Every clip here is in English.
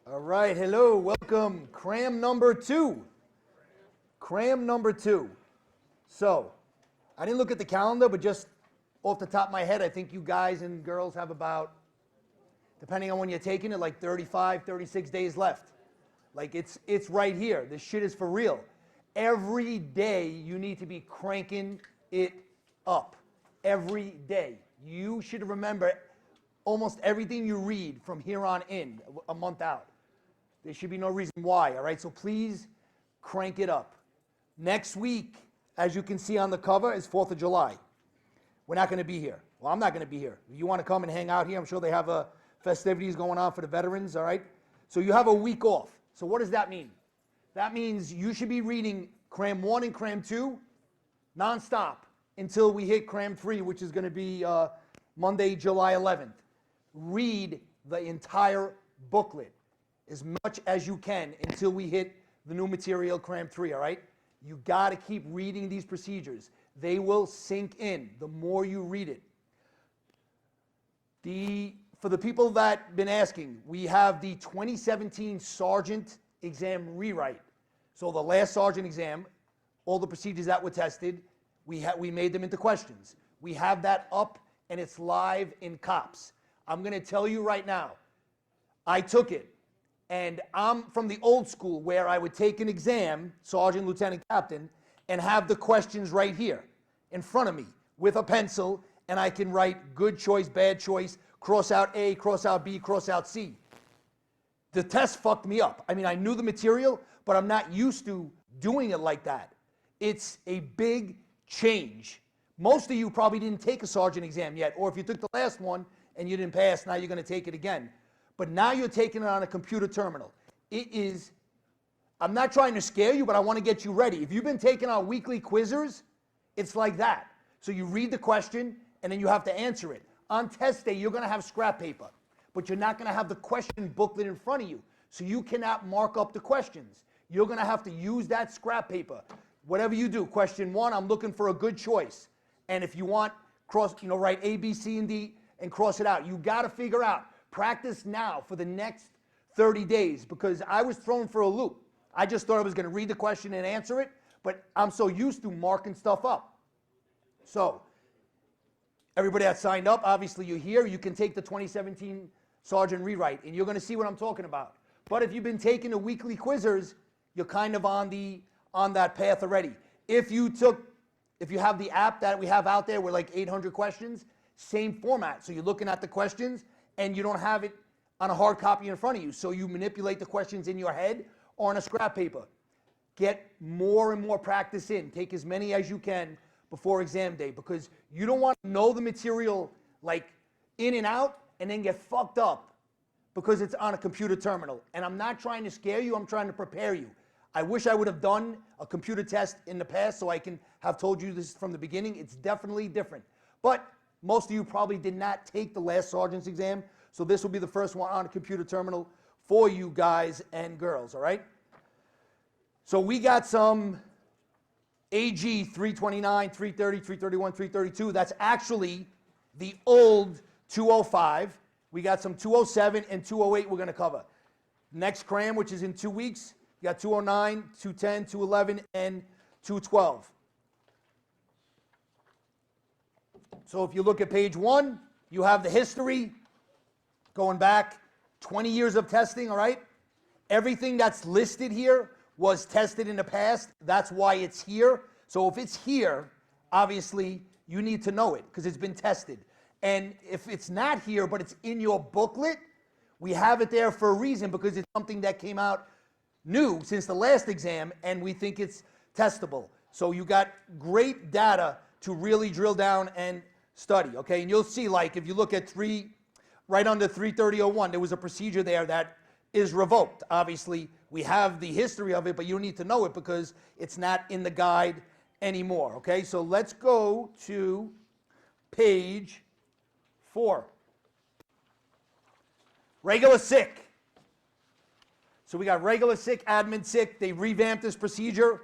All right, hello, welcome. Cram number two. Cram number two. So, I didn't look at the calendar, but just off the top of my head, I think you guys and girls have about, depending on when you're taking it, like 35, 36 days left. Like it's right here. This shit is for real. Every day you need to be cranking it up. Every day. You should remember almost everything you read from here on in, a month out. There should be no reason why, all right? So please crank it up. Next week, as you can see on the cover, is 4th of July. We're not going to be here. Well, I'm not going to be here. If you want to come and hang out here, I'm sure they have festivities going on for the veterans, all right? So you have a week off. So what does that mean? That means you should be reading Cram 1 and Cram 2 nonstop until we hit Cram 3, which is going to be Monday, July 11th. Read the entire booklet as much as you can until we hit the new material, Cram 3, all right? You got to keep reading these procedures. They will sink in the more you read it. For the people that have been asking, we have the 2017 Sergeant exam rewrite. So the last Sergeant exam, all the procedures that were tested, we made them into questions. We have that up and it's live in COPS. I'm going to tell you right now, I took it. And I'm from the old school where I would take an exam, sergeant, lieutenant, captain, and have the questions right here in front of me with a pencil, and I can write good choice, bad choice, cross out A, cross out B, cross out C. The test fucked me up. I mean, I knew the material, but I'm not used to doing it like that. It's a big change. Most of you probably didn't take a sergeant exam yet, or if you took the last one and you didn't pass, now you're going to take it again. But now you're taking it on a computer terminal. It is, I'm not trying to scare you, but I want to get you ready. If you've been taking our weekly quizzers, it's like that. So you read the question, and then you have to answer it. On test day, you're going to have scrap paper, but you're not going to have the question booklet in front of you. So you cannot mark up the questions. You're going to have to use that scrap paper. Whatever you do, question 1, I'm looking for a good choice. And if you want, write A, B, C, and D, and cross it out. You got to figure out. Practice now for the next 30 days because I was thrown for a loop. I just thought I was going to read the question and answer it, but I'm so used to marking stuff up. So, everybody that signed up, obviously you're here. You can take the 2017 Sergeant Rewrite, and you're going to see what I'm talking about. But if you've been taking the weekly quizzers, you're kind of on that path already. If you have the app that we have out there with like 800 questions, same format. So you're looking at the questions, and you don't have it on a hard copy in front of you. So you manipulate the questions in your head or on a scrap paper. Get more and more practice in. Take as many as you can before exam day because you don't want to know the material like in and out and then get fucked up because it's on a computer terminal. And I'm not trying to scare you, I'm trying to prepare you. I wish I would have done a computer test in the past so I can have told you this from the beginning. It's definitely different. But most of you probably did not take the last sergeant's exam, so this will be the first one on a computer terminal for you guys and girls, all right? So we got some AG 329, 330, 331, 332. That's actually the old 205. We got some 207 and 208 we're going to cover. Next cram, which is in 2 weeks, you got 209, 210, 211, and 212. So if you look at page 1, you have the history going back 20 years of testing, all right? Everything that's listed here was tested in the past. That's why it's here. So if it's here, obviously you need to know it because it's been tested. And if it's not here, but it's in your booklet, we have it there for a reason because it's something that came out new since the last exam and we think it's testable. So you got great data to really drill down and study, okay? And you'll see, like, if you look at right under 330.01, there was a procedure there that is revoked. Obviously, we have the history of it, but you don't need to know it because it's not in the guide anymore, okay? So let's go to page 4. Regular sick. So we got regular sick, admin sick. They revamped this procedure.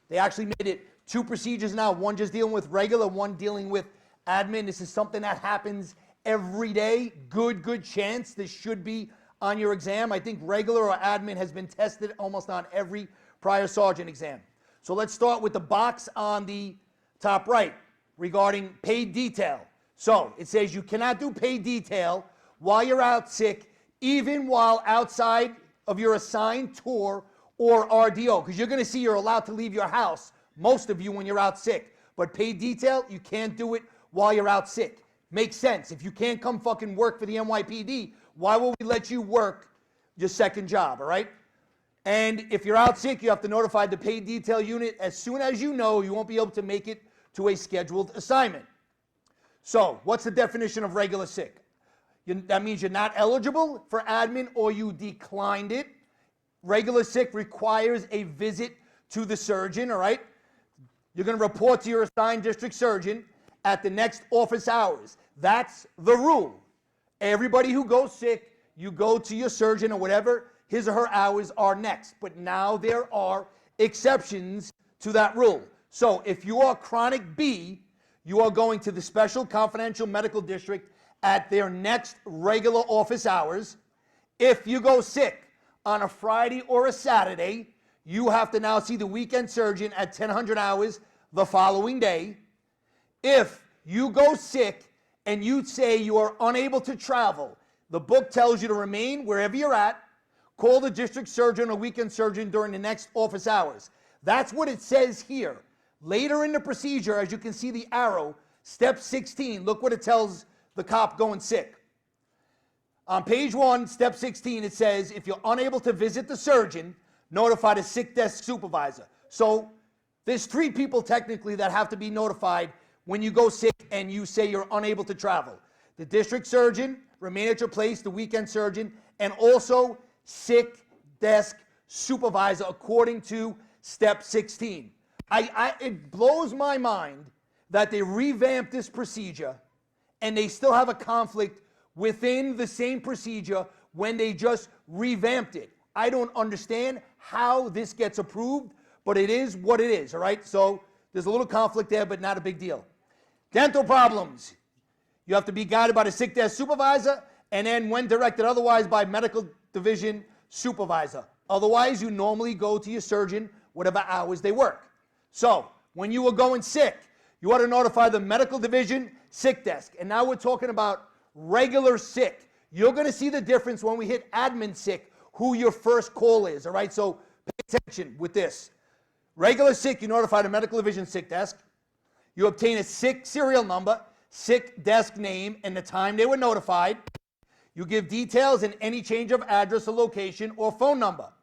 They actually made it 2 procedures now, one just dealing with regular, one dealing with admin. This is something that happens every day. Good chance this should be on your exam. I think regular or admin has been tested almost on every prior sergeant exam. So let's start with the box on the top right regarding paid detail. So it says you cannot do paid detail while you're out sick, even while outside of your assigned tour or RDO, because you're going to see you're allowed to leave your house, most of you, when you're out sick. But paid detail, you can't do it while you're out sick. Makes sense. If you can't come fucking work for the NYPD, why will we let you work your second job, all right? And if you're out sick, you have to notify the paid detail unit as soon as you know you won't be able to make it to a scheduled assignment. So what's the definition of regular sick? That means you're not eligible for admin or you declined it. Regular sick requires a visit to the surgeon, all right? You're going to report to your assigned district surgeon at the next office hours. That's the rule. Everybody who goes sick, you go to your surgeon or whatever his or her hours are next. But now there are exceptions to that rule. So if you are chronic B, you are going to the special confidential medical district at their next regular office hours. If you go sick on a Friday or a Saturday, you have to now see the weekend surgeon at 1000 hours the following day. If you go sick and you say you are unable to travel, the book tells you to remain wherever you're at, call the district surgeon or weekend surgeon during the next office hours. That's what it says here. Later in the procedure, as you can see the arrow, step 16, look what it tells the cop going sick. On page 1, step 16, it says, if you're unable to visit the surgeon, notify the sick desk supervisor. So there's 3 people technically that have to be notified when you go sick and you say you're unable to travel. The district surgeon, remain at your place, the weekend surgeon, and also sick desk supervisor according to step 16. It blows my mind that they revamped this procedure and they still have a conflict within the same procedure when they just revamped it. I don't understand how this gets approved, but it is what it is, all right? So there's a little conflict there, but not a big deal. Dental problems. You have to be guided by the sick desk supervisor, and then when directed otherwise by medical division supervisor. Otherwise, you normally go to your surgeon whatever hours they work. So when you were going sick, you ought to notify the medical division sick desk. And now we're talking about regular sick. You're going to see the difference when we hit admin sick, who your first call is, all right? So pay attention with this. Regular sick, you notify the medical division sick desk. You obtain a sick serial number, sick desk name, and the time they were notified. You give details and any change of address or location or phone number.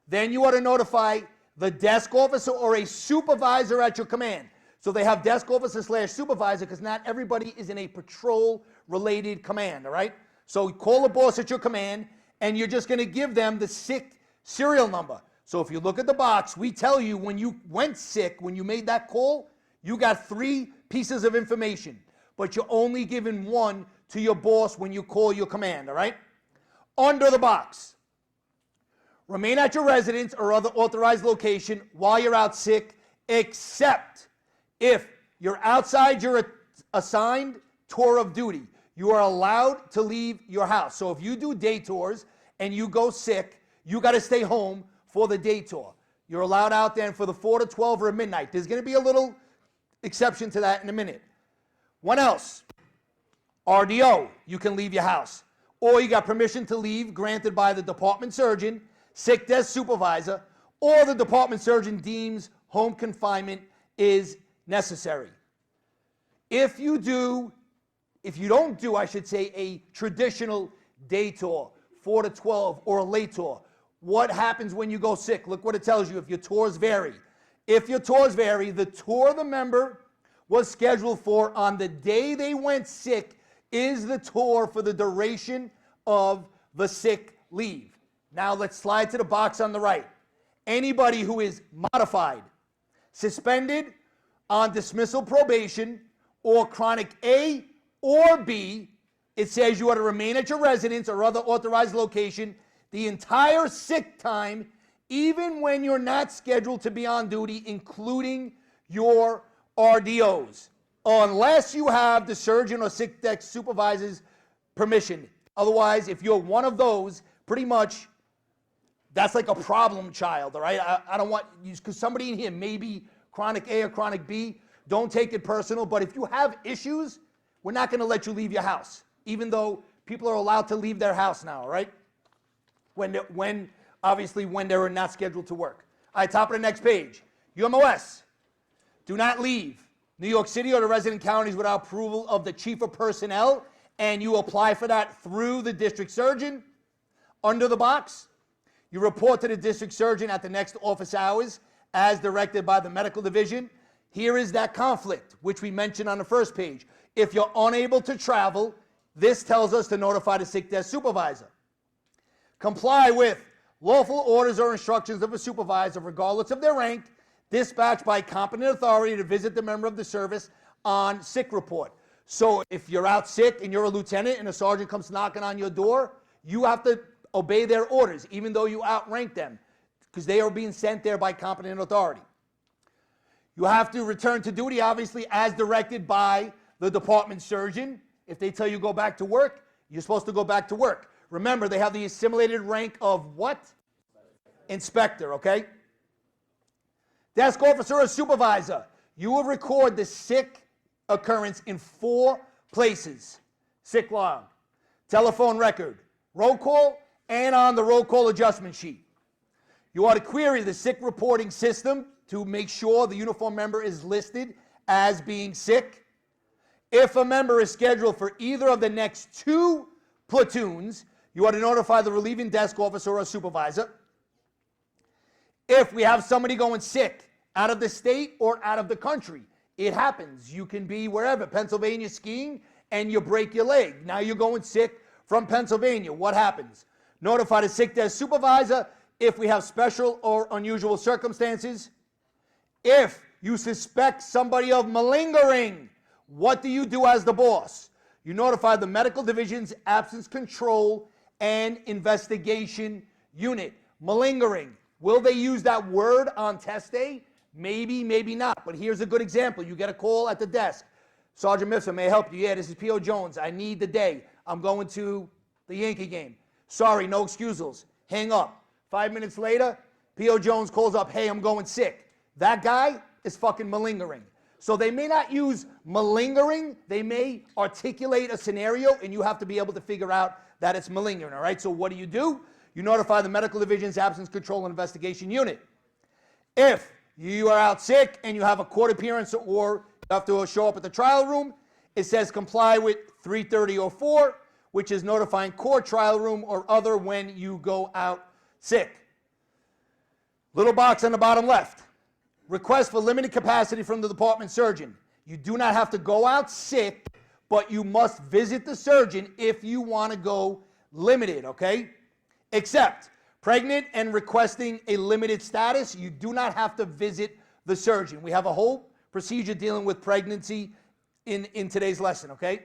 Then you ought to notify the desk officer or a supervisor at your command. So they have desk officer / supervisor because not everybody is in a patrol-related command, all right? So call the boss at your command, and you're just going to give them the sick serial number. So if you look at the box, we tell you when you went sick, when you made that call, you got 3 pieces of information, but you're only giving 1 to your boss when you call your command, all right? Under the box, remain at your residence or other authorized location while you're out sick, except if you're outside your assigned tour of duty. You are allowed to leave your house. So if you do day tours and you go sick, you got to stay home for the day tour. You're allowed out then for the 4 to 12 or midnight. There's going to be a little exception to that in a minute. What else? RDO, you can leave your house. Or you got permission to leave granted by the department surgeon, sick desk supervisor, or the department surgeon deems home confinement is necessary. If you don't do, I should say, a traditional day tour, 4 to 12, or a late tour, what happens when you go sick? Look what it tells you if your tours vary. If your tours vary, the tour the member was scheduled for on the day they went sick is the tour for the duration of the sick leave. Now let's slide to the box on the right. Anybody who is modified, suspended on dismissal probation, or chronic A or B, it says you are to remain at your residence or other authorized location the entire sick time, even when you're not scheduled to be on duty, including your RDOs, unless you have the surgeon or sick desk supervisor's permission. Otherwise, if you're one of those, pretty much, that's like a problem child, all right? I don't want, because somebody in here may be chronic A or chronic B, don't take it personal, but if you have issues, we're not gonna let you leave your house, even though people are allowed to leave their house now, all right? Obviously, when they're not scheduled to work. All right, top of the next page. UMOS, do not leave New York City or the resident counties without approval of the chief of personnel, and you apply for that through the district surgeon. Under the box, you report to the district surgeon at the next office hours as directed by the medical division. Here is that conflict, which we mentioned on the first page. If you're unable to travel, this tells us to notify the sick desk supervisor. Comply with lawful orders or instructions of a supervisor, regardless of their rank, dispatched by competent authority to visit the member of the service on sick report. So if you're out sick and you're a lieutenant and a sergeant comes knocking on your door, you have to obey their orders, even though you outrank them, because they are being sent there by competent authority. You have to return to duty, obviously, as directed by the department surgeon. If they tell you go back to work, you're supposed to go back to work. Remember, they have the assimilated rank of what? Inspector, okay? Desk officer or supervisor, you will record the sick occurrence in 4 places. Sick log, telephone record, roll call, and on the roll call adjustment sheet. You are to query the sick reporting system to make sure the uniformed member is listed as being sick. If a member is scheduled for either of the next 2 platoons, you are to notify the relieving desk officer or supervisor. If we have somebody going sick out of the state or out of the country, it happens. You can be wherever, Pennsylvania skiing, and you break your leg. Now you're going sick from Pennsylvania. What happens? Notify the sick desk supervisor if we have special or unusual circumstances. If you suspect somebody of malingering, what do you do as the boss? You notify the medical division's absence control and investigation unit. Malingering. Will they use that word on test day? Maybe, maybe not. But here's a good example. You get a call at the desk. Sergeant Mifsud, may I help you? Yeah, this is P.O. Jones. I need the day. I'm going to the Yankee game. Sorry, no excusals. Hang up. 5 minutes later, P.O. Jones calls up, hey, I'm going sick. That guy is fucking malingering. So they may not use malingering. They may articulate a scenario, and you have to be able to figure out that it's malingering, all right? So what do? You notify the medical division's absence control and investigation unit. If you are out sick and you have a court appearance or you have to show up at the trial room, it says comply with 33004, which is notifying court, trial room, or other when you go out sick. Little box on the bottom left. Request for limited capacity from the department surgeon. You do not have to go out sick, but you must visit the surgeon if you want to go limited, okay? Except pregnant and requesting a limited status, you do not have to visit the surgeon. We have a whole procedure dealing with pregnancy in today's lesson, okay?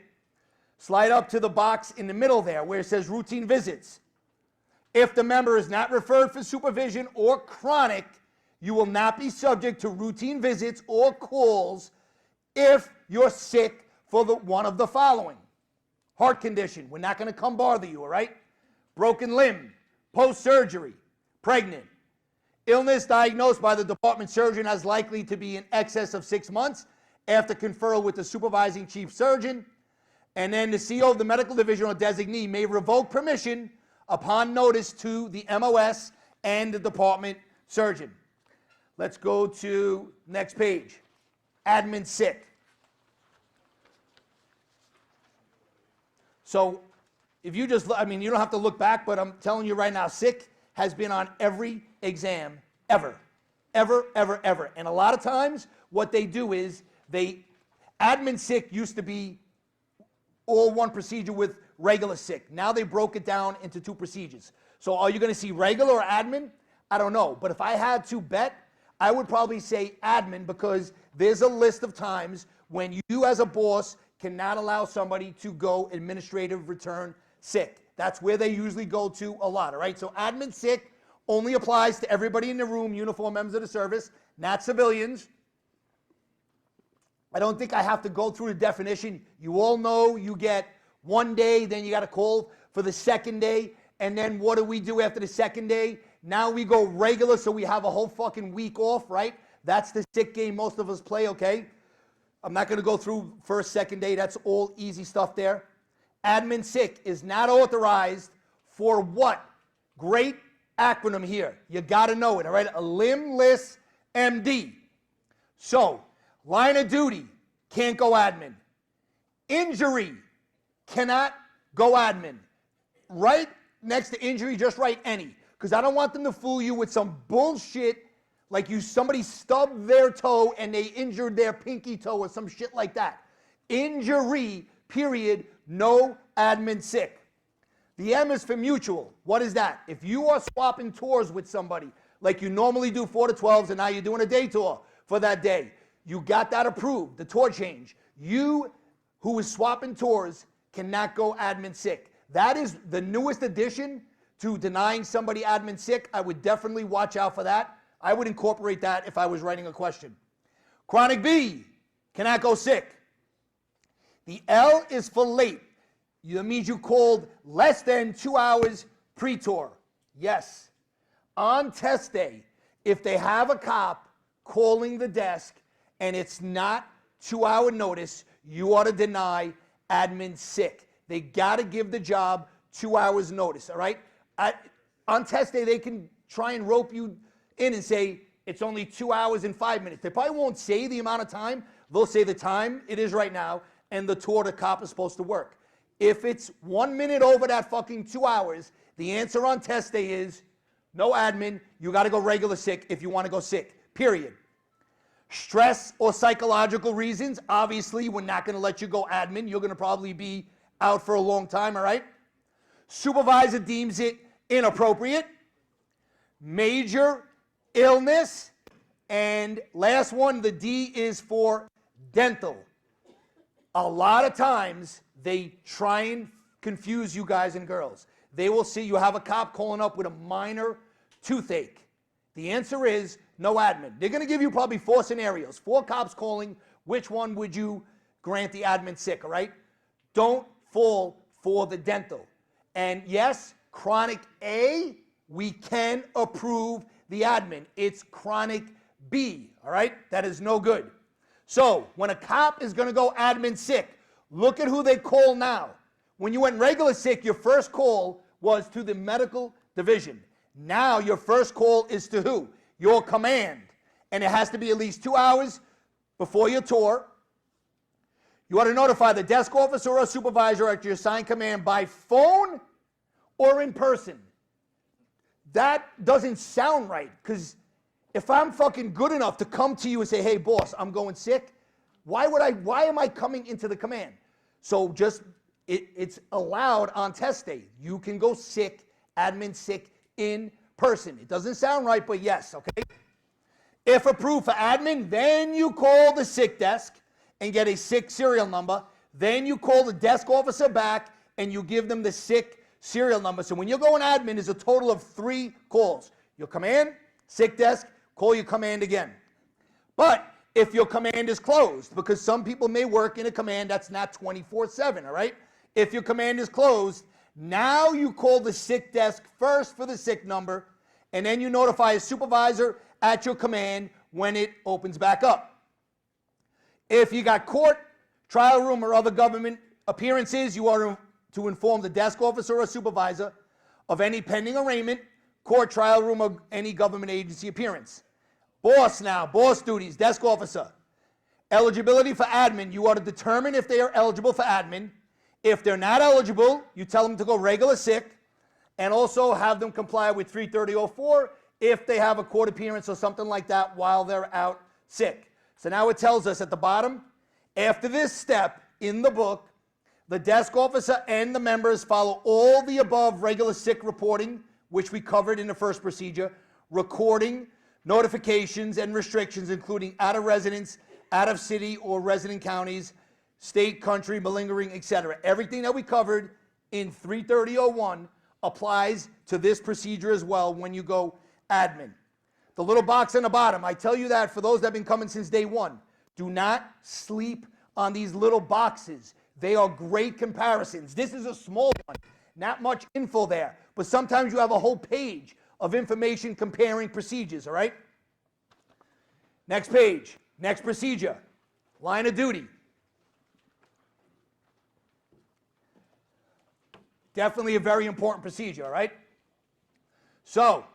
Slide up to the box in the middle there where it says routine visits. If the member is not referred for supervision or chronic, you will not be subject to routine visits or calls if you're sick for one of the following. Heart condition, we're not going to come bother you, all right? Broken limb, post-surgery, pregnant. Illness diagnosed by the department surgeon as likely to be in excess of 6 months after conferral with the supervising chief surgeon. And then the CO of the medical division or designee may revoke permission upon notice to the MOS and the department surgeon. Let's go to next page. Admin sick. So if you just, I mean, you don't have to look back, but I'm telling you right now, sick has been on every exam ever. Ever, ever, ever. And a lot of times what they do is admin sick used to be all one procedure with regular sick. Now they broke it down into 2 procedures. So are you going to see regular or admin? I don't know. But if I had to bet, I would probably say admin, because there's a list of times when you as a boss cannot allow somebody to go administrative return sick. That's where they usually go to a lot, all right? So admin sick only applies to everybody in the room, uniformed members of the service, not civilians. I don't think I have to go through the definition. You all know you get 1 day, then you got to call for the 2nd day, And then what do we do after the second day? Now we go regular, so we have a whole fucking week off, right? That's the sick game most of us play, okay? I'm not going to go through first, second day. That's all easy stuff there. Admin sick is not authorized for what? Great acronym here. You got to know it, all right? A limbless MD. So, line of duty, can't go admin. Injury, cannot go admin. Right next to injury, just write any. Because I don't want them to fool you with some bullshit like somebody stubbed their toe and they injured their pinky toe or some shit like that. Injury, period, no admin sick. The M is for mutual. What is that? If you are swapping tours with somebody, like you normally do 4 to 12s, and now you're doing a day tour for that day, you got that approved, the tour change. You, who is swapping tours, cannot go admin sick. That is the newest addition to denying somebody admin sick. I would definitely watch out for that. I would incorporate that if I was writing a question. Chronic B, cannot go sick. The L is for late. That means you called less than 2 hours pre-tour. Yes. On test day, if they have a cop calling the desk and it's not 2-hour notice, you ought to deny admin sick. They got to give the job 2 hours notice, all right? On test day, they can try and rope you in and say it's only 2 hours and 5 minutes. They probably won't say the amount of time. They'll say the time it is right now and the tour the cop is supposed to work. If it's 1 minute over that fucking 2 hours, the answer on test day is no admin. You got to go regular sick if you want to go sick, period. Stress or psychological reasons, obviously, we're not going to let you go admin. You're going to probably be out for a long time, all right? Supervisor deems it inappropriate. Major illness. And last one, the D is for dental. A lot of times, they try and confuse you guys and girls. They will see you have a cop calling up with a minor toothache. The answer is no admin. They're going to give you probably 4 scenarios. 4 cops calling. Which one would you grant the admin sick, all right? Don't fall for the dental. And yes, chronic A, we can approve the admin. It's chronic B, all right? That is no good. So when a cop is going to go admin sick, look at who they call now. When you went regular sick, your first call was to the medical division. Now your first call is to who? Your command. And it has to be at least 2 hours before your tour. You ought to notify the desk officer or supervisor at your assigned command by phone or in person. That doesn't sound right, because if I'm fucking good enough to come to you and say, hey, boss, I'm going sick, why am I coming into the command? So just, it's allowed on test day. You can go sick, admin sick, in person. It doesn't sound right, but yes, okay? If approved for admin, then you call the sick desk and get a sick serial number. Then you call the desk officer back and you give them the sick serial number. So when you're going admin, there's a total of 3 calls. Your command, sick desk, call your command again. But if your command is closed, because some people may work in a command that's not 24/7, all right? If your command is closed, now you call the sick desk first for the sick number, and then you notify a supervisor at your command when it opens back up. If you got court, trial room, or other government appearances, you are to inform the desk officer or supervisor of any pending arraignment, court, trial room, or any government agency appearance. Boss now, boss duties, desk officer. Eligibility for admin, you are to determine if they are eligible for admin. If they're not eligible, you tell them to go regular sick, and also have them comply with 330.04 if they have a court appearance or something like that while they're out sick. So now it tells us at the bottom, after this step in the book, the desk officer and the members follow all the above regular sick reporting, which we covered in the first procedure, recording, notifications, and restrictions, including out of residence, out of city or resident counties, state, country, malingering, etc. Everything that we covered in 330.01 applies to this procedure as well when you go admin. The little box on the bottom, I tell you that for those that have been coming since day one, do not sleep on these little boxes. They are great comparisons. This is a small one. not much info there. But sometimes you have a whole page of information comparing procedures, all right? Next page, next procedure, line of duty. Definitely a very important procedure, all right? So,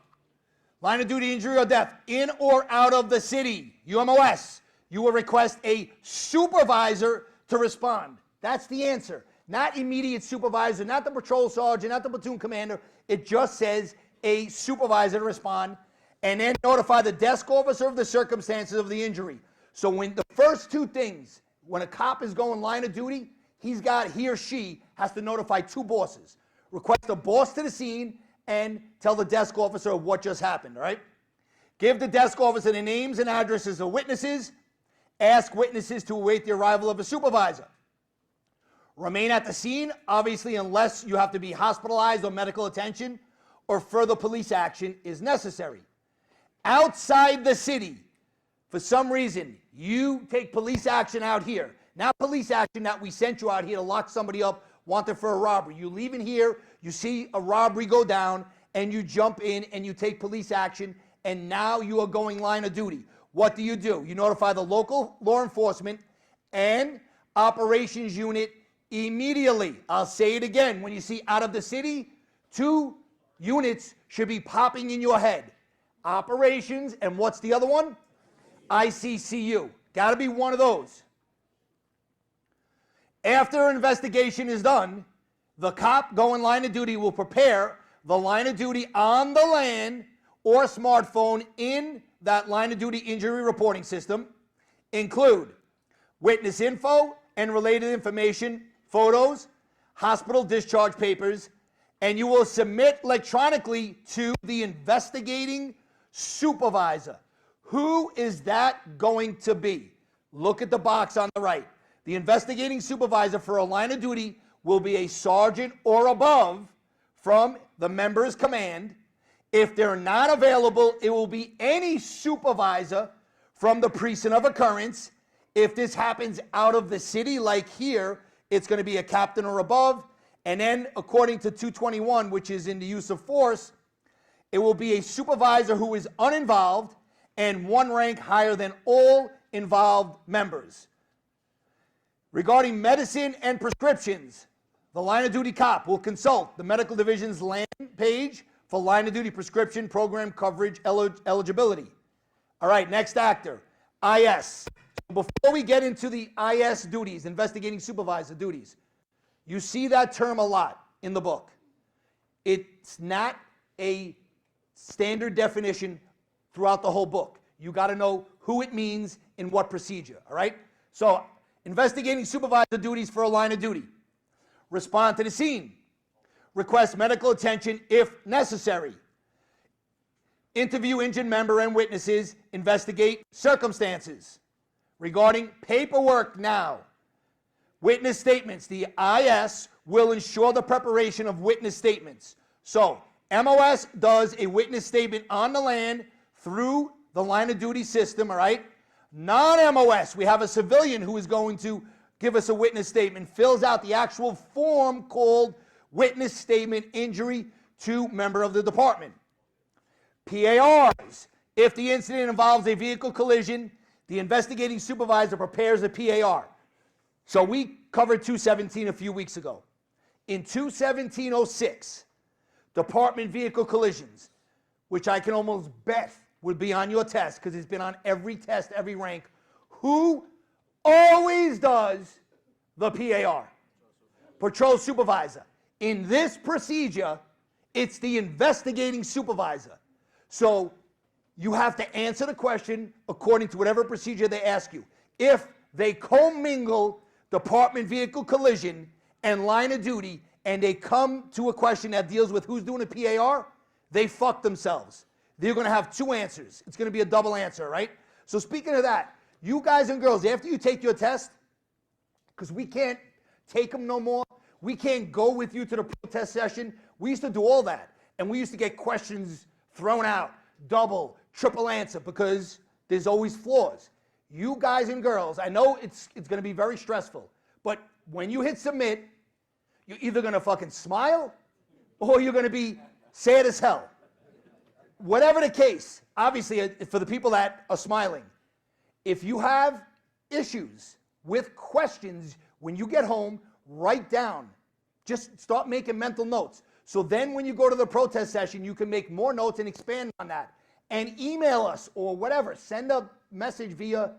line of duty injury or death, in or out of the city, UMOS, you will request a supervisor to respond. That's the answer. Not immediate supervisor, not the patrol sergeant, not the platoon commander. It just says a supervisor to respond, and then notify the desk officer of the circumstances of the injury. So when the first two things, when a cop is going line of duty, he or she has to notify two bosses. Request a boss to the scene and tell the desk officer of what just happened, all right? Give the desk officer the names and addresses of witnesses. Ask witnesses to await the arrival of a supervisor. Remain at the scene, obviously, unless you have to be hospitalized or medical attention or further police action is necessary. Outside the city, for some reason, you take police action out here. Not police action that we sent you out here to lock somebody up wanted for a robbery. You leave in here, you see a robbery go down, and you jump in and you take police action, and now you are going line of duty. What do? You notify the local law enforcement and operations unit immediately. I'll say it again. When you see out of the city, two units should be popping in your head. Operations, and what's the other one? ICCU. Got to be one of those. After an investigation is done, the cop going line of duty will prepare the line of duty on the LAN or smartphone in that line of duty injury reporting system, include witness info and related information, photos, hospital discharge papers, and you will submit electronically to the investigating supervisor. Who is that going to be? Look at the box on the right. The investigating supervisor for a line of duty will be a sergeant or above from the member's command. If they're not available, it will be any supervisor from the precinct of occurrence. If this happens out of the city, like here, it's going to be a captain or above. And then, according to 221, which is in the use of force, it will be a supervisor who is uninvolved and one rank higher than all involved members. Regarding medicine and prescriptions, the line of duty cop will consult the medical division's land page for line of duty prescription program coverage eligibility. All right, next actor, IS. Before we get into the IS duties, investigating supervisor duties, you see that term a lot in the book. It's not a standard definition throughout the whole book. You got to know who it means in what procedure, all right? So, investigating supervisor duties for a line of duty. Respond to the scene. Request medical attention if necessary. Interview injured member and witnesses. Investigate circumstances. Regarding paperwork now. Witness statements. The IS will ensure the preparation of witness statements. So, MOS does a witness statement on the land through the line of duty system, all right? Non-MOS, we have a civilian who is going to give us a witness statement, fills out the actual form called witness statement injury to member of the department. PARs, if the incident involves a vehicle collision, the investigating supervisor prepares a PAR. So we covered 217 a few weeks ago. In 217.06, department vehicle collisions, which I can almost bet would be on your test because it's been on every test, every rank. Who always does the PAR? Patrol supervisor. In this procedure, it's the investigating supervisor. So you have to answer the question according to whatever procedure they ask you. If they commingle department vehicle collision and line of duty, and they come to a question that deals with who's doing a PAR, they fuck themselves. They're going to have two answers. It's going to be a double answer, right? So speaking of that, you guys and girls, after you take your test, because we can't take them no more, we can't go with you to the protest session. We used to do all that, and we used to get questions thrown out, double, triple answer, because there's always flaws. You guys and girls, I know it's going to be very stressful, but when you hit submit, you're either going to fucking smile or you're going to be sad as hell. Whatever the case, obviously, for the people that are smiling, if you have issues with questions when you get home, write down. Just start making mental notes. So then when you go to the protest session, you can make more notes and expand on that. And email us or whatever. Send a message via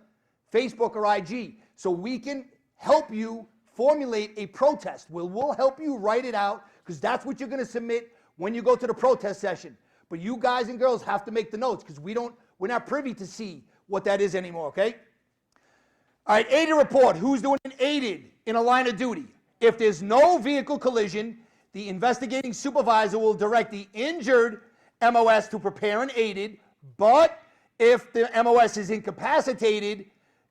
Facebook or IG so we can help you formulate a protest. We'll help you write it out because that's what you're going to submit when you go to the protest session. But you guys and girls have to make the notes because we're not privy to see what that is anymore, okay? All right, aided report. Who's doing an aided in a line of duty? If there's no vehicle collision, the investigating supervisor will direct the injured MOS to prepare an aided, but if the MOS is incapacitated,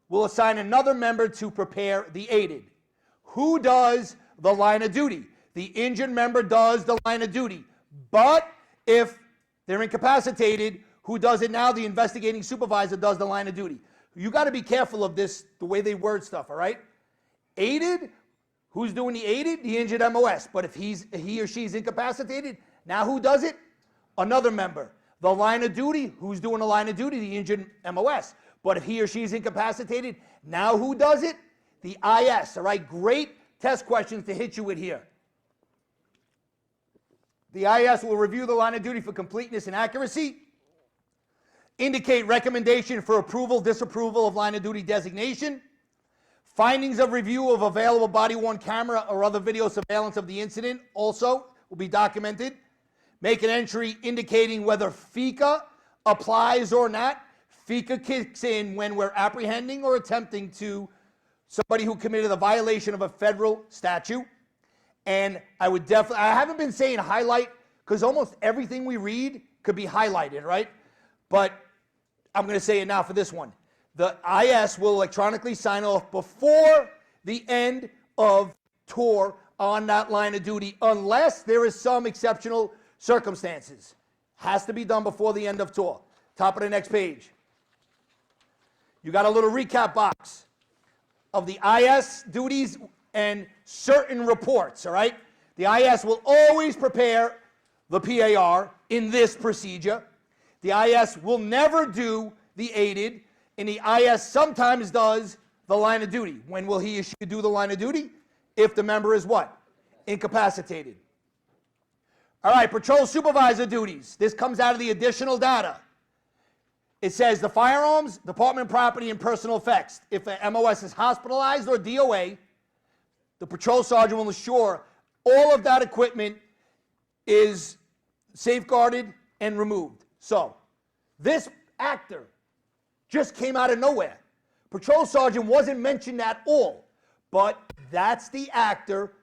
we'll assign another member to prepare the aided. Who does the line of duty? The injured member does the line of duty. But if they're incapacitated, who does it now? The investigating supervisor does the line of duty. You got to be careful of this, the way they word stuff, all right? Aided, who's doing the aided? The injured MOS. But if he or she is incapacitated, now who does it? Another member. The line of duty, who's doing the line of duty? The injured MOS. But if he or she is incapacitated, now who does it? The IS, all right? Great test questions to hit you with here. The IS will review the line of duty for completeness and accuracy, indicate recommendation for approval, disapproval of line of duty designation, findings of review of available body-worn camera or other video surveillance of the incident also will be documented, make an entry indicating whether FICA applies or not. FICA kicks in when we're apprehending or attempting to somebody who committed a violation of a federal statute. And I haven't been saying highlight because almost everything we read could be highlighted, right? But I'm going to say it now for this one. The IS will electronically sign off before the end of tour on that line of duty unless there is some exceptional circumstances. Has to be done before the end of tour. Top of the next page. You got a little recap box of the IS duties and certain reports, all right? The IS will always prepare the PAR in this procedure. The IS will never do the aided, and the IS sometimes does the line of duty. When will he or she do the line of duty? If the member is what? Incapacitated. All right, patrol supervisor duties. This comes out of the additional data. It says the firearms, department property, and personal effects. If a MOS is hospitalized or DOA, the patrol sergeant will ensure all of that equipment is safeguarded and removed. So, this actor just came out of nowhere. Patrol sergeant wasn't mentioned at all, but that's the actor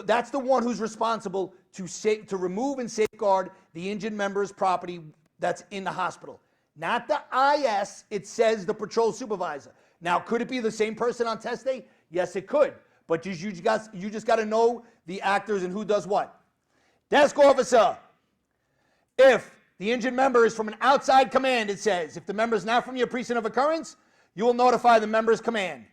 that's the one who's responsible to remove and safeguard the injured member's property that's in the hospital. Not the IS, it says the patrol supervisor. Now, could it be the same person on test day? Yes, it could. But you just got to know the actors and who does what. Desk officer. If the injured member is from an outside command, it says, if the member is not from your precinct of occurrence, you will notify the member's command.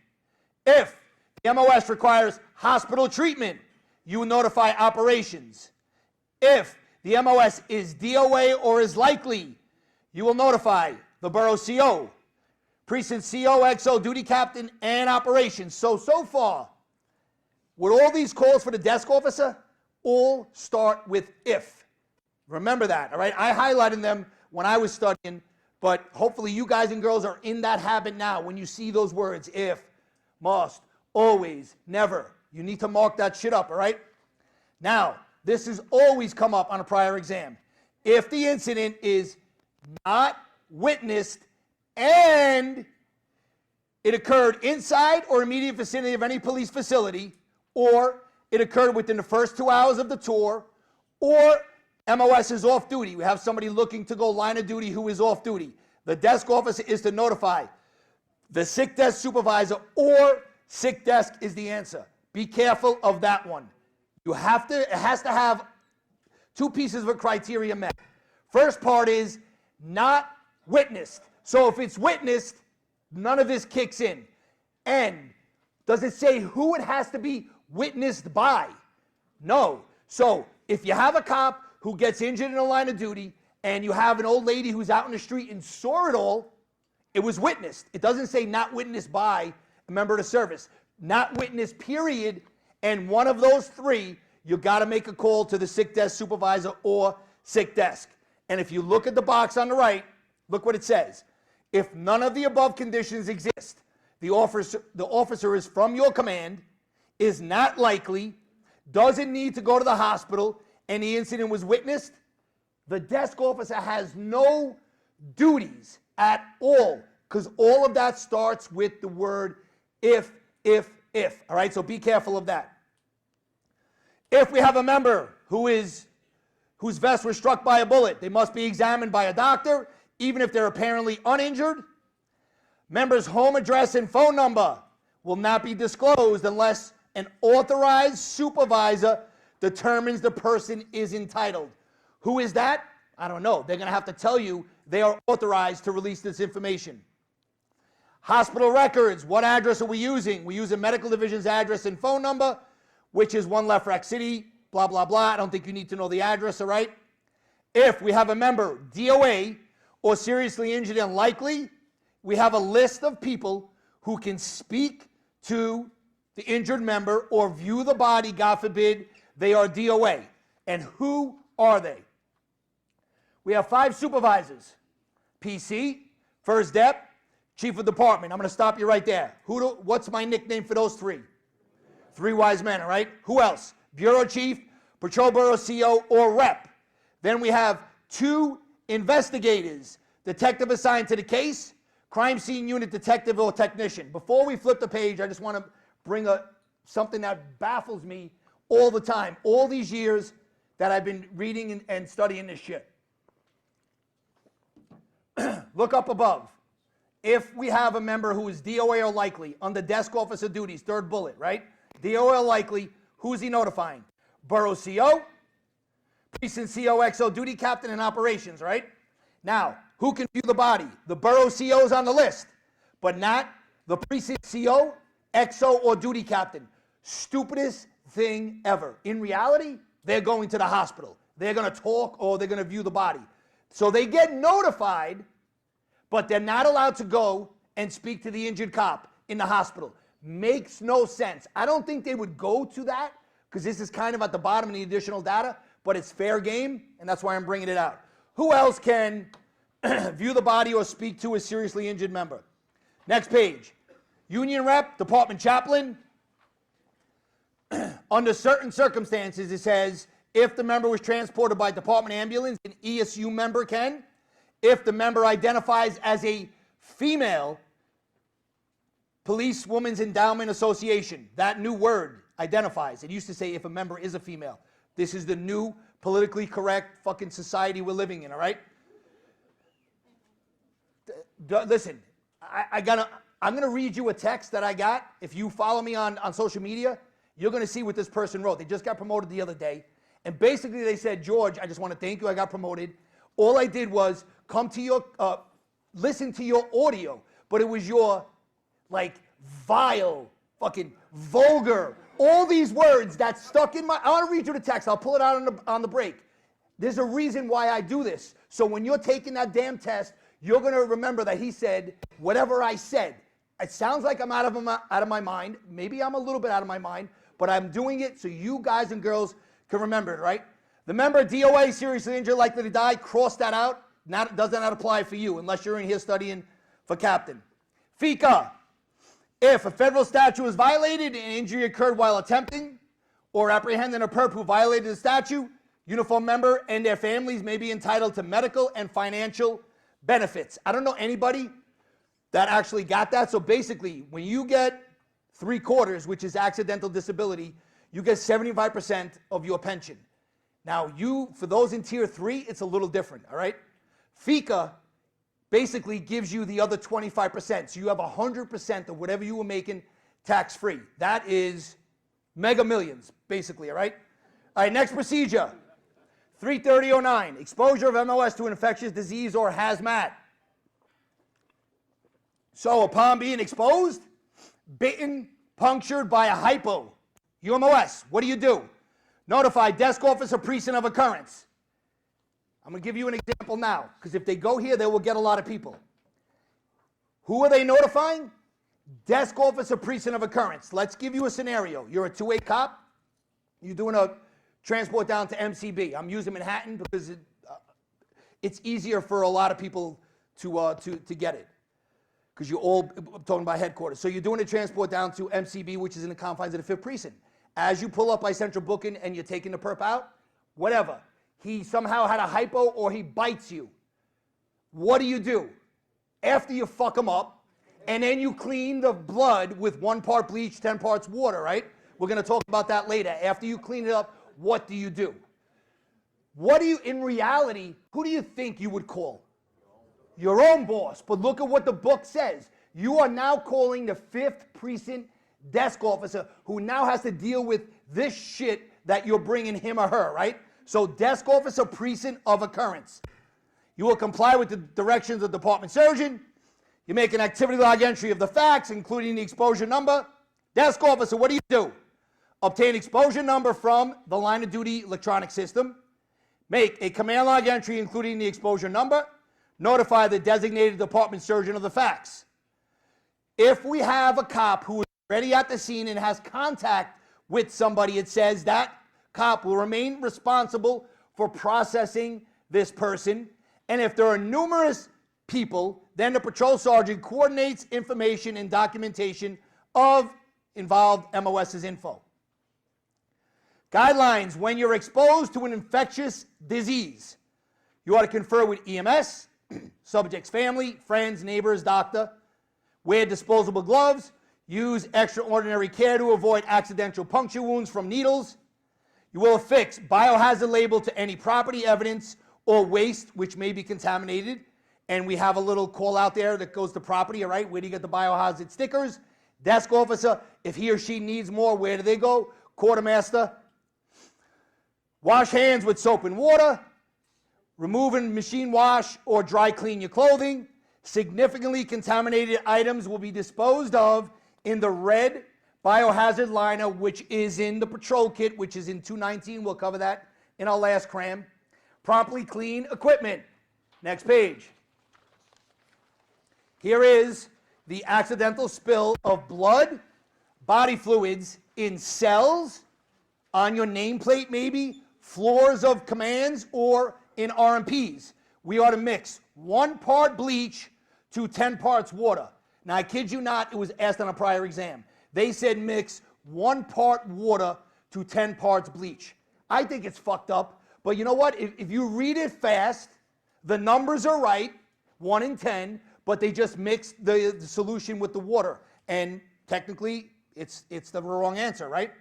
If the MOS requires hospital treatment, you will notify operations. If the MOS is DOA or is likely, you will notify the borough CO, precinct CO, XO, duty captain, and operations. So far, with all these calls for the desk officer, all start with if. Remember that, all right? I highlighted them when I was studying, but hopefully you guys and girls are in that habit now when you see those words, if, must, always, never. You need to mark that shit up, all right? Now, this has always come up on a prior exam. If the incident is not witnessed and it occurred inside or immediate vicinity of any police facility, or it occurred within the first 2 hours of the tour, or MOS is off duty. We have somebody looking to go line of duty who is off duty. The desk officer is to notify the sick desk supervisor, or sick desk is the answer. Be careful of that one. It has to have two pieces of criteria met. First part is not witnessed. So if it's witnessed, none of this kicks in. And does it say who it has to be witnessed by? No. So if you have a cop who gets injured in the line of duty and you have an old lady who's out in the street and saw it all, it was witnessed. It doesn't say not witnessed by a member of the service. Not witnessed, period. And one of those three, you got to make a call to the sick desk supervisor or sick desk. And if you look at the box on the right, look what it says. If none of the above conditions exist, the officer is from your command, is not likely, doesn't need to go to the hospital, and the incident was witnessed, the desk officer has no duties at all, because all of that starts with the word if. All right, so be careful of that. If we have a member whose vest was struck by a bullet, they must be examined by a doctor, even if they're apparently uninjured. Member's home address and phone number will not be disclosed unless an authorized supervisor determines the person is entitled. Who is that? I don't know. They're going to have to tell you they are authorized to release this information. Hospital records, what address are we using? We use a medical division's address and phone number, which is 1 Left Rack City, blah, blah, blah. I don't think you need to know the address, all right? If we have a member DOA or seriously injured and likely, we have a list of people who can speak to the injured member or view the body, God forbid, they are DOA. And who are they? We have 5 supervisors. PC, First Dep, Chief of Department. I'm going to stop you right there. What's my nickname for those 3? 3 wise men, all right? Who else? Bureau Chief, Patrol Bureau CO, or Rep. Then we have 2 investigators, detective assigned to the case, crime scene unit detective or technician. Before we flip the page, I just want to bring something that baffles me all the time, all these years that I've been reading and studying this shit. Look up above. If we have a member who is DOA or likely under desk officer duties, 3rd bullet, right? DOA or likely, who's he notifying? Borough CO, Precinct COXO duty captain and operations, right? Now, who can view the body? The borough CO is on the list, but not the precinct CO, XO, or duty captain. Stupidest thing ever. In reality, they're going to the hospital. They're going to talk or they're going to view the body. So they get notified, but they're not allowed to go and speak to the injured cop in the hospital. Makes no sense. I don't think they would go to that because this is kind of at the bottom of the additional data, but it's fair game, and that's why I'm bringing it out. Who else can view the body or speak to a seriously injured member? Next page. Union rep, department chaplain. Under certain circumstances, it says, if the member was transported by department ambulance, an ESU member can. If the member identifies as a female, Police Women's Endowment Association, that new word identifies. It used to say if a member is a female. This is the new politically correct fucking society we're living in, all right? Listen, I'm going to read you a text that I got. If you follow me on social media, you're going to see what this person wrote. They just got promoted the other day. And basically they said, George, I just want to thank you. I got promoted. All I did was come to your, listen to your audio. But it was your, like, vile, fucking vulgar, all these words that stuck in my, I want to read you the text. I'll pull it out on the break. There's a reason why I do this. So when you're taking that damn test, you're going to remember that he said whatever I said. It sounds like I'm out of my mind. Maybe I'm a little bit out of my mind, but I'm doing it so you guys and girls can remember it, right? The member DOA, seriously injured, likely to die, cross that out. Does that not apply for you unless you're in here studying for captain? FICA. If a federal statute is violated and injury occurred while attempting or apprehending a perp who violated the statute, uniform member and their families may be entitled to medical and financial benefits. I don't know anybody that actually got that. So basically, when you get 3/4, which is accidental disability, you get 75% of your pension. Now, for those in tier 3, it's a little different, all right? FICA basically gives you the other 25%. So you have 100% of whatever you were making tax-free. That is mega millions, basically, all right? All right, next procedure. 33009, exposure of MOS to an infectious disease or hazmat. So upon being exposed, bitten, punctured by a hypo, UMOS, what do? Notify desk officer precinct of occurrence. I'm going to give you an example now, because if they go here, they will get a lot of people. Who are they notifying? Desk officer precinct of occurrence. Let's give you a scenario. You're a two-way cop. You're doing a transport down to MCB. I'm using Manhattan because it's easier for a lot of people to get it, because you're all talking about headquarters. So you're doing a transport down to MCB, which is in the confines of the 5th Precinct. As you pull up by Central Booking and you're taking the perp out, whatever, he somehow had a hypo or he bites you. What do? After you fuck him up, and then you clean the blood with 1 part bleach, 10 parts water, right? We're going to talk about that later. After you clean it up, what do you do? In reality, who do you think you would call? Your own boss. But look at what the book says. You are now calling the 5th Precinct desk officer, who now has to deal with this shit that you're bringing him or her, right? So desk officer precinct of occurrence. You will comply with the directions of the department surgeon. You make an activity log entry of the facts, including the exposure number. Desk officer, what do? Obtain exposure number from the line of duty electronic system. Make a command log entry, including the exposure number. Notify the designated department surgeon of the facts. If we have a cop who is already at the scene and has contact with somebody, it says that cop will remain responsible for processing this person. And if there are numerous people, then the patrol sergeant coordinates information and documentation of involved MOS's info. Guidelines: when you're exposed to an infectious disease, you ought to confer with EMS, subject's family, friends, neighbors, doctor. Wear disposable gloves. Use extraordinary care to avoid accidental puncture wounds from needles. You will affix biohazard label to any property, evidence, or waste which may be contaminated. And we have a little call out there that goes to property, all right? Where do you get the biohazard stickers? Desk officer, if he or she needs more, where do they go? Quartermaster. Wash hands with soap and water. Remove and machine wash or dry clean your clothing. Significantly contaminated items will be disposed of in the red biohazard liner, which is in the patrol kit, which is in 219. We'll cover that in our last cram. Promptly clean equipment. Next page. Here is the accidental spill of blood, body fluids in cells, on your nameplate maybe, floors of commands, or in RMPs. We ought to mix 1 part bleach to 10 parts water. Now, I kid you not, it was asked on a prior exam. They said mix 1 part water to 10 parts bleach. I think it's fucked up, but you know what? If you read it fast, the numbers are right, 1 in 10, but they just mixed the solution with the water. And technically, it's the wrong answer, right?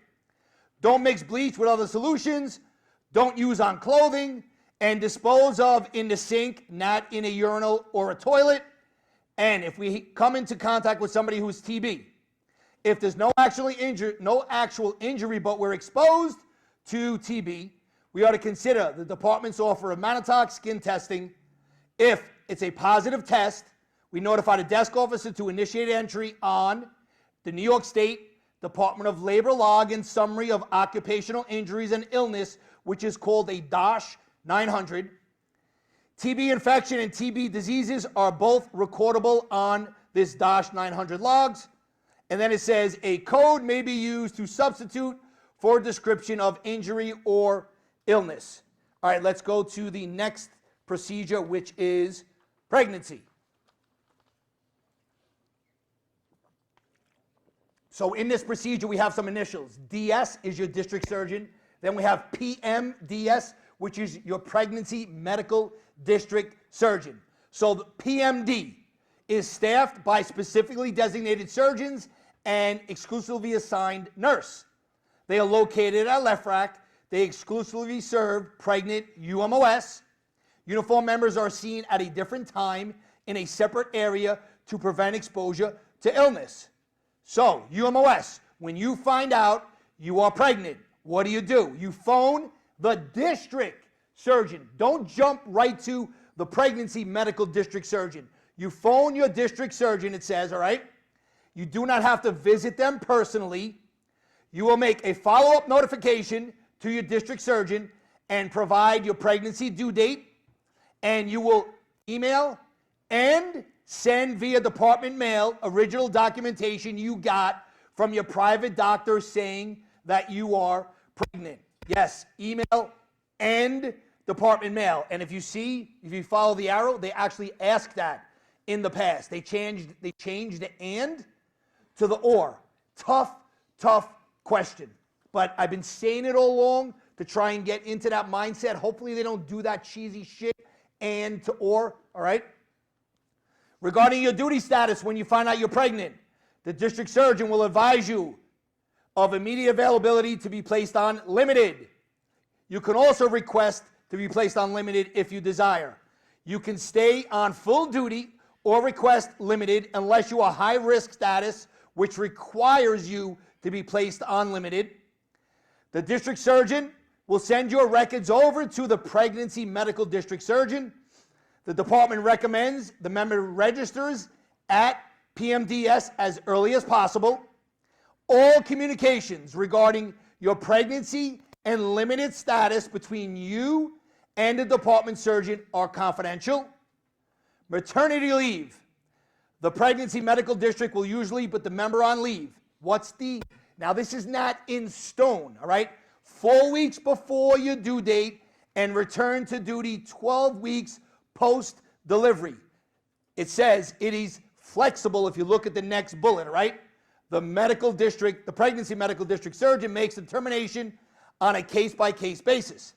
Don't mix bleach with other solutions. Don't use on clothing. And dispose of in the sink, not in a urinal or a toilet. And if we come into contact with somebody who's TB, if there's no actual injury, but we're exposed to TB, we ought to consider the department's offer of Manitox skin testing. If it's a positive test, we notify the desk officer to initiate entry on the New York State Department of Labor log and summary of occupational injuries and illness, which is called a DOSH 900. TB infection and TB diseases are both recordable on this DOSH 900 logs. And then it says a code may be used to substitute for a description of injury or illness. All right, let's go to the next procedure, which is pregnancy. So in this procedure, we have some initials. DS is your district surgeon. Then we have PMDS, which is your pregnancy medical district surgeon. So the PMD is staffed by specifically designated surgeons and exclusively assigned nurse. They are located at LEFRAC. They exclusively serve pregnant UMOS. Uniform members are seen at a different time in a separate area to prevent exposure to illness. So, UMOS, when you find out you are pregnant, what do? You phone the district surgeon. Don't jump right to the pregnancy medical district surgeon. You phone your district surgeon, it says, all right? You do not have to visit them personally. You will make a follow-up notification to your district surgeon and provide your pregnancy due date, and you will email and send via department mail original documentation you got from your private doctor saying that you are pregnant. Yes, email and department mail. And if you follow the arrow, they actually ask that in the past. They changed the and to the or. Tough question. But I've been saying it all along to try and get into that mindset. Hopefully they don't do that cheesy shit and to or, all right? Regarding your duty status when you find out you're pregnant, the district surgeon will advise you of immediate availability to be placed on limited. You can also request to be placed on limited if you desire. You can stay on full duty or request limited unless you are high risk status, which requires you to be placed on limited. The district surgeon will send your records over to the pregnancy medical district surgeon. The department recommends the member registers at PMDS as early as possible. All communications regarding your pregnancy and limited status between you and the department surgeon are confidential. Maternity leave. The pregnancy medical district will usually put the member on leave. Now this is not in stone, all right? 4 weeks before your due date and return to duty 12 weeks post-delivery. It says it is flexible if you look at the next bullet, right? The pregnancy medical district surgeon makes a determination on a case-by-case basis.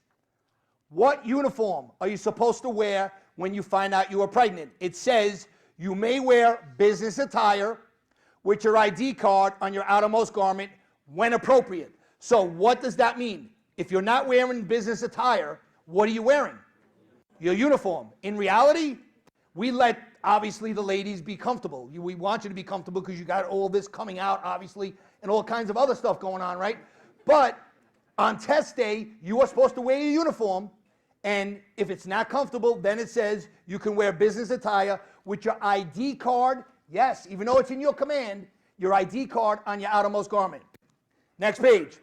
What uniform are you supposed to wear when you find out you are pregnant? It says you may wear business attire with your ID card on your outermost garment when appropriate. So what does that mean? If you're not wearing business attire, what are you wearing? Your uniform. In reality, we let, obviously, the ladies be comfortable. We want you to be comfortable because you got all this coming out, obviously, and all kinds of other stuff going on, right? But on test day, you are supposed to wear your uniform, and if it's not comfortable, then it says you can wear business attire with your ID card. Yes, even though it's in your command, your ID card on your outermost garment. Next page.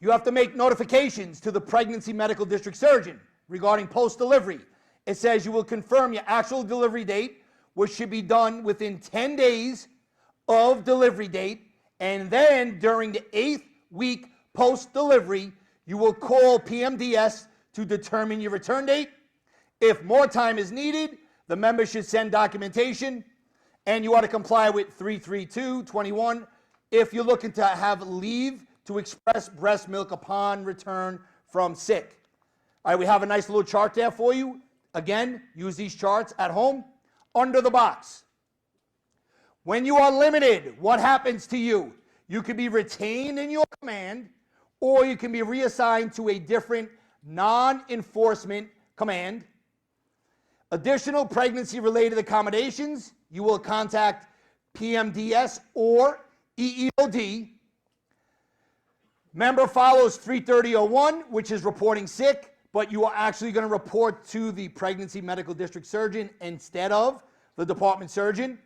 You have to make notifications to the pregnancy medical district surgeon regarding post-delivery. It says you will confirm your actual delivery date, which should be done within 10 days of delivery date, and then during the 8th week post-delivery, you will call PMDS to determine your return date. If more time is needed, the member should send documentation, and you ought to comply with 33221 if you're looking to have leave to express breast milk upon return from sick. All right, we have a nice little chart there for you. Again, use these charts at home. Under the box. When you are limited, what happens to you? You can be retained in your command, or you can be reassigned to a different non-enforcement command. Additional pregnancy-related accommodations, you will contact PMDS or EEOD. Member follows 33001, which is reporting sick, but you are actually going to report to the pregnancy medical district surgeon instead of the department surgeon.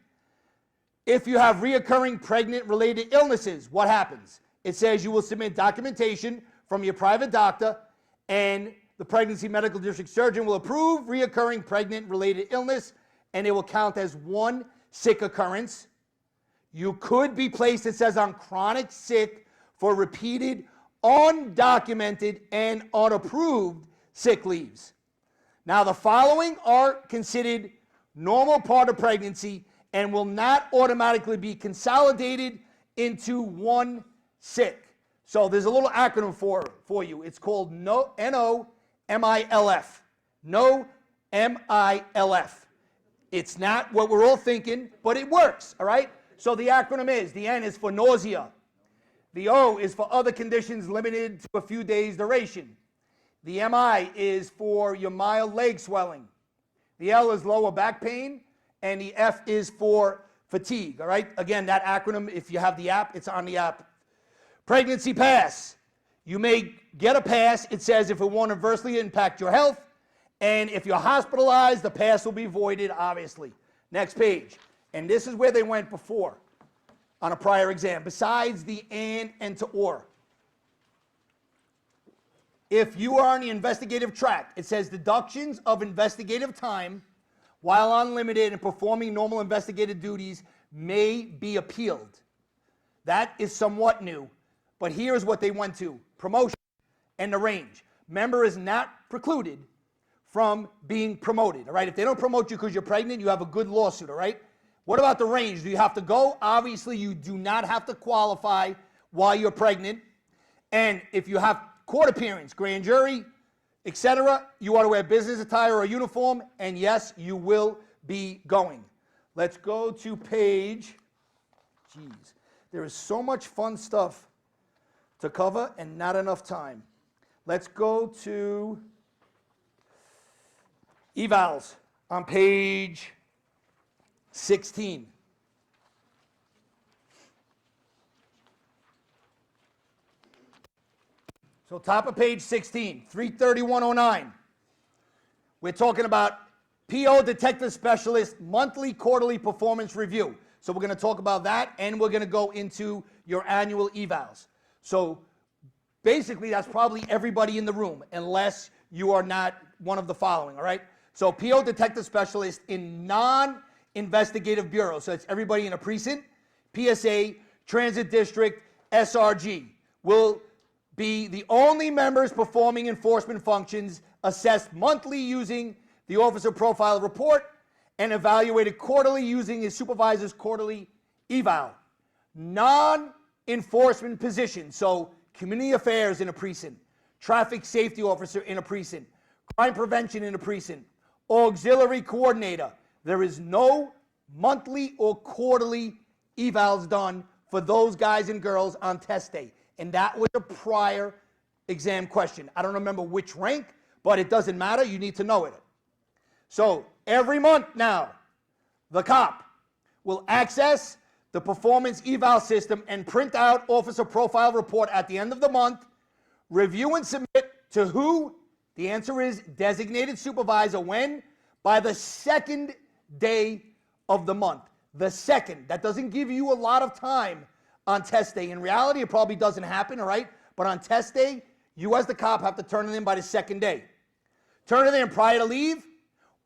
If you have reoccurring pregnant-related illnesses, what happens? It says you will submit documentation from your private doctor, and the pregnancy medical district surgeon will approve reoccurring pregnant-related illness, and it will count as one sick occurrence. You could be placed, it says, on chronic sick for repeated, undocumented, and unapproved sick leaves. Now, the following are considered normal part of pregnancy and will not automatically be consolidated into one sick. So there's a little acronym for you. It's called NO-MILF. No-MILF. It's not what we're all thinking, but it works, all right? So the acronym is, the N is for nausea. The O is for other conditions limited to a few days duration. The MI is for your mild leg swelling. The L is lower back pain, and the F is for fatigue, all right? Again, that acronym, if you have the app, it's on the app. Pregnancy pass. You may get a pass. It says if it won't adversely impact your health, and if you're hospitalized, the pass will be voided, obviously. Next page. And this is where they went before on a prior exam, besides the and to or. if you are on the investigative track, it says deductions of investigative time while unlimited and performing normal investigative duties may be appealed. That is somewhat new, but here's what they went to: promotion and the range. Member is not precluded from being promoted, all right? If they don't promote you because you're pregnant, you have a good lawsuit, all right? What about the range? Do you have to go? Obviously, you do not have to qualify while you're pregnant. And if you have court appearance, grand jury, etc., you ought to wear business attire or uniform, and yes, you will be going. Let's go to page, geez, there is so much fun stuff to cover and not enough time. Let's go to evals on page 16. So top of page 16, 33109. We're talking about PO Detective Specialist monthly, quarterly performance review. So we're going to talk about that, and we're going to go into your annual evals. So basically, that's probably everybody in the room, unless you are not one of the following, all right? So PO Detective Specialist in non-investigative bureaus. So it's everybody in a precinct, PSA, Transit District, SRG, will be the only members performing enforcement functions assessed monthly using the officer profile report and evaluated quarterly using his supervisor's quarterly eval. Non-enforcement positions, so community affairs in a precinct, traffic safety officer in a precinct, crime prevention in a precinct, auxiliary coordinator. There is no monthly or quarterly evals done for those guys and girls on test day. And that was a prior exam question. I don't remember which rank, but it doesn't matter. You need to know it. So every month now, the cop will access the performance eval system and print out officer profile report at the end of the month, review and submit to who? The answer is designated supervisor. When? By the second day of the month. The second. That doesn't give you a lot of time on test day. In reality, it probably doesn't happen, all right? But on test day, you as the cop have to turn it in by the second day. Turn it in prior to leave,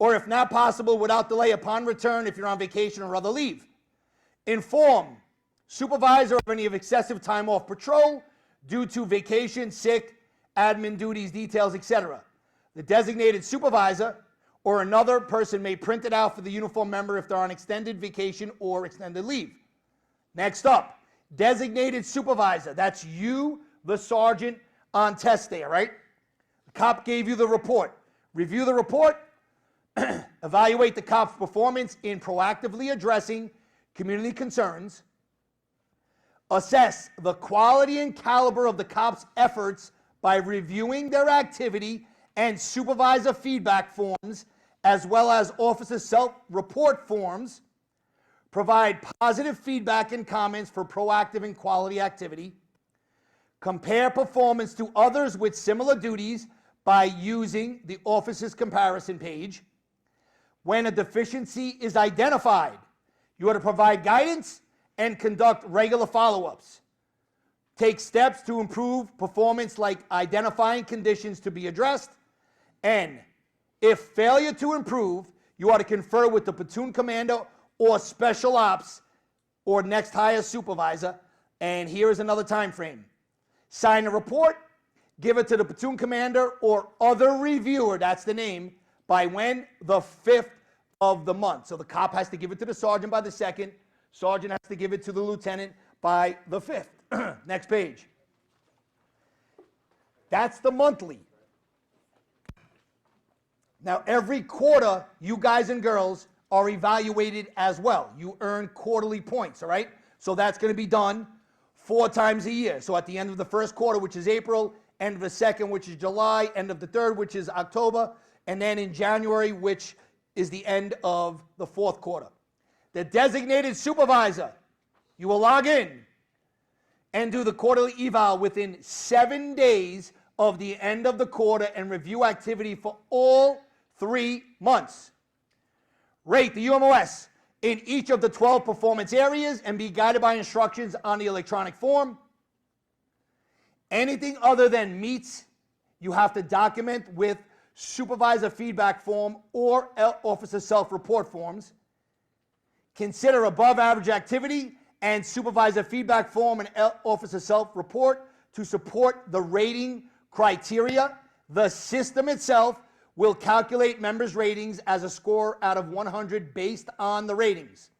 or if not possible, without delay upon return if you're on vacation or other leave. Inform supervisor of any of excessive time off patrol due to vacation, sick, admin duties, details, etc. The designated supervisor or another person may print it out for the uniformed member if they're on extended vacation or extended leave. Next up, designated supervisor. That's you, the sergeant, on test day, all right? The cop gave you the report. Review the report. Evaluate the cop's performance in proactively addressing community concerns. Assess the quality and caliber of the cop's efforts by reviewing their activity and supervisor feedback forms, as well as officer self-report forms. Provide positive feedback and comments for proactive and quality activity. Compare performance to others with similar duties by using the officer's comparison page. When a deficiency is identified, you are to provide guidance and conduct regular follow-ups. Take steps to improve performance, like identifying conditions to be addressed. And if failure to improve, you are to confer with the platoon commander or special ops or next highest supervisor. And here is another time frame. Sign a report, give it to the platoon commander or other reviewer, that's the name, by when? The 5th of the month. So the cop has to give it to the sergeant by the 2nd. Sergeant has to give it to the lieutenant by the 5th. Next page. That's the monthly. Now, every quarter, you guys and girls are evaluated as well. You earn quarterly points, all right? So that's going to be done 4 times a year. So at the end of the first quarter, which is April, end of the second, which is July, end of the third, which is October, and then in January, which is the end of the 4th quarter. The designated supervisor, you will log in and do the quarterly eval within 7 days of the end of the quarter and review activity for all 3 months. Rate the UMOS in each of the 12 performance areas and be guided by instructions on the electronic form. Anything other than meets you have to document with supervisor feedback form or officer self-report forms. Consider above average activity and supervisor feedback form and officer self-report to support the rating criteria. The system itself will calculate members' ratings as a score out of 100 based on the ratings.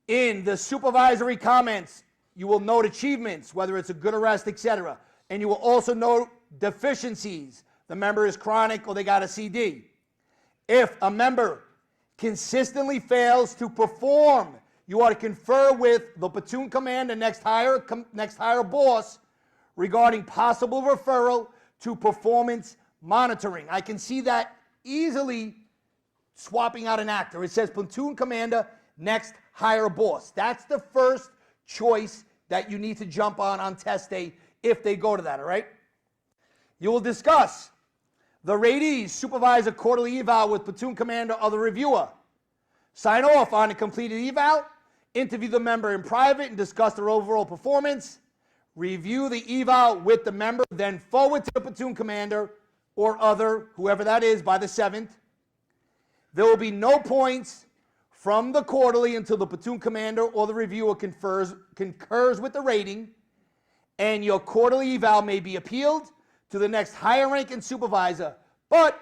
In the supervisory comments, you will note achievements, whether it's a good arrest, etc. And you will also note deficiencies. The member is chronic or they got a CD. If a member consistently fails to perform, you are to confer with the platoon commander, next higher boss, regarding possible referral to performance monitoring. I can see that easily swapping out an actor. It says platoon commander, next higher boss. That's the first choice that you need to jump on test day if they go to that, all right? You will discuss the ratees, supervise a quarterly eval with platoon commander or the reviewer. Sign off on a completed eval, interview the member in private and discuss their overall performance. Review the eval with the member, then forward to the platoon commander or other, whoever that is, by the 7th. There will be no points from the quarterly until the platoon commander or the reviewer concurs with the rating, and your quarterly eval may be appealed to the next higher ranking supervisor, but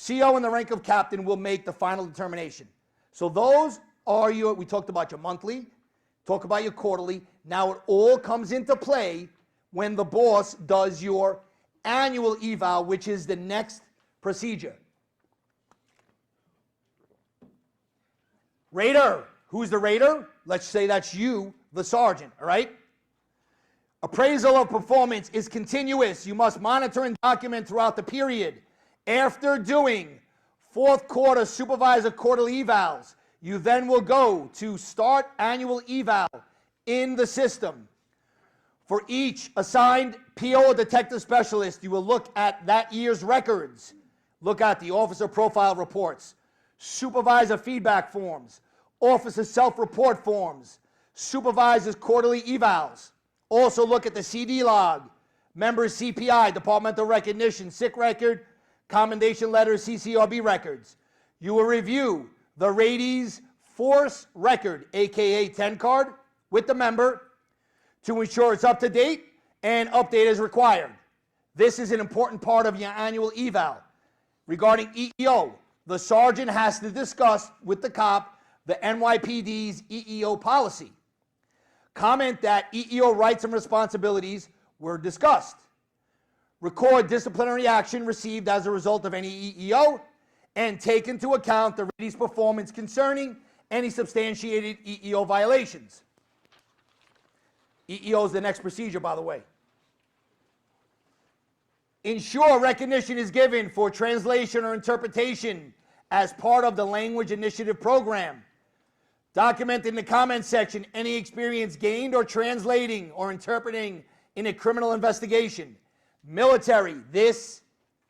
CO in the rank of captain will make the final determination. So those are we talked about your monthly, talk about your quarterly. Now it all comes into play when the boss does your annual eval, which is the next procedure. Rater. Who's the rater? Let's say that's you, the sergeant, all right? Appraisal of performance is continuous. You must monitor and document throughout the period. After doing fourth quarter supervisor quarterly evals, you then will go to start annual eval in the system. For each assigned PO or detective specialist, you will look at that year's records. Look at the officer profile reports, supervisor feedback forms, officer self-report forms, supervisor's quarterly evals. Also look at the CD log, members CPI, departmental recognition, sick record, commendation letters, CCRB records. You will review the ratee's force record, aka 10 card, with the member to ensure it's up to date and update as required. This is an important part of your annual eval. Regarding EEO, the sergeant has to discuss with the cop the NYPD's EEO policy. Comment that EEO rights and responsibilities were discussed. Record disciplinary action received as a result of any EEO and take into account the ratee's performance concerning any substantiated EEO violations. EEO is the next procedure, by the way. Ensure recognition is given for translation or interpretation as part of the language initiative program. Document in the comments section any experience gained or translating or interpreting in a criminal investigation. Military, this,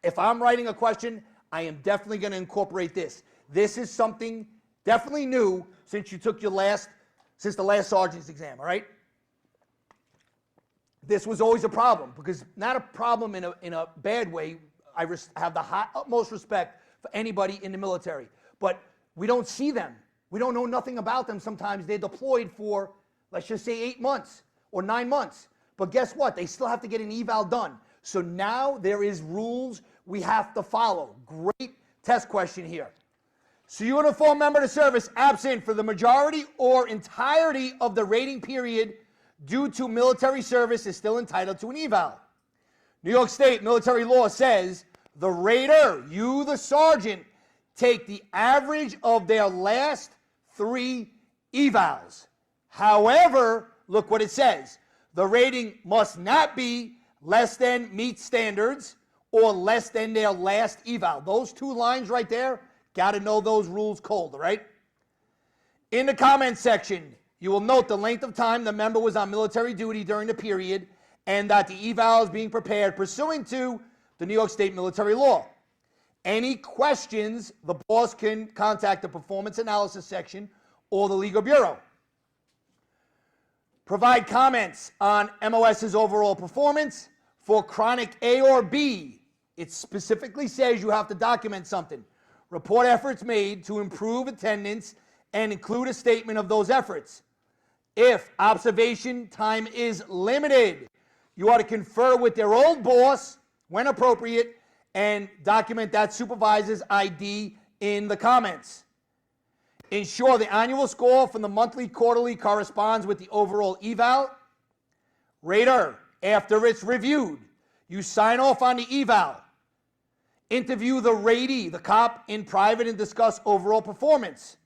if I'm writing a question, I am definitely going to incorporate this. This is something definitely new since you took since the last sergeant's exam, all right? This was always a problem, because not a problem in a bad way. I have the utmost respect for anybody in the military, but we don't see them. We don't know nothing about them sometimes. They're deployed for, let's just say, 8 months or 9 months. But guess what? They still have to get an eval done. So now there is rules we have to follow. Great test question here. So uniform member of service absent for the majority or entirety of the rating period due to military service is still entitled to an eval. New York State military law says the rater, you the sergeant, take the average of their last 3 evals. However, look what it says. The rating must not be less than meet standards or less than their last eval. Those 2 lines right there, got to know those rules cold, all right? In the comments section, you will note the length of time the member was on military duty during the period and that the eval is being prepared pursuant to the New York State military law. Any questions, the boss can contact the performance analysis section or the legal bureau. Provide comments on MOS's overall performance. For chronic A or B, it specifically says you have to document something. Report efforts made to improve attendance and include a statement of those efforts. If observation time is limited, you ought to confer with their old boss when appropriate and document that supervisor's ID in the comments. Ensure the annual score from the monthly, quarterly corresponds with the overall eval. Rater, after it's reviewed, you sign off on the eval. Interview the ratee, the cop, in private and discuss overall performance.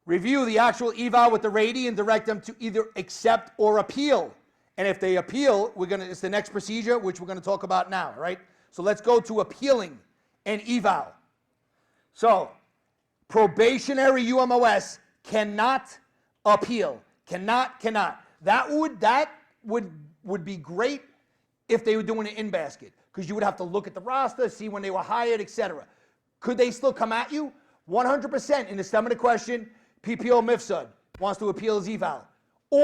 Review the actual eval with the ratee and direct them to either accept or appeal. And if they appeal, it's the next procedure, which we're going to talk about now, right? So let's go to appealing and eval. So, probationary UMOS cannot appeal. Cannot. That would be great if they were doing it in basket, because you would have to look at the roster, see when they were hired, etc. Could they still come at you? 100% in the stem of the question, PPO Mifsud wants to appeal his eval.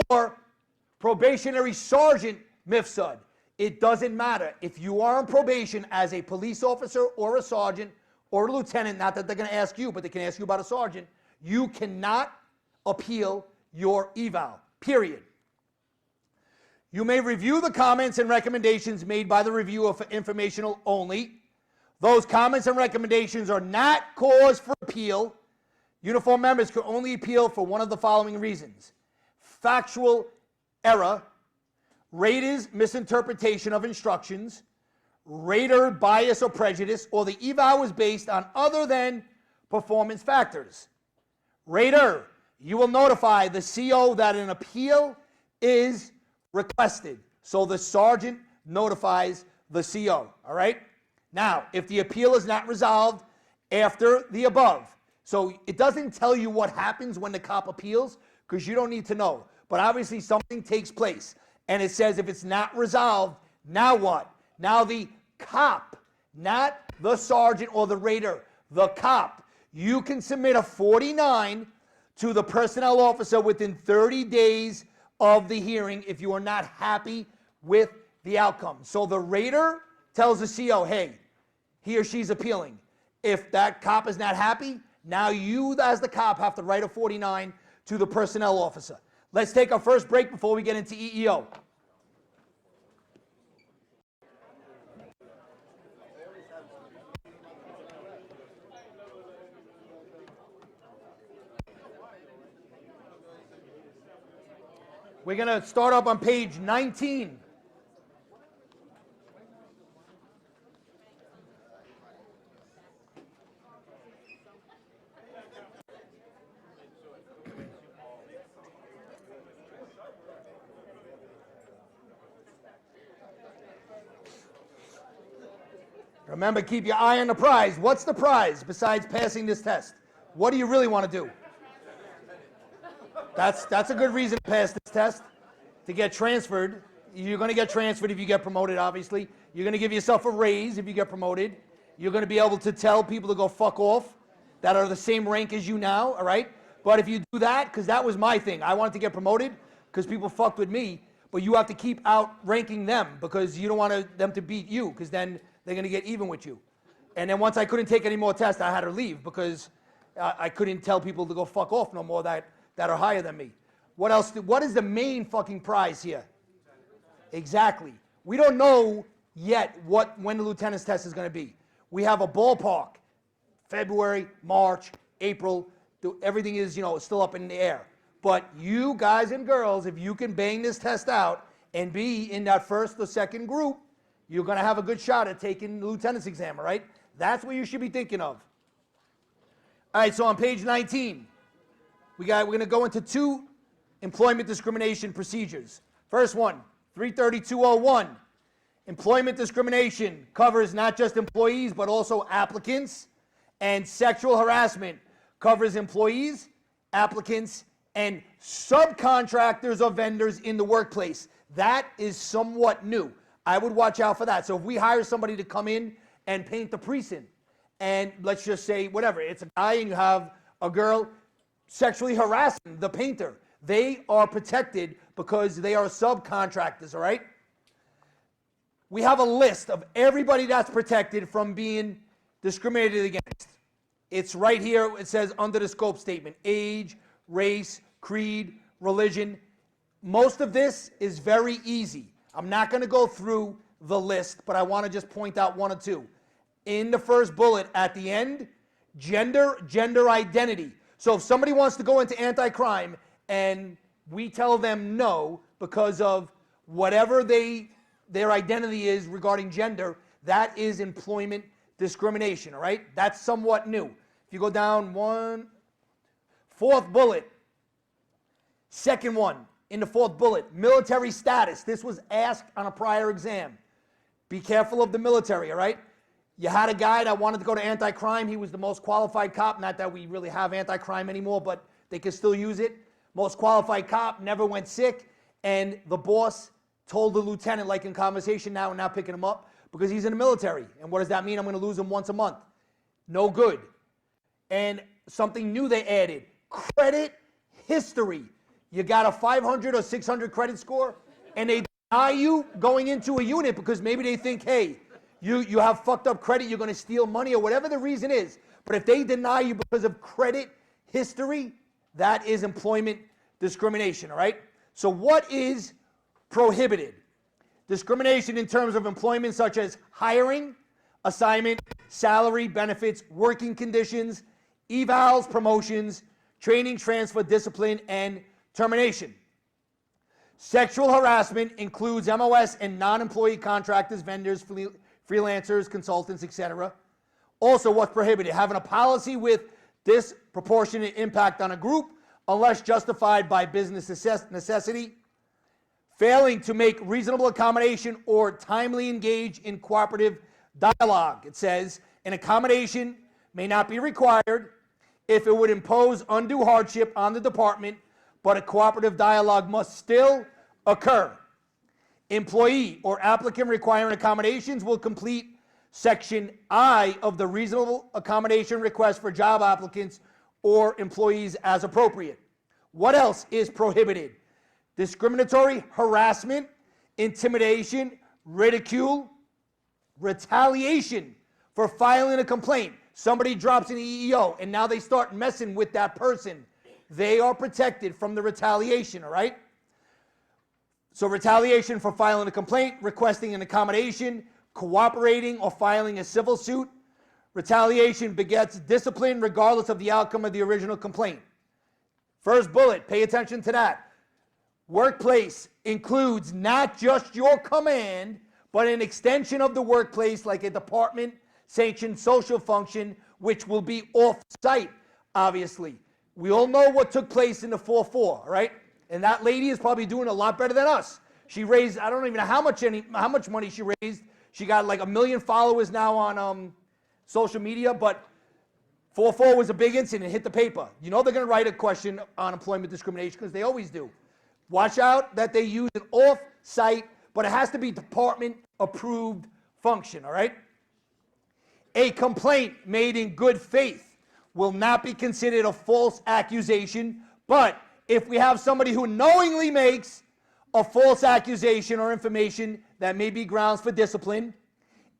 Or probationary sergeant Mifsud. It doesn't matter. If you are on probation as a police officer or a sergeant or a lieutenant, not that they're going to ask you, but they can ask you about a sergeant, you cannot appeal your eval, period. You may review the comments and recommendations made by the reviewer for informational only. Those comments and recommendations are not cause for appeal. Uniform members can only appeal for one of the following reasons: factual error, rater's misinterpretation of instructions, rater bias or prejudice, or the eval was based on other than performance factors. Rater, you will notify the CO that an appeal is requested. So the sergeant notifies the CO, all right? Now, if the appeal is not resolved after the above, so it doesn't tell you what happens when the cop appeals, because you don't need to know. But obviously something takes place. And it says if it's not resolved, now what? Now the cop, not the sergeant or the rater, the cop, you can submit a 49 to the personnel officer within 30 days of the hearing if you are not happy with the outcome. So the rater tells the CO, hey, he or she's appealing. If that cop is not happy, now you as the cop have to write a 49 to the personnel officer. Let's take our first break before we get into EEO. We're going to start up on page 19. Remember, keep your eye on the prize. What's the prize besides passing this test? What do you really want to do? That's a good reason to pass this test, to get transferred. You're going to get transferred if you get promoted, obviously. You're going to give yourself a raise if you get promoted. You're going to be able to tell people to go fuck off that are the same rank as you now, all right? But if you do that, because that was my thing. I wanted to get promoted because people fucked with me, but you have to keep outranking them because you don't want them to beat you, because then they're going to get even with you. And then once I couldn't take any more tests, I had to leave because I couldn't tell people to go fuck off no more that are higher than me. What else? What is the main fucking prize here? Exactly. We don't know yet when the lieutenant's test is going to be. We have a ballpark. February, March, April. Everything is, still up in the air. But you guys and girls, if you can bang this test out and be in that first or second group, you're going to have a good shot at taking the lieutenant's exam, all right? That's what you should be thinking of. All right, so on page 19, we're going to go into two employment discrimination procedures. First one, 33201. Employment discrimination covers not just employees, but also applicants. And sexual harassment covers employees, applicants, and subcontractors or vendors in the workplace. That is somewhat new. I would watch out for that. So if we hire somebody to come in and paint the precinct, and let's just say, whatever, it's a guy and you have a girl sexually harassing the painter, they are protected because they are subcontractors, all right? we have a list of everybody that's protected from being discriminated against. It's right here. It says under the scope statement, age, race, creed, religion. Most of this is very easy. I'm not going to go through the list, but I want to just point out one or two. In the first bullet at the end, gender identity. So if somebody wants to go into anti-crime and we tell them no because of whatever their identity is regarding gender, that is employment discrimination, all right? That's somewhat new. If you go down fourth bullet, second one in the fourth bullet, military status. This was asked on a prior exam. Be careful of the military, all right? You had a guy that wanted to go to anti-crime. He was the most qualified cop. Not that we really have anti-crime anymore, but they can still use it. Most qualified cop, never went sick. And the boss told the lieutenant, like in conversation now, and now picking him up, because he's in the military. And what does that mean? I'm going to lose him once a month. No good. And something new they added, credit history. You got a 500 or 600 credit score, and they deny you going into a unit because maybe they think, hey, you have fucked up credit, you're going to steal money or whatever the reason is. But if they deny you because of credit history, that is employment discrimination, all right? So what is prohibited? Discrimination in terms of employment such as hiring, assignment, salary, benefits, working conditions, evals, promotions, training, transfer, discipline, and termination. Sexual harassment includes MOS and non-employee contractors, vendors, freelancers, consultants, etc. Also, what's prohibited? Having a policy with disproportionate impact on a group unless justified by business necessity. Failing to make reasonable accommodation or timely engage in cooperative dialogue. It says, an accommodation may not be required if it would impose undue hardship on the department, but a cooperative dialogue must still occur. Employee or applicant requiring accommodations will complete Section I of the reasonable accommodation request for job applicants or employees as appropriate. What else is prohibited? Discriminatory harassment, intimidation, ridicule, retaliation for filing a complaint. Somebody drops an EEO and now they start messing with that person. They are protected from the retaliation, all right? So retaliation for filing a complaint, requesting an accommodation, cooperating or filing a civil suit. Retaliation begets discipline regardless of the outcome of the original complaint. First bullet, pay attention to that. Workplace includes not just your command, but an extension of the workplace like a department sanctioned social function, which will be off-site, obviously. We all know what took place in the 4-4, right? And that lady is probably doing a lot better than us. She raised, I don't even know how much money she raised. She got like 1 million followers now on social media, but 4-4 was a big incident, hit the paper. You know they're going to write a question on employment discrimination because they always do. Watch out that they use an off-site, but it has to be department-approved function, all right? A complaint made in good faith will not be considered a false accusation, but if we have somebody who knowingly makes a false accusation or information that may be grounds for discipline,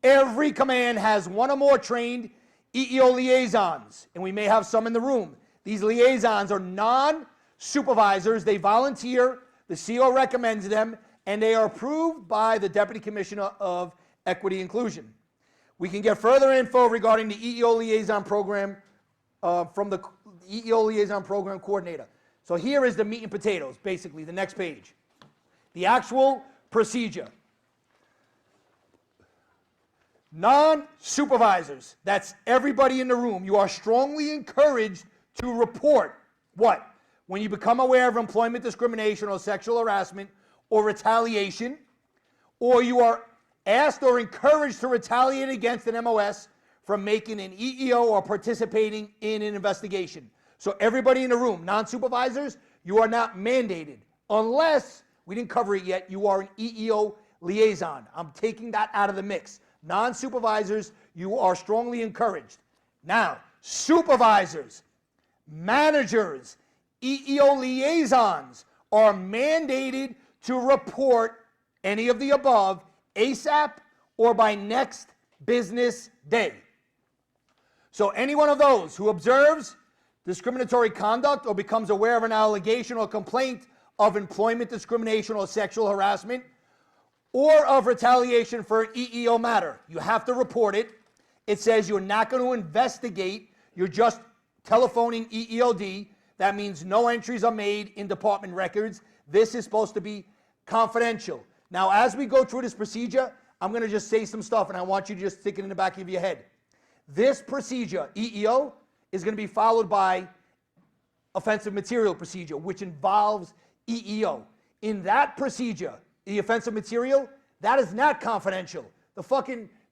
every command has one or more trained EEO liaisons, and we may have some in the room. These liaisons are non-supervisors. They volunteer, the CO recommends them, and they are approved by the Deputy Commissioner of Equity Inclusion. We can get further info regarding the EEO liaison program from the EEO liaison program coordinator. So here is the meat and potatoes, basically, the next page. The actual procedure. Non-supervisors, that's everybody in the room, you are strongly encouraged to report what? When you become aware of employment discrimination or sexual harassment or retaliation, or you are asked or encouraged to retaliate against an MOS from making an EEO or participating in an investigation. So everybody in the room, non-supervisors, you are not mandated unless, we didn't cover it yet, you are an EEO liaison. I'm taking that out of the mix. Non-supervisors, you are strongly encouraged. Now, supervisors, managers, EEO liaisons are mandated to report any of the above ASAP or by next business day. So any one of those who observes discriminatory conduct or becomes aware of an allegation or complaint of employment discrimination or sexual harassment or of retaliation for an EEO matter, you have to report it. It says you're not going to investigate, you're just telephoning EEOD. That means no entries are made in department records. This is supposed to be confidential. Now, as we go through this procedure, I'm going to just say some stuff, and I want you to just stick it in the back of your head. This procedure, EEO, is going to be followed by offensive material procedure, which involves EEO. In that procedure, the offensive material, that is not confidential.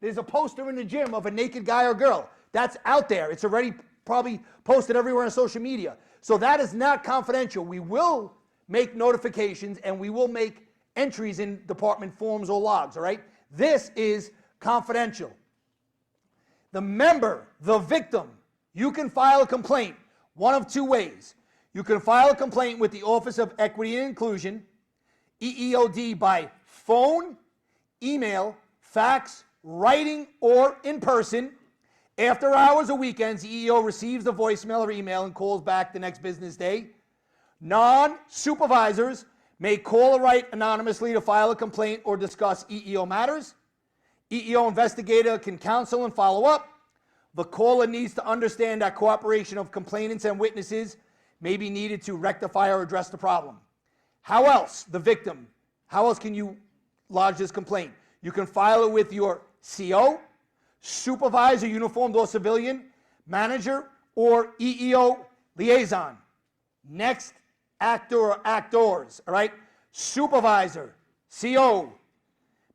There's a poster in the gym of a naked guy or girl. That's out there. It's already probably posted everywhere on social media. So that is not confidential. We will make notifications and we will make entries in department forms or logs, all right? This is confidential. The member, the victim, you can file a complaint one of two ways. You can file a complaint with the Office of Equity and Inclusion, EEOD, by phone, email, fax, writing, or in person. After hours or weekends, EEO receives the voicemail or email and calls back the next business day. Non-supervisors may call or write anonymously to file a complaint or discuss EEO matters. EEO investigator can counsel and follow up. The caller needs to understand that cooperation of complainants and witnesses may be needed to rectify or address the problem. How else, the victim, how else can you lodge this complaint? You can file it with your CO, supervisor, uniformed or civilian, manager, or EEO liaison. Next, actor or actors, all right? Supervisor, CO,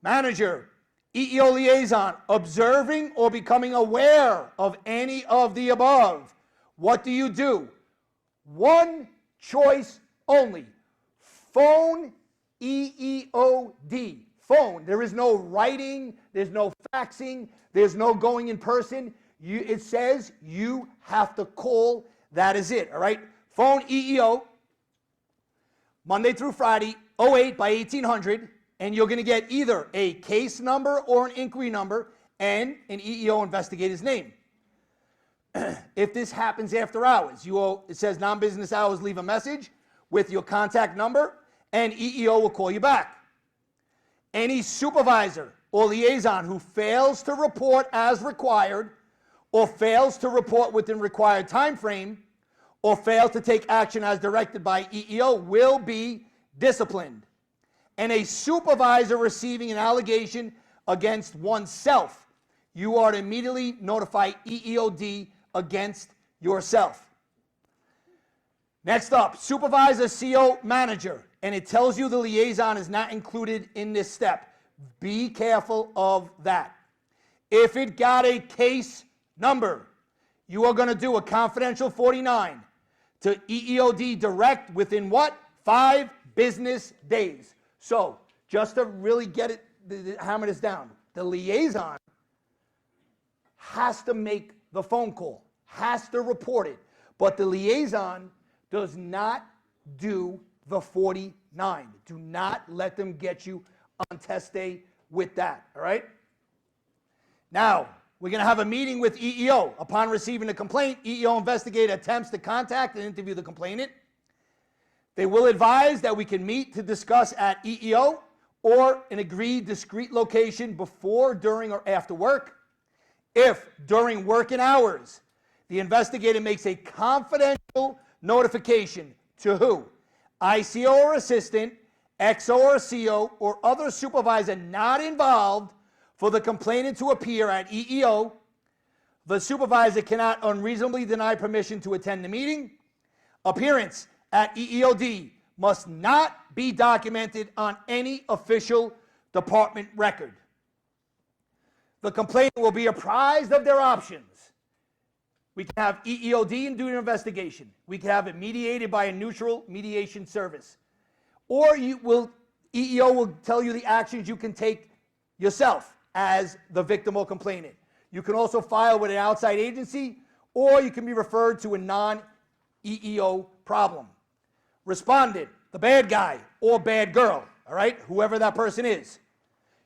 manager, EEO liaison, observing or becoming aware of any of the above. What do? One choice only. Phone EEOD. Phone. There is no writing, there's no faxing, there's no going in person. It says you have to call. That is it, all right? Phone EEO, Monday through Friday, 08 by 1800, and you're going to get either a case number or an inquiry number and an EEO investigator's name. If this happens after hours, it says non-business hours, leave a message with your contact number, and EEO will call you back. Any supervisor or liaison who fails to report as required or fails to report within required time frame or fails to take action as directed by EEO will be disciplined. And a supervisor receiving an allegation against oneself, you are to immediately notify EEOD against yourself. Next up, supervisor, CO, manager. And it tells you the liaison is not included in this step. Be careful of that. If it got a case number, you are going to do a confidential 49 to EEOD direct within what? 5 business days. So, just to really get it, hammer this down, the liaison has to make the phone call, has to report it, but the liaison does not do the 49. Do not let them get you on test day with that, all right? Now, we're going to have a meeting with EEO. Upon receiving a complaint, EEO investigator attempts to contact and interview the complainant. They will advise that we can meet to discuss at EEO or an agreed discrete location before, during, or after work. If during working hours, the investigator makes a confidential notification to who? ICO or assistant, XO or CO, or other supervisor not involved for the complainant to appear at EEO, the supervisor cannot unreasonably deny permission to attend the meeting. Appearance at EEOD must not be documented on any official department record. The complainant will be apprised of their options. We can have EEOD and do an investigation. We can have it mediated by a neutral mediation service. Or EEO will tell you the actions you can take yourself as the victim or complainant. You can also file with an outside agency, or you can be referred to a non-EEO problem. Respondent, the bad guy or bad girl, all right, whoever that person is.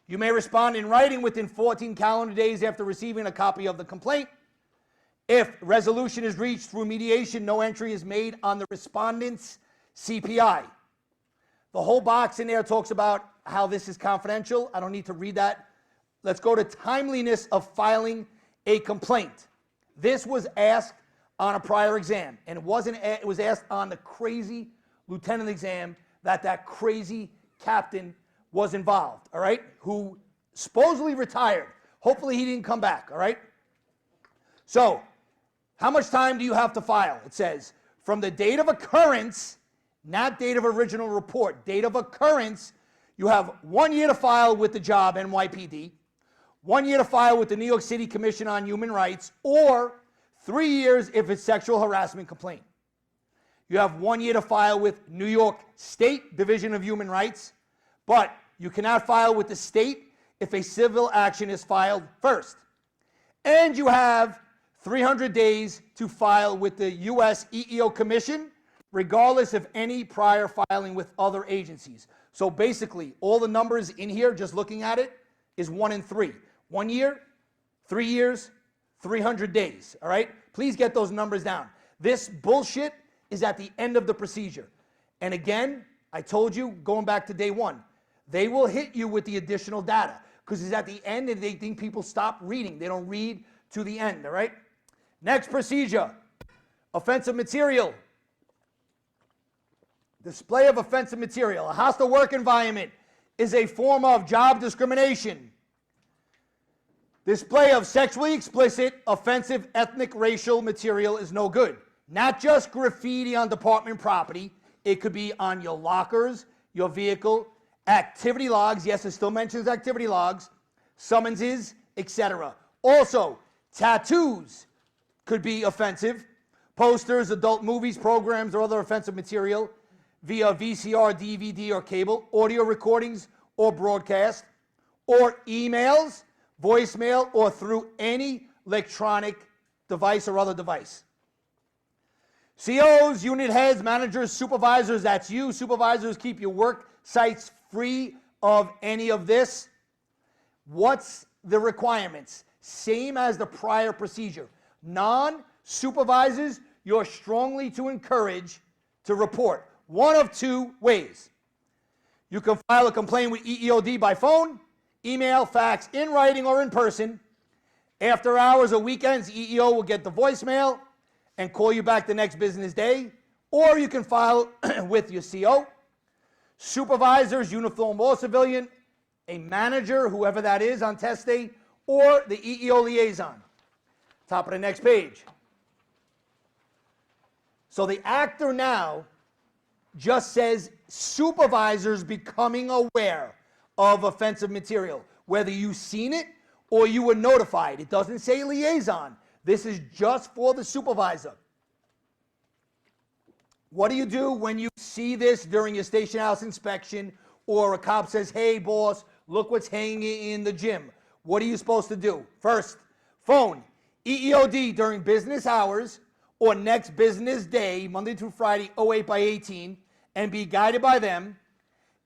You may respond in writing within 14 calendar days after receiving a copy of the complaint. If resolution is reached through mediation, no entry is made on the respondent's CPI. The whole box in there talks about how this is confidential. I don't need to read that. Let's go to timeliness of filing a complaint. This was asked on a prior exam, and it was asked on the crazy lieutenant exam that crazy captain was involved, all right, who supposedly retired. Hopefully he didn't come back, all right? So, how much time do you have to file? It says, from the date of occurrence, not date of original report, date of occurrence, you have 1 year to file with the job, NYPD, 1 year to file with the New York City Commission on Human Rights, or 3 years if it's sexual harassment complaint. You have 1 year to file with New York State Division of Human Rights, but you cannot file with the state if a civil action is filed first. And you have 300 days to file with the U.S. EEO Commission, regardless of any prior filing with other agencies. So basically, all the numbers in here, just looking at it, is 1 and 3. 1 year, 3 years, 300 days, all right? Please get those numbers down. This bullshit is at the end of the procedure. And again, I told you, going back to day one, they will hit you with the additional data because it's at the end and they think people stop reading. They don't read to the end, all right? Next procedure, offensive material. Display of offensive material. A hostile work environment is a form of job discrimination. Display of sexually explicit, offensive, ethnic, racial material is no good. Not just graffiti on department property. It could be on your lockers, your vehicle, activity logs. Yes, it still mentions activity logs, summonses, etc. Also, tattoos could be offensive. Posters, adult movies, programs, or other offensive material via VCR, DVD, or cable. Audio recordings or broadcast. Or emails, voicemail, or through any electronic device or other device. COs, unit heads, managers, supervisors, that's you. Supervisors, keep your work sites free of any of this. What's the requirements? Same as the prior procedure. Non-supervisors, you're strongly to encourage to report. One of two ways. You can file a complaint with EEOD by phone, email, fax, in writing, or in person. After hours or weekends, EEO will get the voicemail and call you back the next business day, or you can file with your CO. Supervisors, uniform or civilian, a manager, whoever that is on test day, or the EEO liaison. Top of the next page. So the actor now just says supervisors becoming aware of offensive material, whether you've seen it or you were notified. It doesn't say liaison. This is just for the supervisor. What do you do when you see this during your station house inspection or a cop says, hey, boss, look what's hanging in the gym? What are you supposed to do? First, phone EEOD during business hours or next business day, Monday through Friday, 08 by 18, and be guided by them.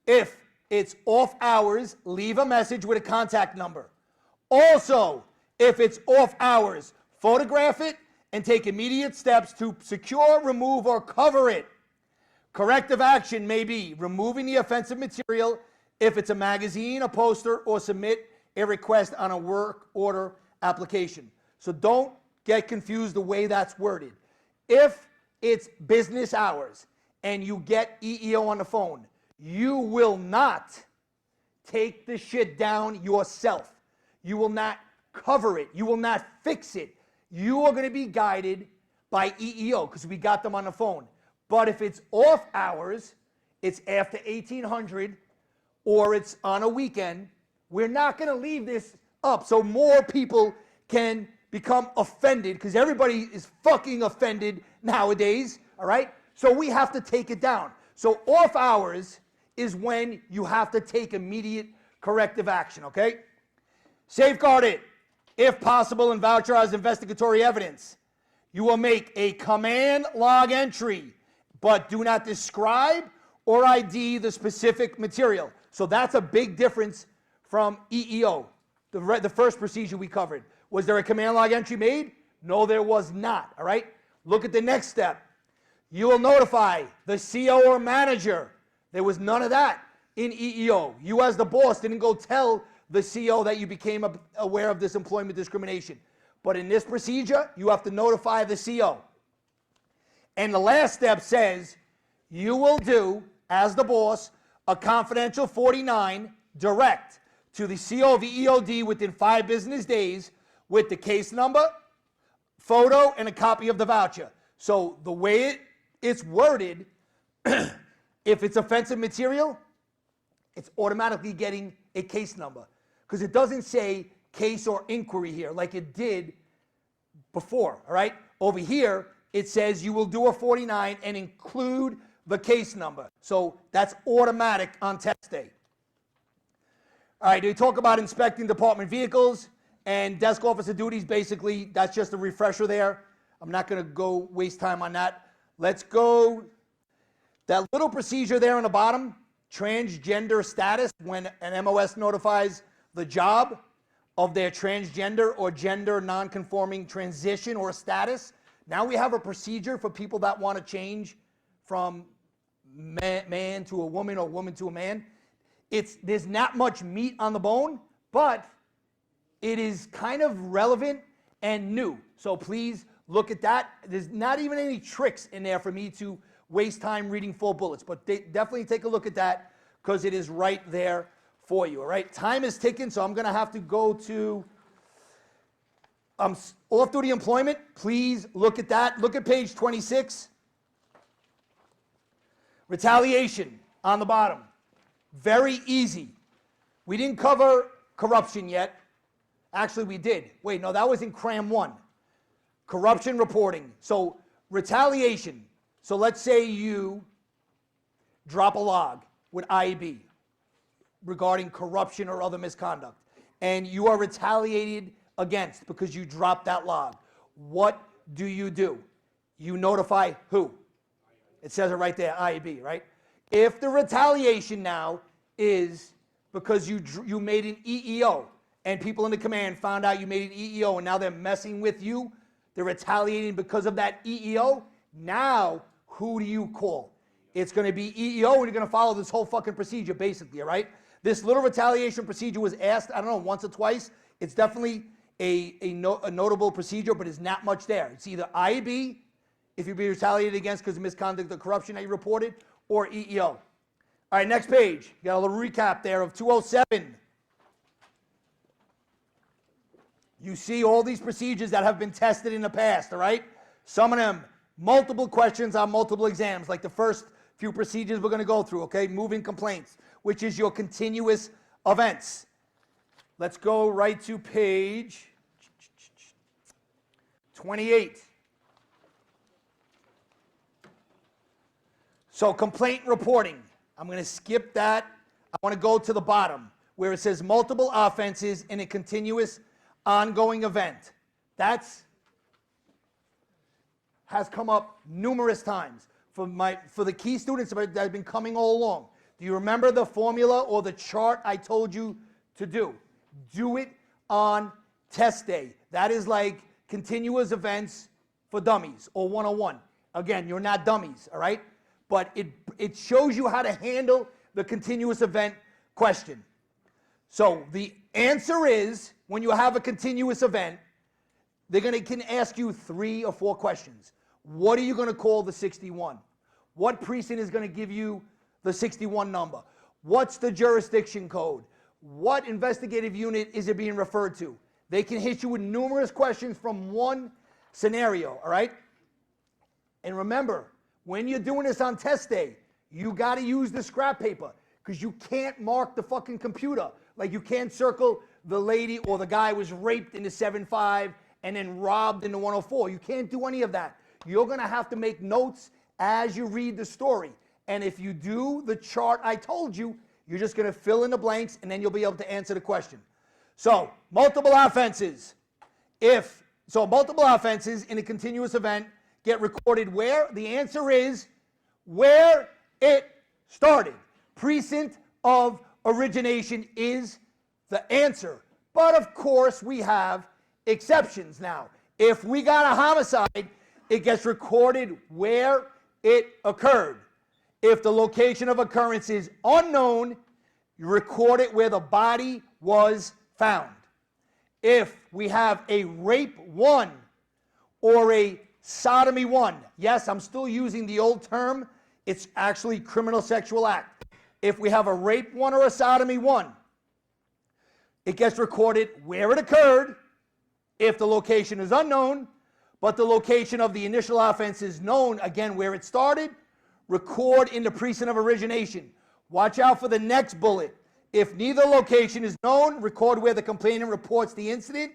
If it's off hours, leave a message with a contact number. Also, if it's off hours, photograph it and take immediate steps to secure, remove, or cover it. Corrective action may be removing the offensive material if it's a magazine, a poster, or submit a request on a work order application. So don't get confused the way that's worded. If it's business hours and you get EEO on the phone, you will not take the shit down yourself. You will not cover it. You will not fix it. You are going to be guided by EEO because we got them on the phone. But if it's off hours, it's after 1800, or it's on a weekend, we're not going to leave this up so more people can become offended, because everybody is fucking offended nowadays, all right? So we have to take it down. So off hours is when you have to take immediate corrective action, okay? Safeguard it. If possible, and voucher as investigatory evidence. You will make a command log entry, but do not describe or ID the specific material. So that's a big difference from EEO, the first procedure we covered. Was there a command log entry made? No, there was not, all right? Look at the next step. You will notify the CO or manager. There was none of that in EEO. You as the boss didn't go tell the CO that you became aware of this employment discrimination. But in this procedure, you have to notify the CO. And the last step says, you will do, as the boss, a confidential 49 direct to the CO of EEOD within 5 business days with the case number, photo, and a copy of the voucher. So the way it's worded, if it's offensive material, it's automatically getting a case number. Because it doesn't say case or inquiry here like it did before, all right? Over here, it says you will do a 49 and include the case number. So that's automatic on test day. All right, we talk about inspecting department vehicles and desk officer duties. Basically, that's just a refresher there. I'm not going to go waste time on that. Let's go. That little procedure there on the bottom, transgender status, when an MOS notifies the job of their transgender or gender nonconforming transition or status. Now we have a procedure for people that want to change from man to a woman or woman to a man. There's not much meat on the bone, but it is kind of relevant and new. So please look at that. There's not even any tricks in there for me to waste time reading full bullets, but definitely take a look at that because it is right there for you, all right? Time is ticking, so I'm going to have to go to off-duty employment. Please look at that. Look at page 26. Retaliation on the bottom. Very easy. We didn't cover corruption yet. Actually, we did. Wait, no, that was in Cram 1. Corruption reporting. So retaliation. So let's say you drop a log with IEB regarding corruption or other misconduct, and you are retaliated against because you dropped that log. What do? You notify who? It says it right there, IEB, right? If the retaliation now is because you made an EEO and people in the command found out you made an EEO and now they're messing with you, they're retaliating because of that EEO, now who do you call? It's going to be EEO and you're going to follow this whole fucking procedure basically, all right? This little retaliation procedure was asked, I don't know, once or twice. It's definitely a notable procedure, but it's not much there. It's either IEB, if you're being retaliated against because of misconduct or corruption that you reported, or EEO. All right, next page. You got a little recap there of 207. You see all these procedures that have been tested in the past, all right? Some of them, multiple questions on multiple exams, like the first few procedures we're going to go through, okay? Moving complaints, which is your continuous events. Let's go right to page 28. So complaint reporting. I'm going to skip that. I want to go to the bottom where it says multiple offenses in a continuous ongoing event. That's has come up numerous times for the key students that have been coming all along. Do you remember the formula or the chart I told you to do? Do it on test day. That is like continuous events for dummies or 101. Again, you're not dummies, all right? But it shows you how to handle the continuous event question. So the answer is, when you have a continuous event, can ask you 3 or 4 questions. What are you going to call the 61? What precinct is going to give you the 61 number? What's the jurisdiction code? What investigative unit is it being referred to? They can hit you with numerous questions from one scenario, all right? And remember, when you're doing this on test day, you got to use the scrap paper because you can't mark the fucking computer. Like you can't circle the lady or the guy was raped in the 7.5 and then robbed in the 104. You can't do any of that. You're going to have to make notes as you read the story. And if you do the chart I told you, you're just going to fill in the blanks and then you'll be able to answer the question. So, multiple offenses. Multiple offenses in a continuous event get recorded where? The answer is where it started. Precinct of origination is the answer. But of course, we have exceptions now. If we got a homicide, it gets recorded where it occurred. If the location of occurrence is unknown, you record it where the body was found. If we have a rape 1 or a sodomy 1, yes, I'm still using the old term, it's actually criminal sexual act. If we have a rape 1 or a sodomy 1, it gets recorded where it occurred. If the location is unknown, but the location of the initial offense is known, again, where it started, record in the precinct of origination. Watch out for the next bullet. If neither location is known, record where the complainant reports the incident,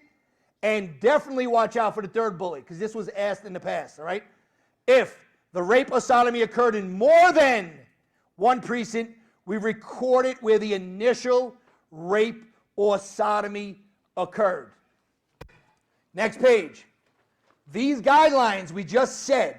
and definitely watch out for the third bullet, because this was asked in the past, all right? If the rape or sodomy occurred in more than one precinct, we record it where the initial rape or sodomy occurred. Next page. These guidelines we just said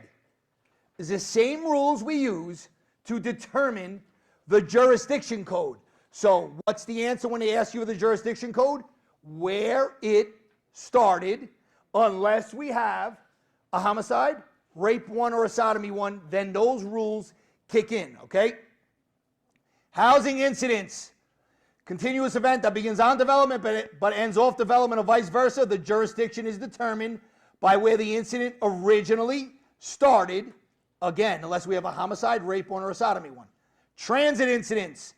is the same rules we use to determine the jurisdiction code. So what's the answer when they ask you the jurisdiction code? Where it started, unless we have a homicide, rape 1 or a sodomy 1, then those rules kick in, okay? Housing incidents. Continuous event that begins on development but ends off development or vice versa. The jurisdiction is determined by where the incident originally started. Again, unless we have a homicide, rape 1, or a sodomy 1. Transit incidents.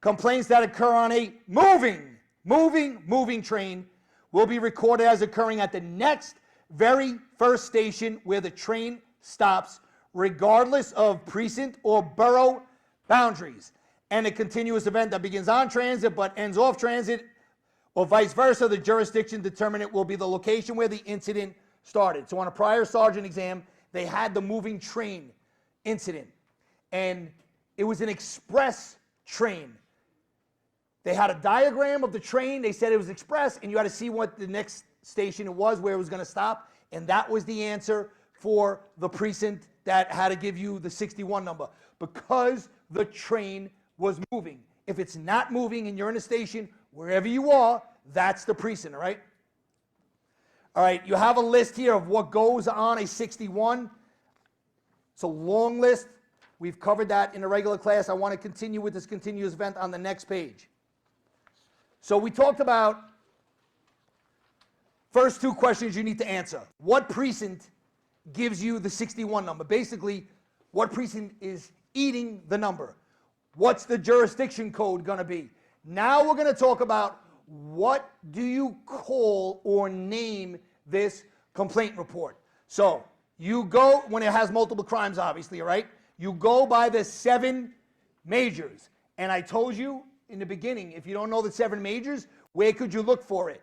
Complaints that occur on a moving train will be recorded as occurring at the next very first station where the train stops, regardless of precinct or borough boundaries. And a continuous event that begins on transit but ends off transit, or vice versa, the jurisdiction determinant will be the location where the incident started. So on a prior sergeant exam, they had the moving train incident, and it was an express train. They had a diagram of the train. They said it was express, and you had to see what the next station it was, where it was going to stop, and that was the answer for the precinct that had to give you the 61 number, because the train was moving. If it's not moving and you're in a station, wherever you are, that's the precinct, all right? All right, you have a list here of what goes on a 61. It's a long list. We've covered that in the regular class. I want to continue with this continuous event on the next page. So we talked about first two questions you need to answer. What precinct gives you the 61 number? Basically, what precinct is eating the number? What's the jurisdiction code going to be? Now we're going to talk about what do you call or name this complaint report. So you go, when it has multiple crimes, obviously, all right? You go by the 7 majors. And I told you in the beginning, if you don't know the 7 majors, where could you look for it?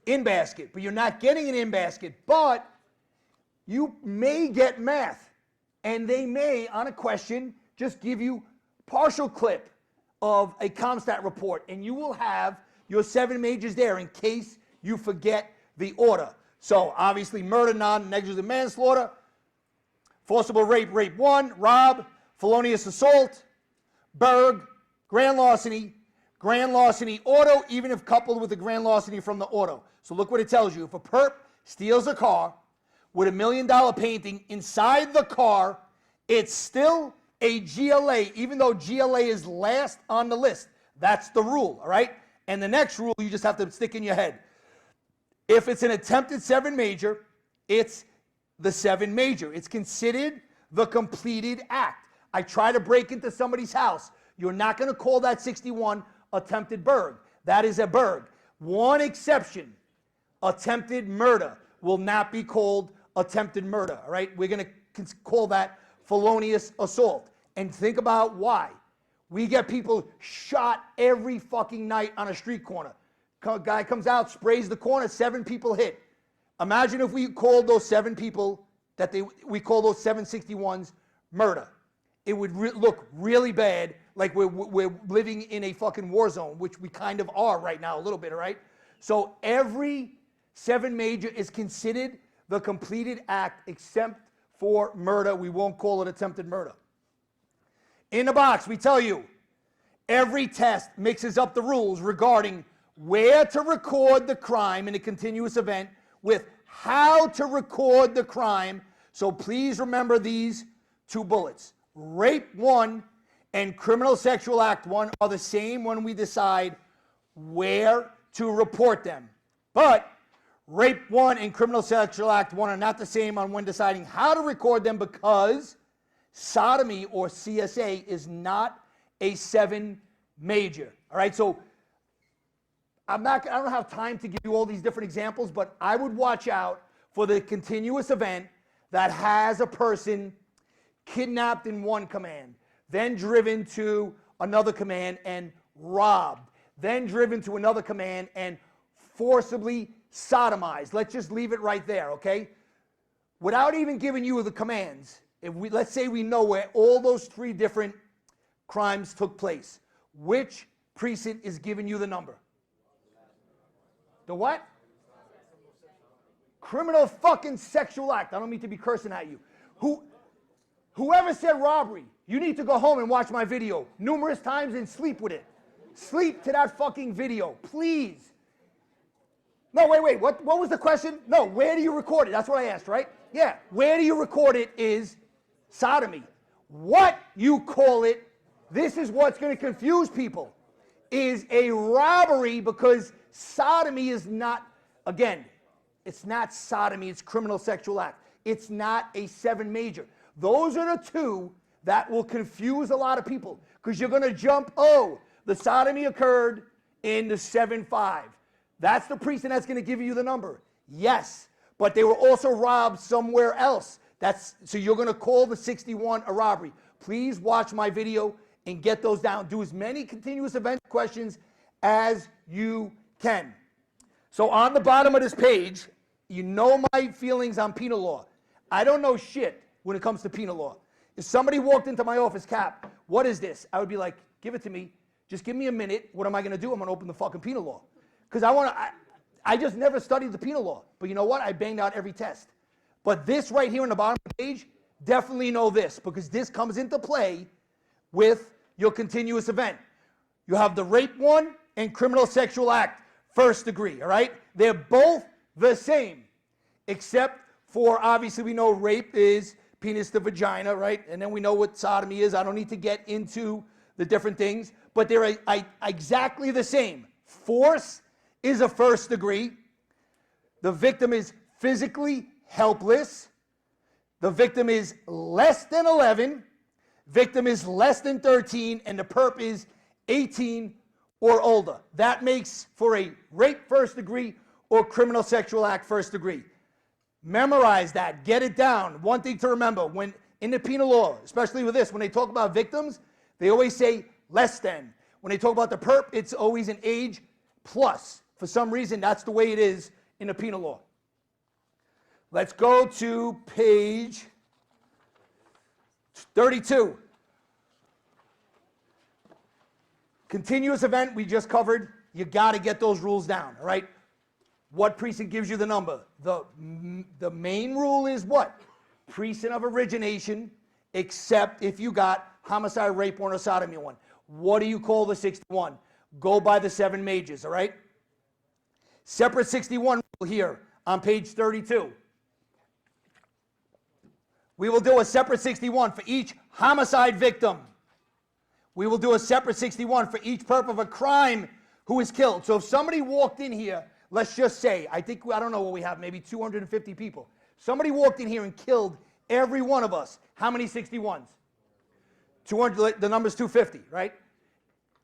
In basket. But you're not getting an in basket. But you may get math. And they may, on a question, just give you partial clip of a CompStat report, and you will have your 7 majors there in case you forget the order. So obviously murder, non-negligent manslaughter, forcible rape, rape 1, rob, felonious assault, burg, grand larceny, auto, even if coupled with the grand larceny from the auto. So look what it tells you. If a perp steals a car with $1 million painting inside the car, it's still a GLA, even though GLA is last on the list. That's the rule, all right? And the next rule you just have to stick in your head. If it's an attempted 7 major, it's the 7 major. It's considered the completed act. I try to break into somebody's house. You're not going to call that 61 attempted burg. That is a burg. One exception, attempted murder will not be called attempted murder, all right? We're going to call that felonious assault. And think about why. We get people shot every fucking night on a street corner. Guy comes out, sprays the corner, 7 people hit. Imagine if we called those 7 people, we call those 761s murder. It would look really bad, like we're living in a fucking war zone, which we kind of are right now a little bit, all right? So every 7 major is considered the completed act except for murder. We won't call it attempted murder. In the box, we tell you, every test mixes up the rules regarding where to record the crime in a continuous event with how to record the crime. So please remember these two bullets. Rape 1 and criminal sexual act 1 are the same when we decide where to report them. But rape 1 and criminal sexual act 1 are not the same on when deciding how to record them, because sodomy or CSA is not a 7 major. All right, so I don't have time to give you all these different examples, but I would watch out for the continuous event that has a person kidnapped in one command, then driven to another command and robbed, then driven to another command and forcibly sodomized. Let's just leave it right there, okay? Without even giving you the commands, let's say we know where all those 3 different crimes took place, which precinct is giving you the number? The what? Criminal fucking sexual act. I don't mean to be cursing at you. Whoever said robbery, you need to go home and watch my video numerous times and sleep with it. Sleep to that fucking video, please. No, wait. What was the question? No, where do you record it? That's what I asked, right? Yeah, where do you record it is sodomy. What you call it, this is what's going to confuse people, is a robbery, because sodomy is not, again, it's not sodomy, it's criminal sexual act. It's not a 7 major. Those are the 2 that will confuse a lot of people, because you're going to jump, oh, the sodomy occurred in the 7-5. That's the precinct that's going to give you the number. Yes, but they were also robbed somewhere else. So you're going to call the 61 a robbery. Please watch my video and get those down. Do as many continuous event questions as you can. So on the bottom of this page, you know my feelings on penal law. I don't know shit when it comes to penal law. If somebody walked into my office, Cap, what is this? I would be like, give it to me. Just give me a minute. What am I going to do? I'm going to open the fucking penal law. Because I just never studied the penal law. But you know what? I banged out every test. But this right here on the bottom of the page, definitely know this, because this comes into play with your continuous event. You have the rape 1 and criminal sexual act, 1st degree, all right? They're both the same, except for, obviously, we know rape is penis to vagina, right? And then we know what sodomy is. I don't need to get into the different things, but they're exactly the same. Force is a 1st degree. The victim is physically helpless. The victim is less than 11. Victim is less than 13, and the perp is 18 or older. That makes for a rape 1st degree or criminal sexual act 1st degree. Memorize that. Get it down. One thing to remember, when in the penal law, especially with this, when they talk about victims, they always say less than. When they talk about the perp, it's always an age plus. For some reason, that's the way it is in the penal law. Let's go to page 32. Continuous event we just covered. You got to get those rules down, all right? What precinct gives you the number? The main rule is what? Precinct of origination, except if you got homicide, rape 1, or sodomy 1. What do you call the 61? Go by the 7 majors, all right? Separate 61 rule here on page 32. We will do a separate 61 for each homicide victim. We will do a separate 61 for each perp of a crime who is killed. So if somebody walked in here, let's just say, I don't know what we have, maybe 250 people. Somebody walked in here and killed every one of us. How many 61s? 200, the number's 250, right?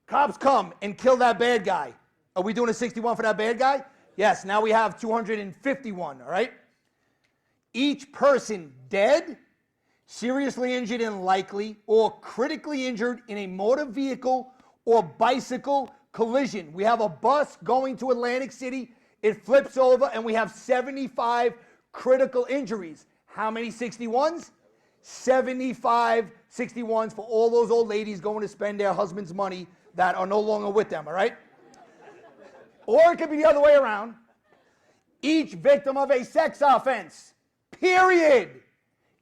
Cops come and kill that bad guy. Are we doing a 61 for that bad guy? Yes, now we have 251, all right? Each person dead, seriously injured and likely, or critically injured in a motor vehicle or bicycle collision. We have a bus going to Atlantic City. It flips over, and we have 75 critical injuries. How many 61s? 75 61s for all those old ladies going to spend their husband's money that are no longer with them, all right? Or it could be the other way around. Each victim of a sex offense, period,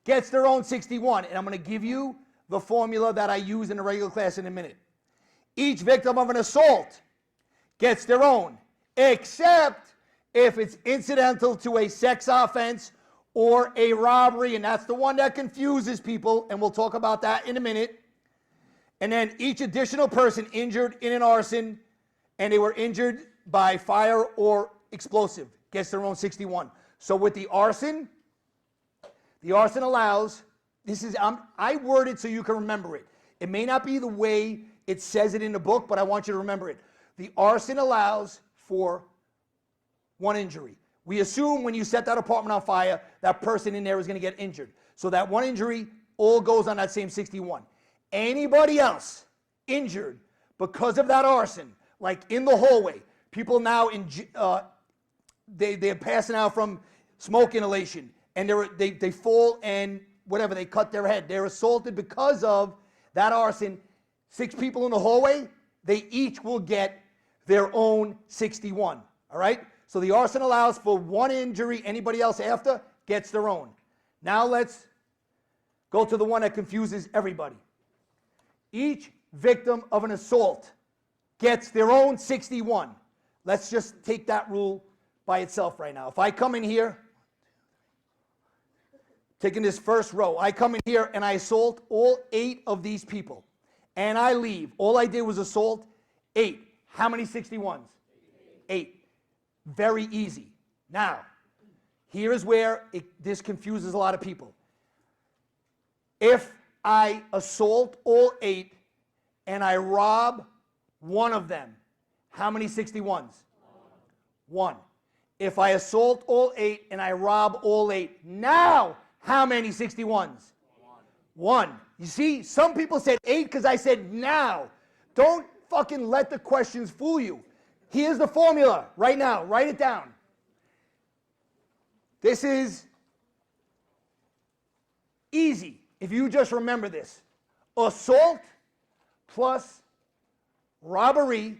gets their own 61. And I'm going to give you the formula that I use in the regular class in a minute. Each victim of an assault gets their own, except if it's incidental to a sex offense or a robbery, and that's the one that confuses people, and we'll talk about that in a minute. And then each additional person injured in an arson, and they were injured by fire or explosive, gets their own 61. So with the arson allows, I word it so you can remember it. It may not be the way it says it in the book, but I want you to remember it. The arson allows for one injury. We assume when you set that apartment on fire, that person in there is going to get injured. So that one injury all goes on that same 61. Anybody else injured because of that arson, like in the hallway, people now they're passing out from smoke inhalation, and they fall and whatever, they cut their head. They're assaulted because of that arson. 6 people in the hallway, they each will get their own 61. All right? So the arson allows for one injury. Anybody else after gets their own. Now let's go to the one that confuses everybody. Each victim of an assault gets their own 61. Let's just take that rule by itself right now. If I come in here, taking this first row, I come in here and I assault all 8 of these people. And I leave. All I did was assault 8. How many 61s? 8. Very easy. Now, here is where this confuses a lot of people. If I assault all 8 and I rob one of them, how many 61s? 1. If I assault all 8 and I rob all 8, now how many 61s? 1. You see, some people said 8 because I said now. Don't fucking let the questions fool you. Here's the formula right now. Write it down. This is easy if you just remember this. Assault plus robbery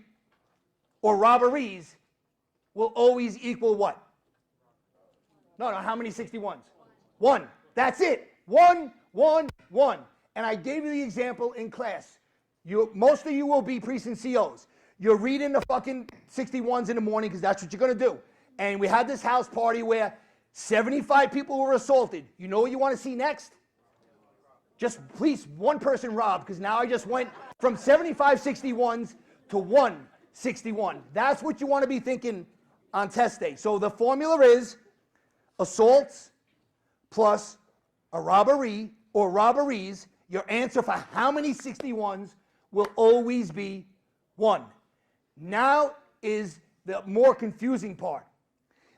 or robberies will always equal what? No, how many 61s? 1. That's it. 1, 1, 1. And I gave you the example in class. Most of you will be precinct COs. You're reading the fucking 61s in the morning because that's what you're going to do. And we had this house party where 75 people were assaulted. You know what you want to see next? Just please, one person robbed, because now I just went from 75 61s to 1 61. That's what you want to be thinking on test day. So the formula is assaults plus a robbery or robberies. Your answer for how many 61s will always be 1. Now is the more confusing part.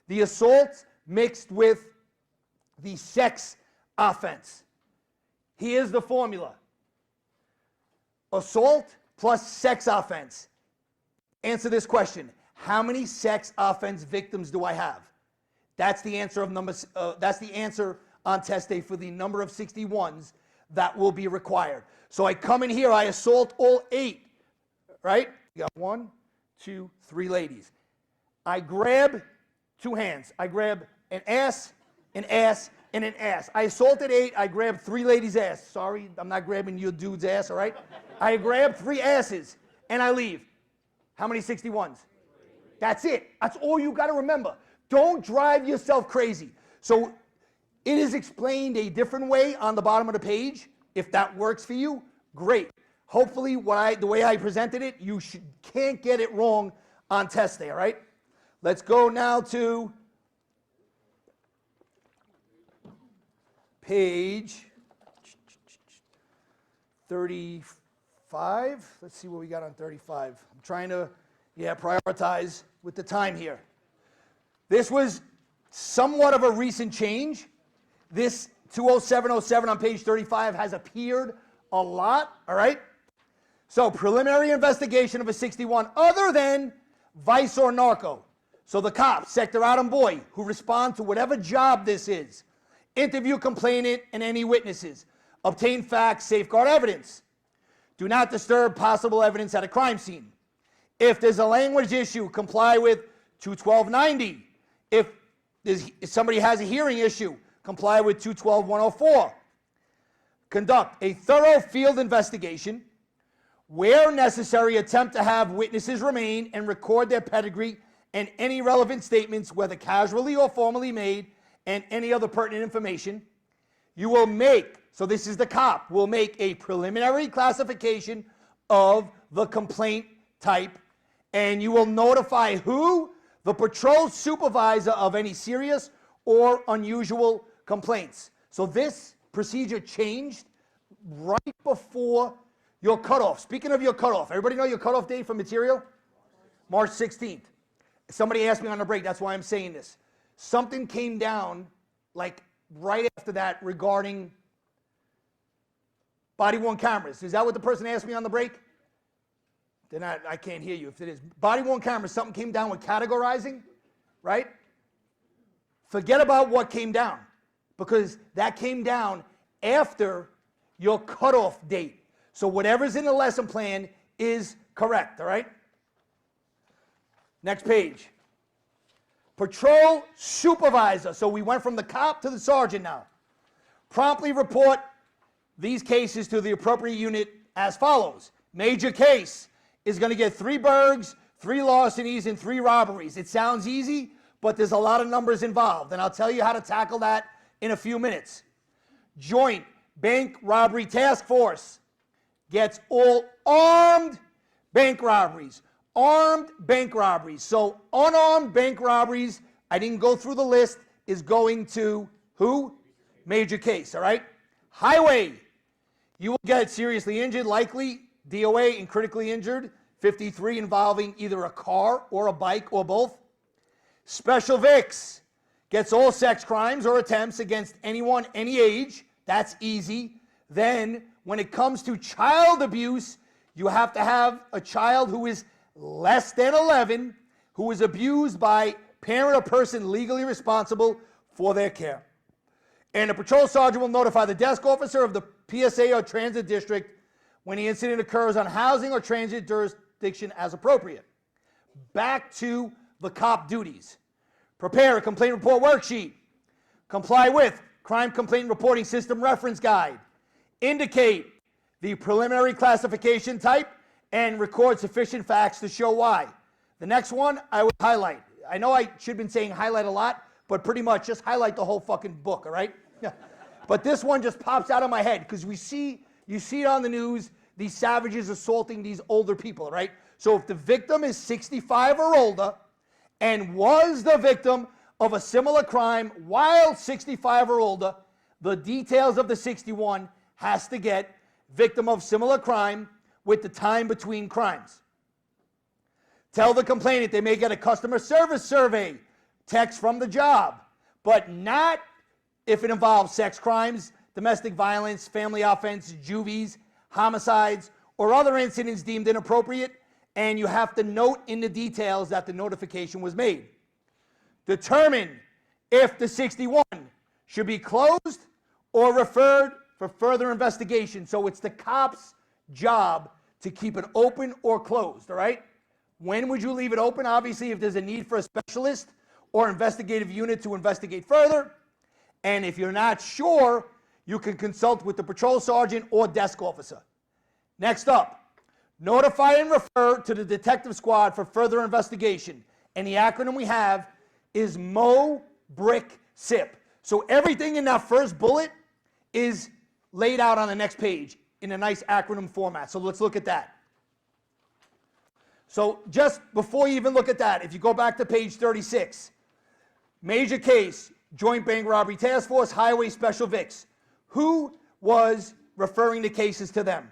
The assault mixed with the sex offense. Here's the formula. Assault plus sex offense. Answer this question. How many sex offense victims do I have? That's the answer that's the answer on test day for the number of 61s that will be required. So I come in here, I assault all 8, right? You got 1, 2, 3 ladies. I grab 2 hands. I grab an ass, and an ass. I assaulted 8. I grabbed 3 ladies' ass. Sorry, I'm not grabbing your dude's ass, all right? I grabbed 3 asses, and I leave. How many 61s? That's it. That's all you got to remember. Don't drive yourself crazy. So it is explained a different way on the bottom of the page. If that works for you, great. Hopefully, the way I presented it, you can't get it wrong on test day, all right? Let's go now to page 35. Let's see what we got on 35. I'm trying to, prioritize with the time here. This was somewhat of a recent change. This 20707 on page 35 has appeared a lot, all right? So, preliminary investigation of a 61 other than vice or narco. So the cops, Sector Adam Boy, who respond to whatever job this is, interview complainant and any witnesses, obtain facts, safeguard evidence, do not disturb possible evidence at a crime scene. If there's a language issue, comply with 21290. If somebody has a hearing issue, comply with 212104. Conduct a thorough field investigation, Where necessary, attempt to have witnesses remain and record their pedigree and any relevant statements, whether casually or formally made, and any other pertinent information. You will make, so this is the cop, will make a preliminary classification of the complaint type, and you will notify who? The patrol supervisor of any serious or unusual complaints. So this procedure changed right before your cutoff. Speaking of your cutoff, everybody know your cutoff date for material? March 16th. Somebody asked me on the break, that's why I'm saying this. Something came down like right after that regarding body-worn cameras. Is that what the person asked me on the break? Then I can't hear you if it is. Body-worn cameras, something came down with categorizing, right? Forget about what came down, because that came down after your cutoff date. So whatever's in the lesson plan is correct, all right? Next page. Patrol supervisor. So we went from the cop to the sergeant now. Promptly report these cases to the appropriate unit as follows. Major case is going to get 3 burgs, 3 larcenies, and 3 robberies. It sounds easy, but there's a lot of numbers involved, and I'll tell you how to tackle that in a few minutes. Joint bank robbery task force gets all armed bank robberies. Armed bank robberies. So unarmed bank robberies, I didn't go through the list, is going to who? Major case, all right? Highway, you will get seriously injured, likely DOA, and critically injured, 53, involving either a car or a bike or both. Special Vicks gets all sex crimes or attempts against anyone, any age. That's easy. Then, when it comes to child abuse, you have to have a child who is less than 11, who is abused by parent or person legally responsible for their care. And a patrol sergeant will notify the desk officer of the PSA or transit district when the incident occurs on housing or transit jurisdiction as appropriate. Back to the cop duties. Prepare a complaint report worksheet. Comply with Crime Complaint Reporting System Reference Guide. Indicate the preliminary classification type and record sufficient facts to show why. The next one I would highlight. I know I should have been saying highlight a lot, but pretty much just highlight the whole fucking book, all right? Yeah. But this one just pops out of my head because you see it on the news, these savages assaulting these older people, right? So if the victim is 65 or older and was the victim of a similar crime while 65 or older, the details of the 61 has to get victim of similar crime with the time between crimes. Tell the complainant they may get a customer service survey text from the job, but not if it involves sex crimes, domestic violence, family offense, juvies, homicides, or other incidents deemed inappropriate, and you have to note in the details that the notification was made. Determine if the 61 should be closed or referred for further investigation. So it's the cop's job to keep it open or closed, all right? When would you leave it open? Obviously, if there's a need for a specialist or investigative unit to investigate further. And if you're not sure, you can consult with the patrol sergeant or desk officer. Next up, notify and refer to the detective squad for further investigation. And the acronym we have is Mo, Brick, SIP. So everything in that first bullet is laid out on the next page in a nice acronym format. So let's look at that. So just before you even look at that, if you go back to page 36, major case, Joint Bank Robbery Task Force, Highway Special Vicks. Who was referring the cases to them?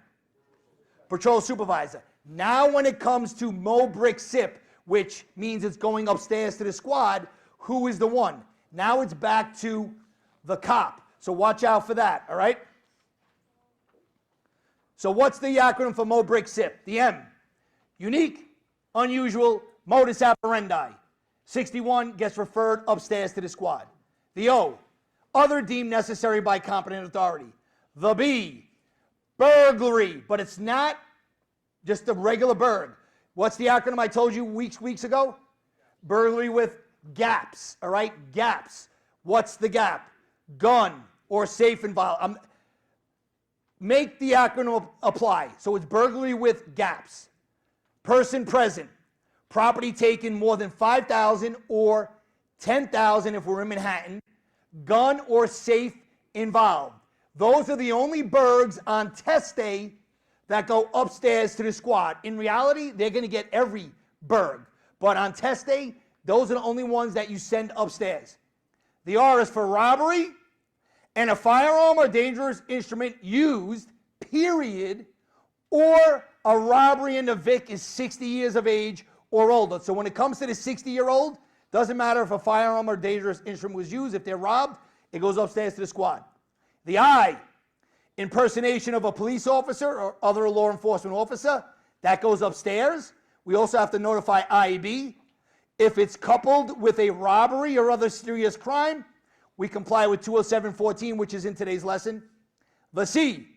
Patrol supervisor. Now when it comes to Mo, Brick, SIP, which means it's going upstairs to the squad, who is the one? Now it's back to the cop. So watch out for that, all right? So what's the acronym for Mo, Brick, SIP? The M. Unique, unusual, modus operandi. 61 gets referred upstairs to the squad. The O, other deemed necessary by competent authority. The B, burglary, but it's not just a regular burg. What's the acronym I told you weeks ago? Burglary with gaps, all right? Gaps. What's the gap? Gun or safe involved. make the acronym apply. So it's burglary with gaps. Person present. Property taken more than $5,000 or $10,000 if we're in Manhattan. Gun or safe involved. Those are the only burgs on test day that go upstairs to the squad. In reality, they're going to get every burg. But on test day, those are the only ones that you send upstairs. The R is for robbery and a firearm or dangerous instrument used, period, or a robbery and the vic is 60 years of age or older. So when it comes to the 60-year-old, doesn't matter if a firearm or dangerous instrument was used. If they're robbed, it goes upstairs to the squad. The I, impersonation of a police officer or other law enforcement officer, that goes upstairs. We also have to notify IB. If it's coupled with a robbery or other serious crime, we comply with 207.14, which is in today's lesson. The C,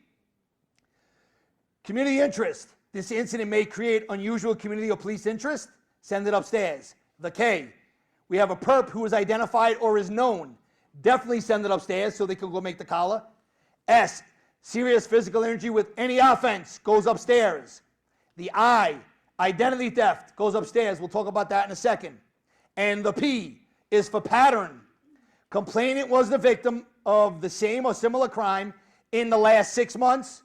community interest. This incident may create unusual community or police interest. Send it upstairs. The K, we have a perp who is identified or is known. Definitely send it upstairs so they can go make the collar. S, serious physical injury with any offense goes upstairs. The I, identity theft, goes upstairs. We'll talk about that in a second. And the P is for pattern. Complainant was the victim of the same or similar crime in the last 6 months,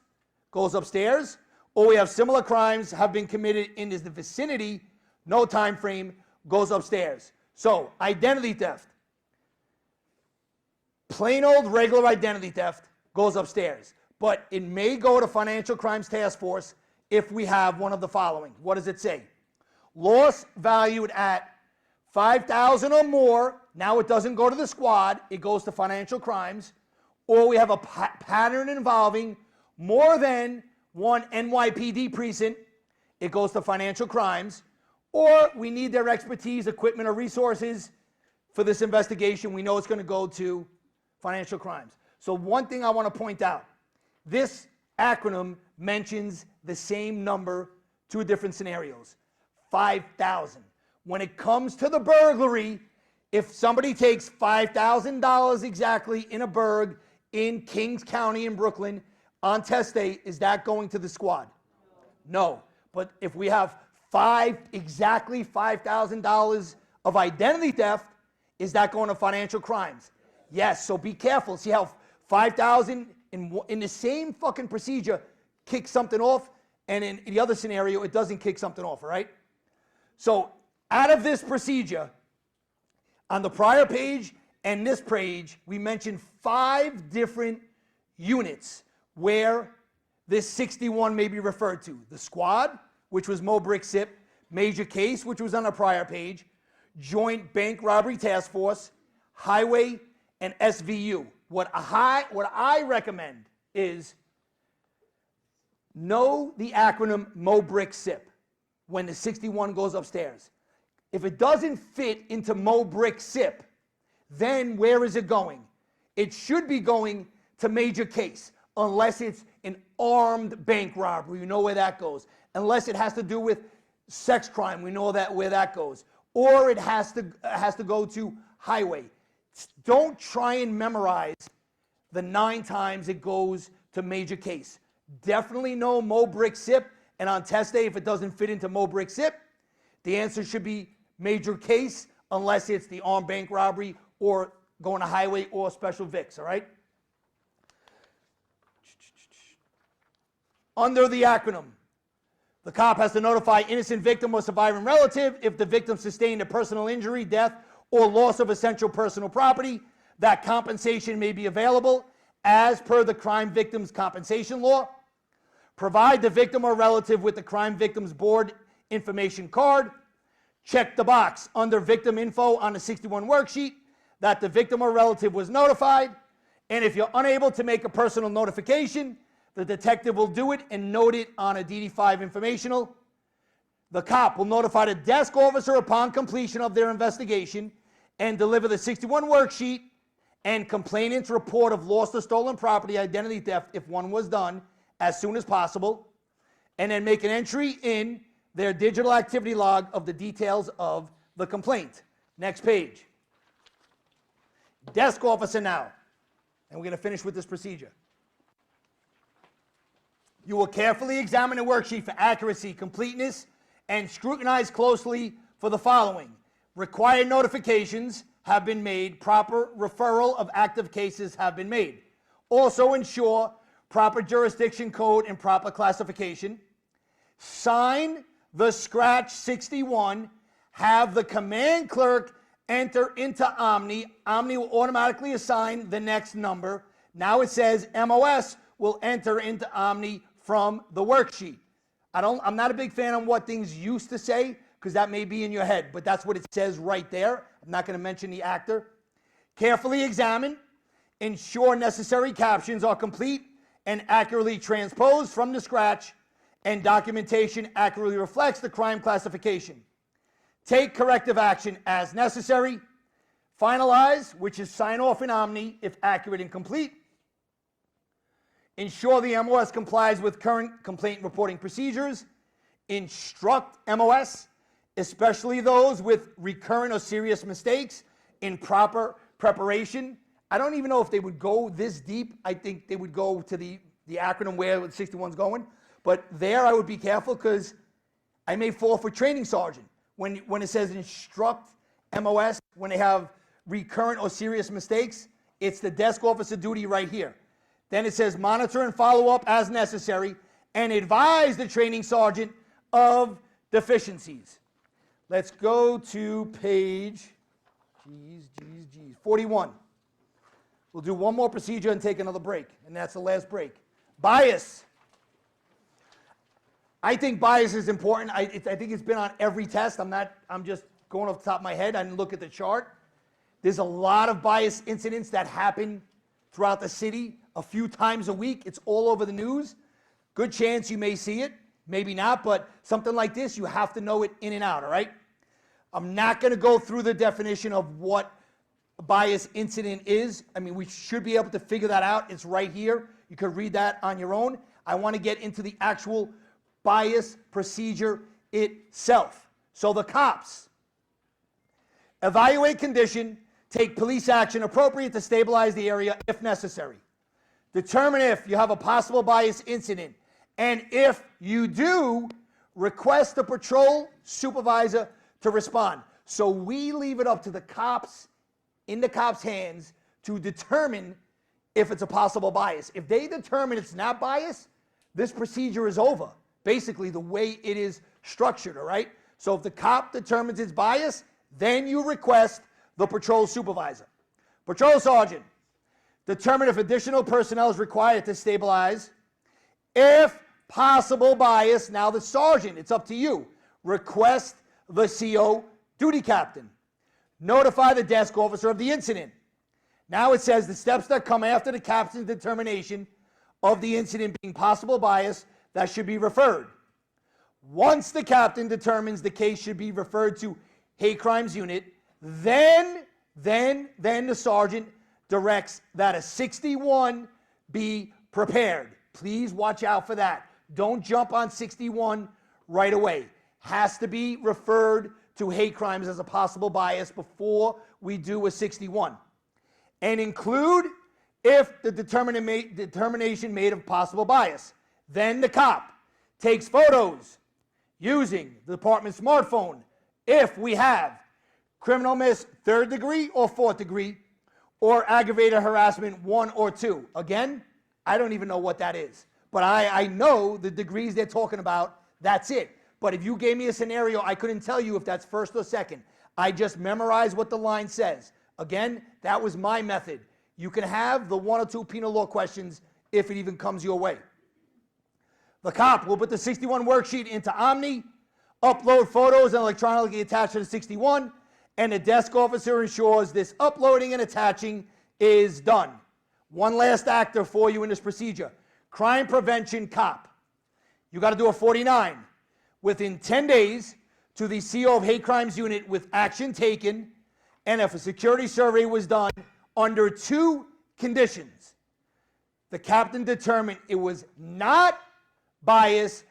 goes upstairs. Or we have similar crimes have been committed in the vicinity, no time frame, goes upstairs. So, identity theft. Plain old regular identity theft goes upstairs. But it may go to Financial Crimes Task Force if we have one of the following. What does it say? Loss valued at $5,000 or more. Now it doesn't go to the squad. It goes to financial crimes. Or we have a pattern involving more than one NYPD precinct. It goes to financial crimes. Or we need their expertise, equipment, or resources for this investigation. We know it's going to go to financial crimes. So one thing I want to point out. This acronym mentions the same number, two different scenarios. 5,000. When it comes to the burglary, if somebody takes $5,000 exactly in a burg in Kings County in Brooklyn on test day, is that going to the squad? No. But if we have exactly $5,000 of identity theft, is that going to financial crimes? Yes. So be careful. See how 5,000 in the same fucking procedure kicks something off, and in the other scenario, it doesn't kick something off, all right? So out of this procedure, on the prior page and this page, we mentioned 5 different units where this 61 may be referred to. The squad, which was Mo Brick Sip, major case, which was on the prior page, joint bank robbery task force, highway, and SVU. What I recommend is know the acronym Mo Brick Sip when the 61 goes upstairs. If it doesn't fit into Mo Brick Sip, then where is it going? It should be going to major case, unless it's an armed bank robbery. You know where that goes. Unless it has to do with sex crime, we know that where that goes. Or it has to go to highway. Don't try and memorize the 9 times it goes to major case. Definitely know Mo Brick Sip, and on test day, if it doesn't fit into Mo Brick Sip, the answer should be major case, unless it's the armed bank robbery or going to highway or special VIX, all right? Under the acronym, the cop has to notify innocent victim or surviving relative if the victim sustained a personal injury, death, or loss of essential personal property, that compensation may be available as per the crime victims compensation law. Provide the victim or relative with the crime victims board information card. Check the box under victim info on the 61 worksheet that the victim or relative was notified. And if you're unable to make a personal notification, the detective will do it and note it on a DD5 informational. The cop will notify the desk officer upon completion of their investigation and deliver the 61 worksheet and complainant's report of lost or stolen property identity theft, if one was done, as soon as possible, and then make an entry in their digital activity log of the details of the complaint. Next page. Desk officer now. And we're going to finish with this procedure. You will carefully examine the worksheet for accuracy, completeness, and scrutinize closely for the following. Required notifications have been made. Proper referral of active cases have been made. Also ensure proper jurisdiction code and proper classification. Sign the scratch 61. Have the command clerk enter into Omni. Omni will automatically assign the next number. Now it says MOS will enter into Omni from the worksheet. I'm not a big fan of what things used to say because that may be in your head, but that's what it says right there. I'm not going to mention the actor. Carefully examine, ensure necessary captions are complete and accurately transposed from the scratch, and documentation accurately reflects the crime classification. Take corrective action as necessary. Finalize, which is sign off in Omni if accurate and complete. Ensure the MOS complies with current complaint reporting procedures. Instruct MOS, especially those with recurrent or serious mistakes, in proper preparation. I don't even know if they would go this deep. I think they would go to the acronym where 61's going. But there I would be careful because I may fall for training sergeant. When it says instruct MOS, when they have recurrent or serious mistakes, it's the desk officer duty right here. Then it says monitor and follow up as necessary and advise the training sergeant of deficiencies. Let's go to page 41. We'll do one more procedure and take another break, and that's the last break. Bias. I think bias is important. I think it's been on every test. I'm just going off the top of my head. I didn't look at the chart. There's a lot of bias incidents that happen throughout the city a few times a week. It's all over the news. Good chance you may see it, maybe not, but something like this, you have to know it in and out, all right? I'm not going to go through the definition of what a bias incident is. I mean, we should be able to figure that out. It's right here. You can read that on your own. I want to get into the actual bias procedure itself. So the cops evaluate condition, take police action appropriate to stabilize the area if necessary. Determine if you have a possible bias incident, and if you do, request the patrol supervisor to respond. So we leave it up to the cops, in the cops' hands, to determine if it's a possible bias. If they determine it's not bias, this procedure is over. Basically, the way it is structured, all right? So if the cop determines it's bias, then you request the patrol supervisor. Patrol sergeant, determine if additional personnel is required to stabilize. If possible bias, now the sergeant, it's up to you. Request the CO duty captain. Notify the desk officer of the incident. Now it says the steps that come after the captain's determination of the incident being possible bias that should be referred. Once the captain determines the case should be referred to hate crimes unit, then the sergeant directs that a 61 be prepared. Please watch out for that. Don't jump on 61 right away. Has to be referred to hate crimes as a possible bias before we do a 61. And include if the determination made of possible bias. Then the cop takes photos using the department's smartphone if we have criminal miss 3rd degree or 4th degree, or aggravated harassment 1 or 2. Again, I don't even know what that is. But I know the degrees they're talking about, that's it. But if you gave me a scenario, I couldn't tell you if that's 1st or 2nd. I just memorized what the line says. Again, that was my method. You can have the 1 or 2 penal law questions if it even comes your way. The cop will put the 61 worksheet into Omni, upload photos and electronically attach to the 61, and the desk officer ensures this uploading and attaching is done. One last actor for you in this procedure. Crime prevention cop. You got to do a 49 within 10 days to the CO of hate crimes unit with action taken, and if a security survey was done under 2 conditions. The captain determined it was not bias,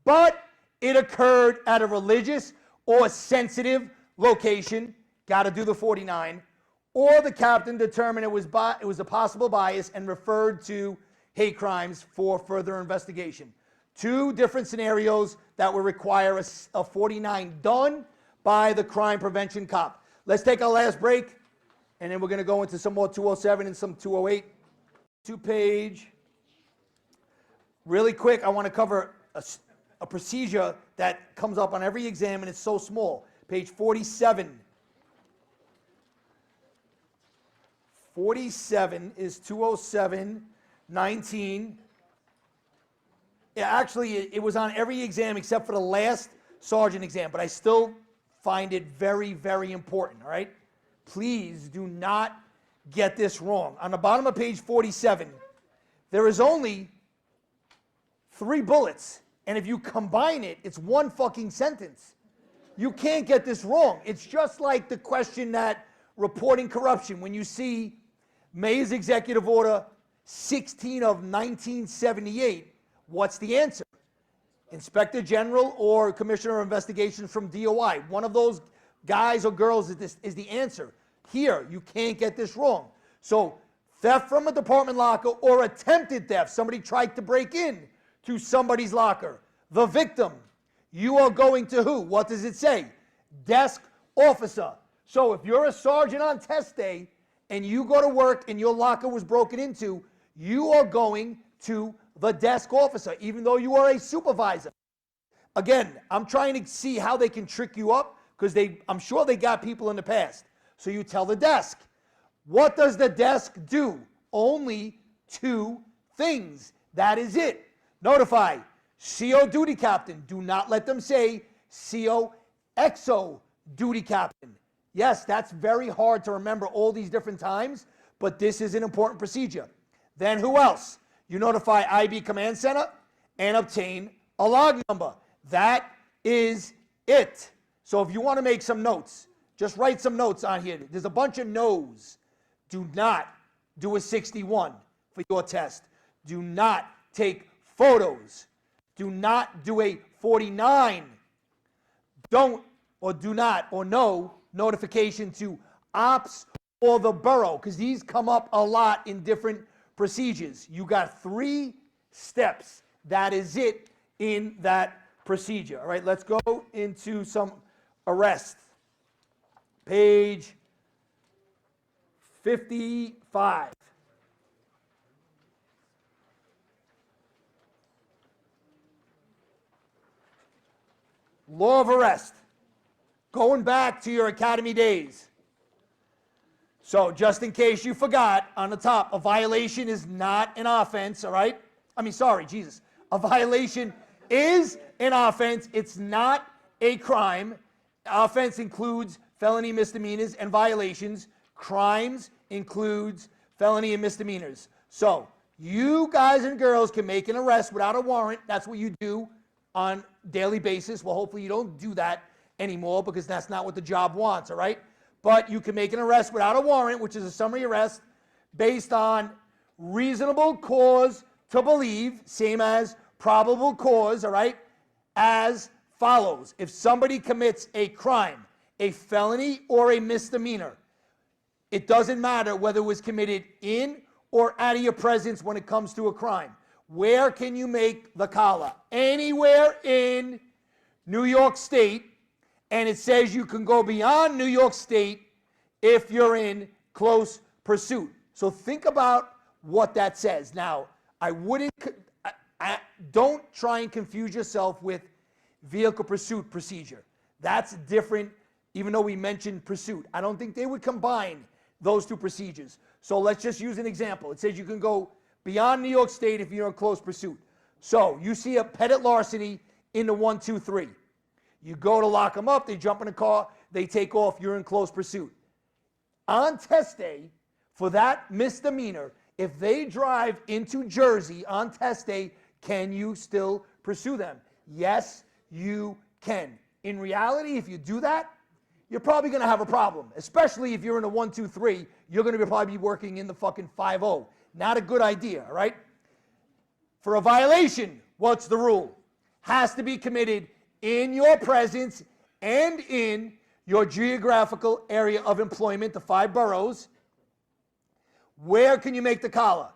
but it occurred at a religious or sensitive location, got to do the 49, or the captain determined it was a possible bias and referred to hate crimes for further investigation. Two different scenarios that would require a 49 done by the crime prevention cop. Let's take our last break, and then we're going to go into some more 207 and some 208. Two-page. Really quick, I want to cover a procedure that comes up on every exam, and it's so small. Page 47. 47 is 207, 19. Yeah, actually, it was on every exam except for the last sergeant exam, but I still find it very, very important, all right? Please do not get this wrong. On the bottom of page 47, there is only 3 bullets, and if you combine it, it's one fucking sentence. You can't get this wrong. It's just like the question that reporting corruption, when you see Mayor's Executive Order 16 of 1978, what's the answer? Inspector General or Commissioner of Investigations from DOI. One of those guys or girls is the answer. Here, you can't get this wrong. So, theft from a department locker or attempted theft. Somebody tried to break in to somebody's locker. The victim. You are going to who? What does it say? Desk officer. So, if you're a sergeant on test day and you go to work and your locker was broken into, you are going to the desk officer, even though you are a supervisor. Again, I'm trying to see how they can trick you up, because I'm sure they got people in the past. So you tell the desk. What does the desk do? Only 2 things. That is it. Notify CO duty captain. Do not let them say CO exo duty captain. Yes, that's very hard to remember all these different times, but this is an important procedure. Then who else? You notify IB Command Center and obtain a log number. That is it. So if you want to make some notes, just write some notes on here. There's a bunch of no's. Do not do a 61 for your test. Do not take photos. Do not do a 49. Don't or do not or no notification to ops or the borough, because these come up a lot in different procedures. You got 3 steps. That is it in that procedure. All right, let's go into some arrest. Page 55. Law of arrest. Going back to your academy days. So just in case you forgot, on the top, a violation is not an offense, all right? A violation is an offense. It's not a crime. Offense includes felony, misdemeanors, and violations. Crimes includes felony and misdemeanors. So you guys and girls can make an arrest without a warrant. That's what you do on a daily basis. Well, hopefully you don't do that anymore, because that's not what the job wants, all right? But you can make an arrest without a warrant, which is a summary arrest, based on reasonable cause to believe, same as probable cause, all right, as follows. If somebody commits a crime, a felony or a misdemeanor, it doesn't matter whether it was committed in or out of your presence when it comes to a crime. Where can you make the collar? Anywhere in New York State. And it says you can go beyond New York State if you're in close pursuit. So think about what that says. Now, don't try and confuse yourself with vehicle pursuit procedure. That's different, even though we mentioned pursuit. I don't think they would combine those 2 procedures. So let's just use an example. It says you can go beyond New York State if you're in close pursuit. So you see a petty larceny in the 1, 2, 3. You go to lock them up, they jump in a car, they take off, you're in close pursuit. On test day, for that misdemeanor, if they drive into Jersey on test day, can you still pursue them? Yes, you can. In reality, if you do that, you're probably going to have a problem, especially if you're in a 1, 2, 3, you're going to probably be working in the fucking 5-0. Not a good idea, all right? For a violation, what's the rule? Has to be committed in your presence and in your geographical area of employment, the 5 boroughs. Where can you make the collar?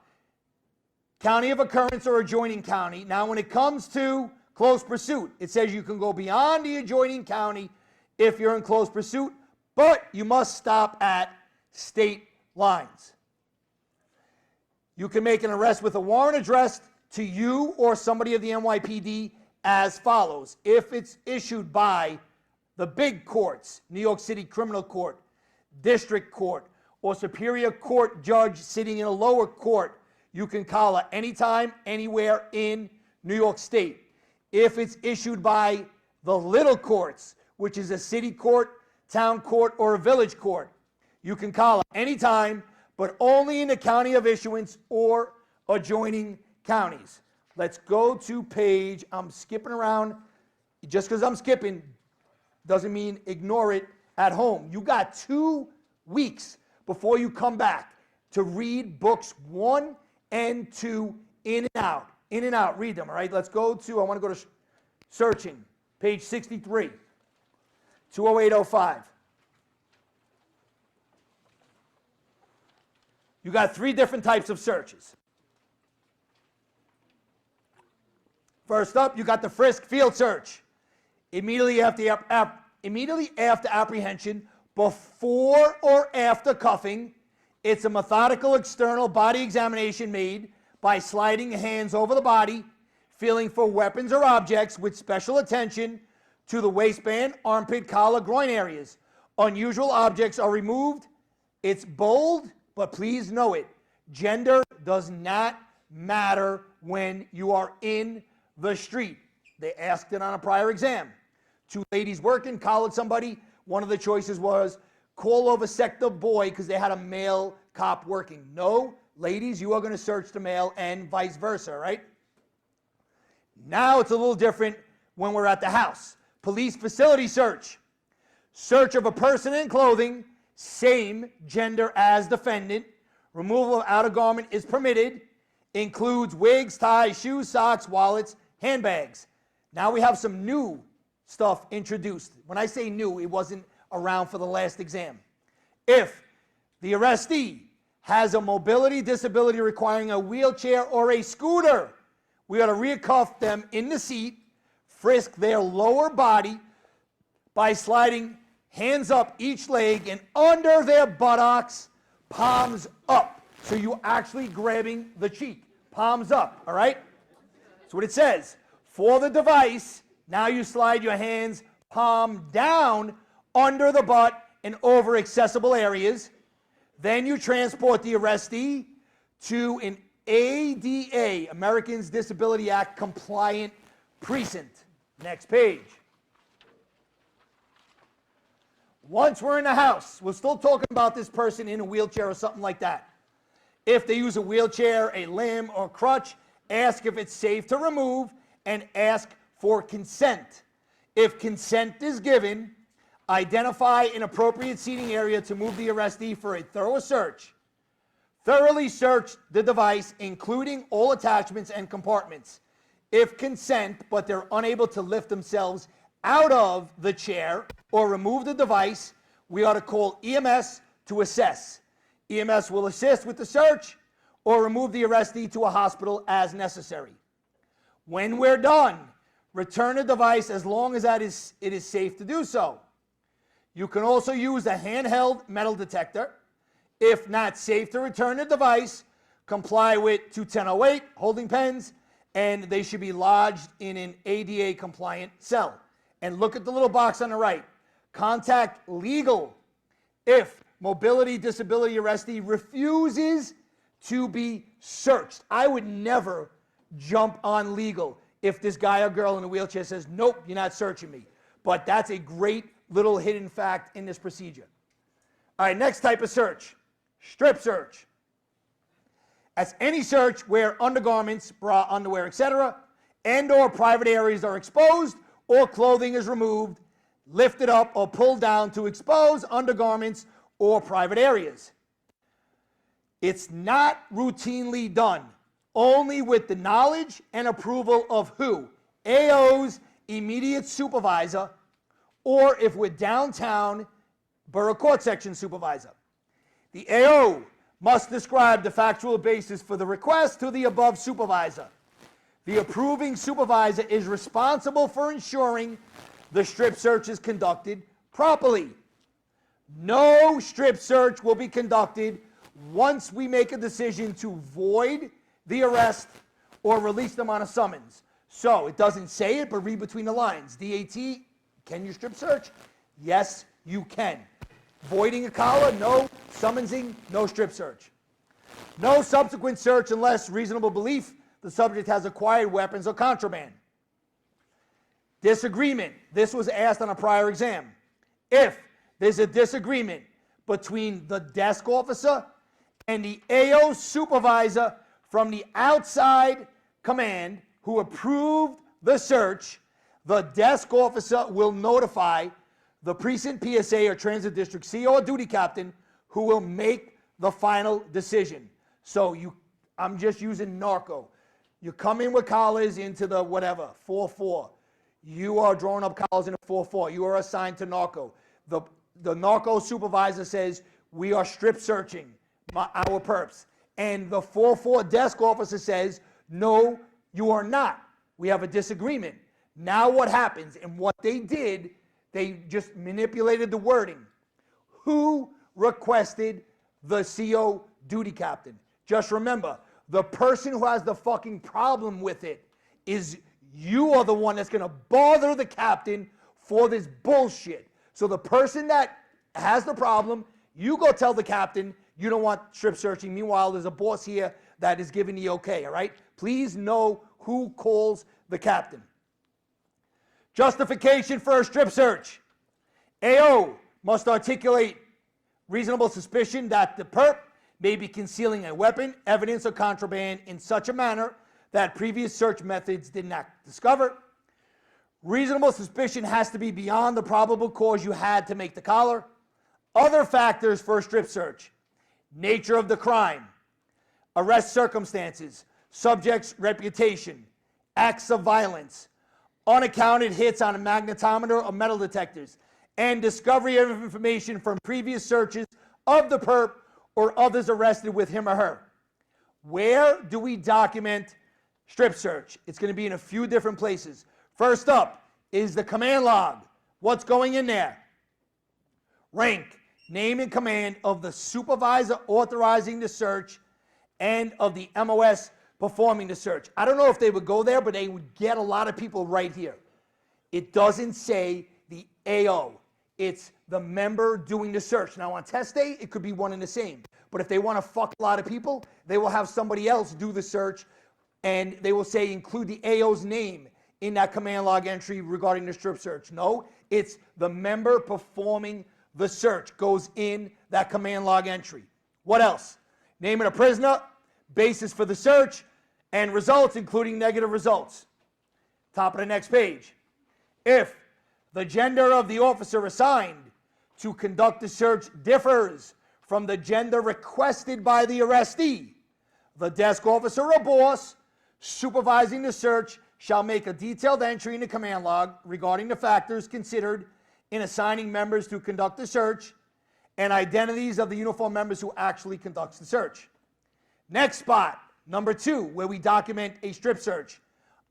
county of occurrence or adjoining county. Now, when it comes to close pursuit, it says you can go beyond the adjoining county if you're in close pursuit, but you must stop at state lines. You can make an arrest with a warrant addressed to you or somebody of the NYPD as follows. If it's issued by the big courts, New York City Criminal Court, District Court, or Superior Court judge sitting in a lower court, you can collar anytime, anywhere in New York State. If it's issued by the little courts, which is a city court, town court, or a village court, you can collar anytime, but only in the county of issuance or adjoining counties. Let's go to page, I'm skipping around. Just because I'm skipping doesn't mean ignore it at home. You got 2 weeks before you come back to read books 1 and 2 in and out. In and out, read them, all right? Let's go to, I want to go to searching, page 63, 20805. You got 3 different types of searches. First up, you got the frisk field search. Immediately after apprehension, before or after cuffing, it's a methodical external body examination made by sliding hands over the body, feeling for weapons or objects with special attention to the waistband, armpit, collar, groin areas. Unusual objects are removed. It's bold, but please know it. Gender does not matter when you are in the street. They asked it on a prior exam. 2 ladies working, collared somebody. One of the choices was call over sector boy because they had a male cop working. No, ladies, you are going to search the male and vice versa, right? Now it's a little different when we're at the house. Police facility search. Search of a person in clothing, same gender as defendant. Removal of outer garment is permitted. Includes wigs, ties, shoes, socks, wallets, handbags. Now we have some new stuff introduced. When I say new, it wasn't around for the last exam. If the arrestee has a mobility disability requiring a wheelchair or a scooter, we ought to recuff them in the seat, frisk their lower body by sliding hands up each leg and under their buttocks, palms up. So you're actually grabbing the cheek, palms up, all right? That's what it says. For the device, now you slide your hands palm down under the butt and over accessible areas. Then you transport the arrestee to an ADA, Americans Disability Act compliant precinct. Next page. Once we're in the house, we're still talking about this person in a wheelchair or something like that. If they use a wheelchair, a limb, or crutch, ask if it's safe to remove and ask for consent. If consent is given, identify an appropriate seating area to move the arrestee for a thorough search. Thoroughly search the device, including all attachments and compartments. If consent, but they're unable to lift themselves out of the chair or remove the device, we ought to call EMS to assess. EMS will assist with the search or remove the arrestee to a hospital as necessary. When we're done, return the device as long as it is safe to do so. You can also use a handheld metal detector. If not safe to return the device, comply with 21008 holding pens, and they should be lodged in an ADA compliant cell. And look at the little box on the right. Contact legal if mobility disability arrestee refuses to be searched. I would never jump on legal if this guy or girl in a wheelchair says, nope, you're not searching me. But that's a great little hidden fact in this procedure. All right, next type of search, strip search. That's any search where undergarments, bra, underwear, etc., and or private areas are exposed or clothing is removed, lifted up, or pulled down to expose undergarments or private areas. It's not routinely done, only with the knowledge and approval of who? AO's immediate supervisor, or if we're downtown, borough court section supervisor. The AO must describe the factual basis for the request to the above supervisor. The approving supervisor is responsible for ensuring the strip search is conducted properly. No strip search will be conducted once we make a decision to void the arrest or release them on a summons. So it doesn't say it, but read between the lines. DAT, can you strip search? Yes, you can. Voiding a collar, no. Summonsing, no strip search. No subsequent search unless reasonable belief the subject has acquired weapons or contraband. Disagreement. This was asked on a prior exam. If there's a disagreement between the desk officer and the AO supervisor from the outside command who approved the search, the desk officer will notify the precinct PSA or transit district CO or duty captain who will make the final decision. So I'm just using narco. You come in with collars into the whatever, 4-4. You are drawing up collars in a 4-4. You are assigned to narco. The narco supervisor says, we are strip searching our perps. And the 4-4 desk officer says, no, you are not. We have a disagreement. Now what happens? And what they did, they just manipulated the wording. Who requested the CO duty captain? Just remember, the person who has the fucking problem with it is you are the one that's going to bother the captain for this bullshit. So the person that has the problem, you go tell the captain you don't want strip searching. Meanwhile, there's a boss here that is giving the okay, all right? Please know who calls the captain. Justification for a strip search. AO must articulate reasonable suspicion that the perp may be concealing a weapon, evidence, or contraband in such a manner that previous search methods did not discover. Reasonable suspicion has to be beyond the probable cause you had to make the collar. Other factors for a strip search: nature of the crime, arrest circumstances, subject's reputation, acts of violence, unaccounted hits on a magnetometer or metal detectors, and discovery of information from previous searches of the perp or others arrested with him or her. Where do we document strip search? It's going to be in a few different places. First up is the command log. What's going in there? Rank, name and command of the supervisor authorizing the search and of the MOS performing the search. I don't know if they would go there, but they would get a lot of people right here. It doesn't say the AO. It's the member doing the search. Now on test day, it could be one and the same. But if they want to fuck a lot of people, they will have somebody else do the search, and they will say include the AO's name in that command log entry regarding the strip search. No, it's the member performing the search goes in that command log entry. What else? Name of the prisoner, basis for the search, and results, including negative results. Top of the next page. If the gender of the officer assigned to conduct the search differs from the gender requested by the arrestee, the desk officer or boss supervising the search shall make a detailed entry in the command log regarding the factors considered in assigning members to conduct the search and identities of the uniformed members who actually conducts the search. Next spot, number 2, where we document a strip search.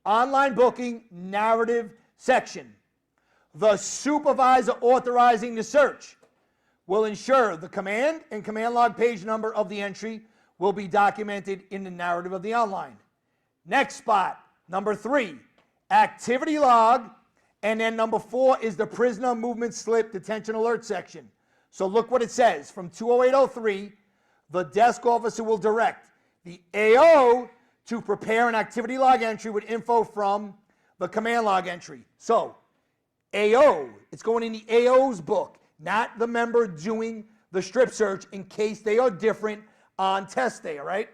Online booking narrative section. The supervisor authorizing the search will ensure the command and command log page number of the entry will be documented in the narrative of the online. Next spot, number 3, activity log, and then number 4 is the prisoner movement slip detention alert section. So look what it says. From 20803, the desk officer will direct the AO to prepare an activity log entry with info from the command log entry. So AO, it's going in the AO's book, not the member doing the strip search in case they are different on test day, all right?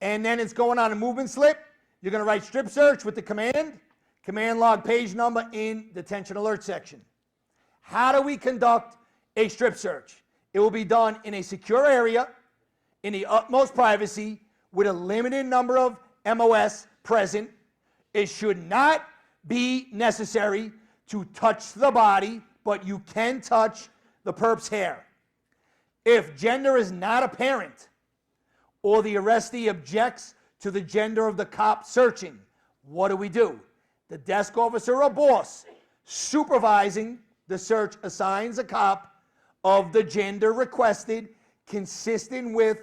And then it's going on a movement slip. You're going to write strip search with the command log page number in detention alert section. How do we conduct a strip search? It will be done in a secure area, in the utmost privacy, with a limited number of MOS present. It should not be necessary to touch the body, but you can touch the perp's hair. If gender is not apparent or the arrestee objects to the gender of the cop searching, what do? The desk officer or boss supervising the search assigns a cop of the gender requested, consistent with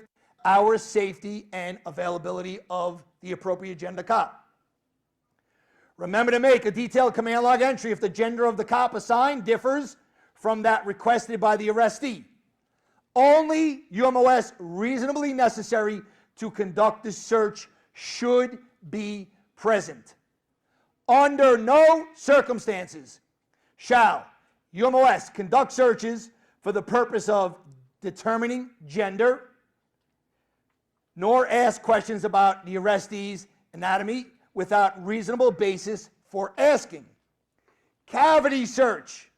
our safety and availability of the appropriate gender cop. Remember to make a detailed command log entry if the gender of the cop assigned differs from that requested by the arrestee. Only UMOS reasonably necessary to conduct the search should be present. Under no circumstances shall UMOS conduct searches for the purpose of determining gender, nor ask questions about the arrestee's anatomy without reasonable basis for asking. Cavity search.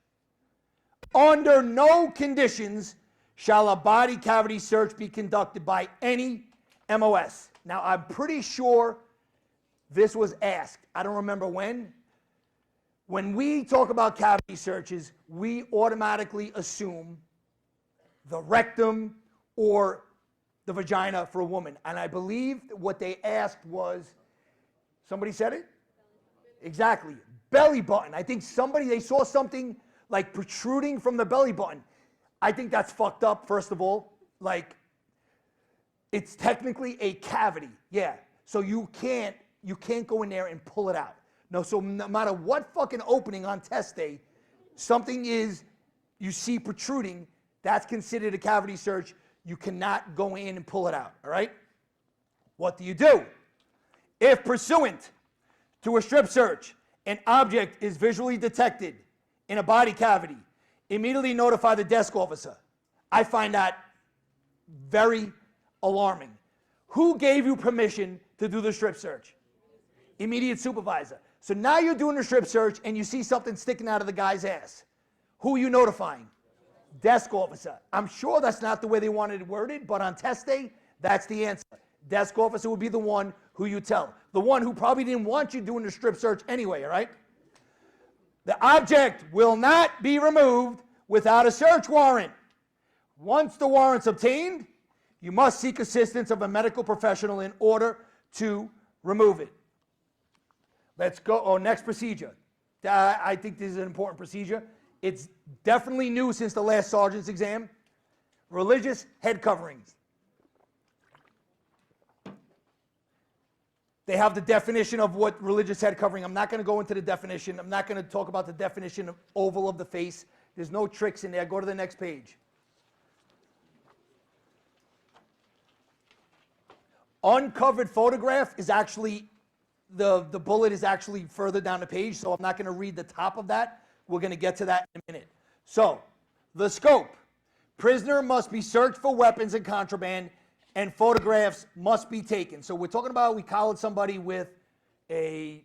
Under no conditions shall a body cavity search be conducted by any MOS. Now, I'm pretty sure this was asked. I don't remember when. When we talk about cavity searches, we automatically assume the rectum or the vagina for a woman. And I believe what they asked was, somebody said it? Exactly. Belly button. I think they saw something like protruding from the belly button. I think that's fucked up, first of all. Like, it's technically a cavity. Yeah. So you can't go in there and pull it out. No, so no matter what fucking opening on test day, something you see protruding, that's considered a cavity search. You cannot go in and pull it out, all right? What do? If pursuant to a strip search, an object is visually detected in a body cavity, immediately notify the desk officer. I find that very alarming. Who gave you permission to do the strip search? Immediate supervisor. So now you're doing a strip search and you see something sticking out of the guy's ass. Who are you notifying? Desk officer. I'm sure that's not the way they wanted it worded, but on test day, that's the answer. Desk officer would be the one who you tell. The one who probably didn't want you doing the strip search anyway, all right? The object will not be removed without a search warrant. Once the warrant's obtained, you must seek assistance of a medical professional in order to remove it. Let's go. Next procedure. I think this is an important procedure. It's definitely new since the last sergeant's exam. Religious head coverings. They have the definition of what religious head covering. I'm not going to go into the definition. I'm not going to talk about the definition of oval of the face. There's no tricks in there. Go to the next page. Uncovered photograph is actually, the bullet is actually further down the page, so I'm not going to read the top of that. We're going to get to that in a minute. So, the scope. Prisoner must be searched for weapons and contraband, and photographs must be taken. So we're talking about we collared somebody with a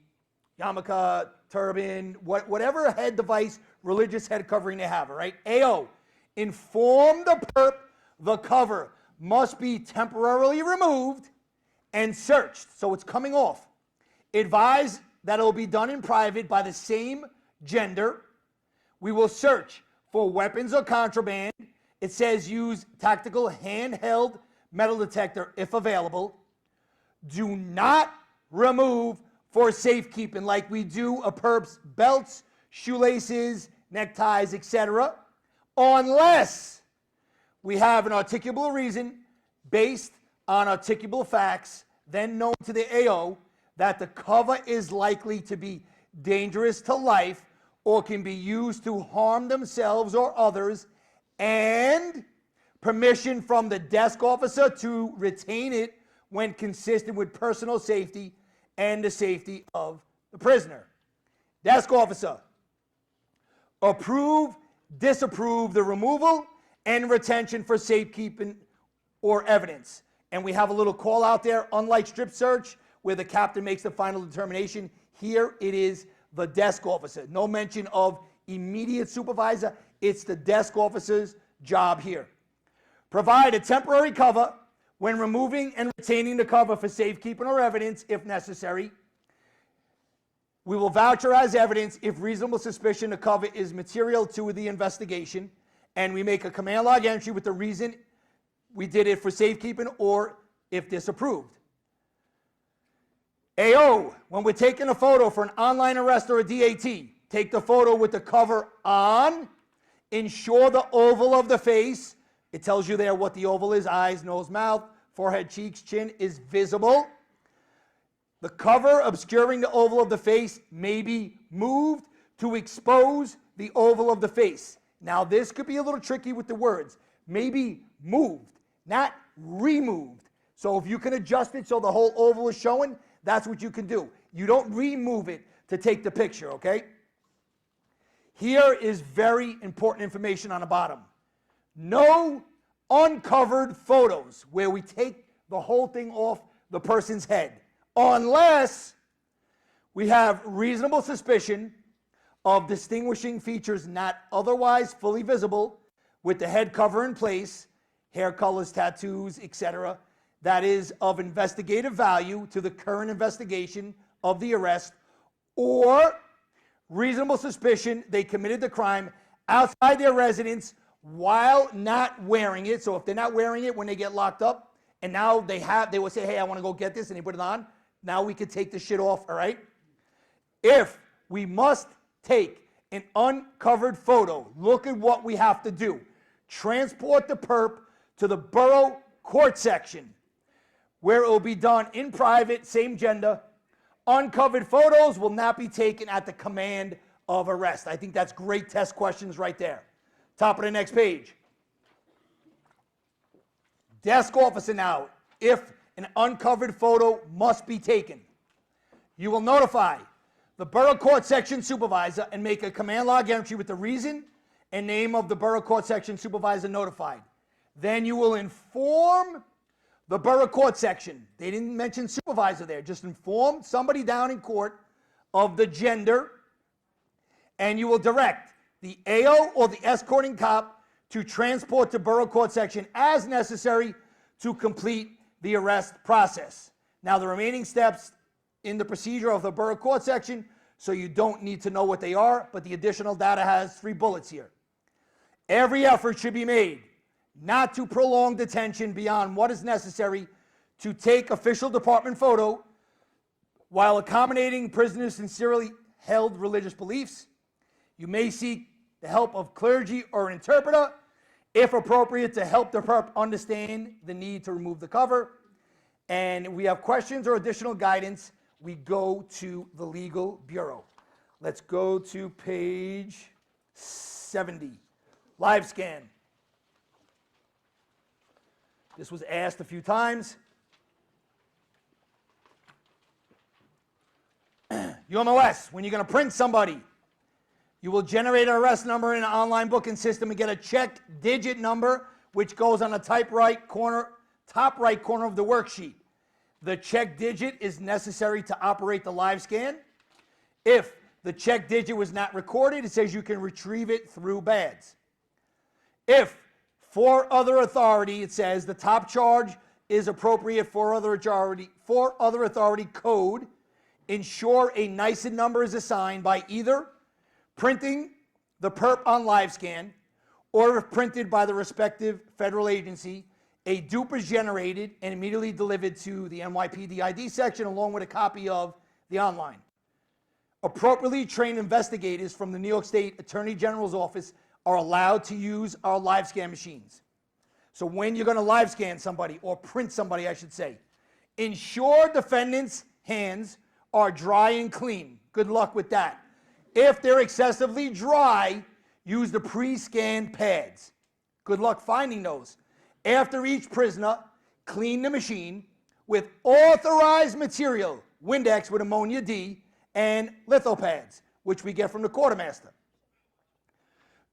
yarmulke, turban, whatever head device, religious head covering they have, all right? AO, inform the perp the cover must be temporarily removed and searched, so it's coming off. Advise that it will be done in private by the same gender. We will search for weapons or contraband. It says use tactical handheld metal detector if available. Do not remove for safekeeping like we do a perp's belts, shoelaces, neckties, etc. unless we have an articulable reason based on articulable facts then known to the AO that the cover is likely to be dangerous to life or can be used to harm themselves or others, and permission from the desk officer to retain it when consistent with personal safety and the safety of the prisoner. Desk officer, approve, disapprove the removal and retention for safekeeping or evidence. And we have a little call out there, unlike strip search, where the captain makes the final determination. Here it is the desk officer. No mention of immediate supervisor. It's the desk officer's job here. Provide a temporary cover when removing and retaining the cover for safekeeping or evidence if necessary. We will voucher as evidence if reasonable suspicion the cover is material to the investigation, and we make a command log entry with the reason we did it for safekeeping or if disapproved. AO, when we're taking a photo for an online arrest or a DAT, take the photo with the cover on, ensure the oval of the face, it tells you there what the oval is, eyes, nose, mouth, forehead, cheeks, chin, is visible. The cover obscuring the oval of the face may be moved to expose the oval of the face. Now, this could be a little tricky with the words. Maybe moved, not removed. So if you can adjust it so the whole oval is showing, that's what you can do. You don't remove it to take the picture, okay? Here is very important information on the bottom. No uncovered photos where we take the whole thing off the person's head, unless we have reasonable suspicion of distinguishing features not otherwise fully visible with the head cover in place, hair colors, tattoos, etc., that is of investigative value to the current investigation of the arrest, or reasonable suspicion they committed the crime outside their residence while not wearing it. So if they're not wearing it when they get locked up, and now they will say, hey, I want to go get this, and they put it on, now we could take the shit off, all right? If we must take an uncovered photo, look at what we have to do. Transport the perp to the borough court section, where it will be done in private, same gender. Uncovered photos will not be taken at the command of arrest. I think that's great test questions right there. Top of the next page. Desk officer now, if an uncovered photo must be taken, you will notify the borough court section supervisor and make a command log entry with the reason and name of the borough court section supervisor notified. Then you will inform the borough court section. They didn't mention supervisor there. Just inform somebody down in court of the gender, and you will direct the AO or the escorting cop to transport to borough court section as necessary to complete the arrest process. Now, the remaining steps in the procedure of the borough court section, so you don't need to know what they are, but the additional data has 3 bullets here. Every effort should be made not to prolong detention beyond what is necessary to take official department photo while accommodating prisoners' sincerely held religious beliefs. You may seek the help of clergy or an interpreter, if appropriate, to help the perp understand the need to remove the cover. And we have questions or additional guidance, we go to the legal bureau. Let's go to page 70. Live scan. This was asked a few times. UMOS, when you're going to print somebody, you will generate an arrest number in an online booking system and get a checked digit number, which goes on the top right corner of the worksheet. The check digit is necessary to operate the live scan. If the check digit was not recorded, it says you can retrieve it through BADS. If for other authority, it says the top charge is appropriate for other authority code, ensure a NICID number is assigned by either printing the perp on live scan, or if printed by the respective federal agency, a dupe is generated and immediately delivered to the NYPD ID section along with a copy of the online. Appropriately trained investigators from the New York State Attorney General's office are allowed to use our live scan machines. So when you're going to live scan somebody, or print somebody, I should say, ensure defendant's hands are dry and clean. Good luck with that. If they're excessively dry, use the pre-scanned pads. Good luck finding those. After each prisoner, clean the machine with authorized material, Windex with ammonia D, and lithopads, which we get from the quartermaster.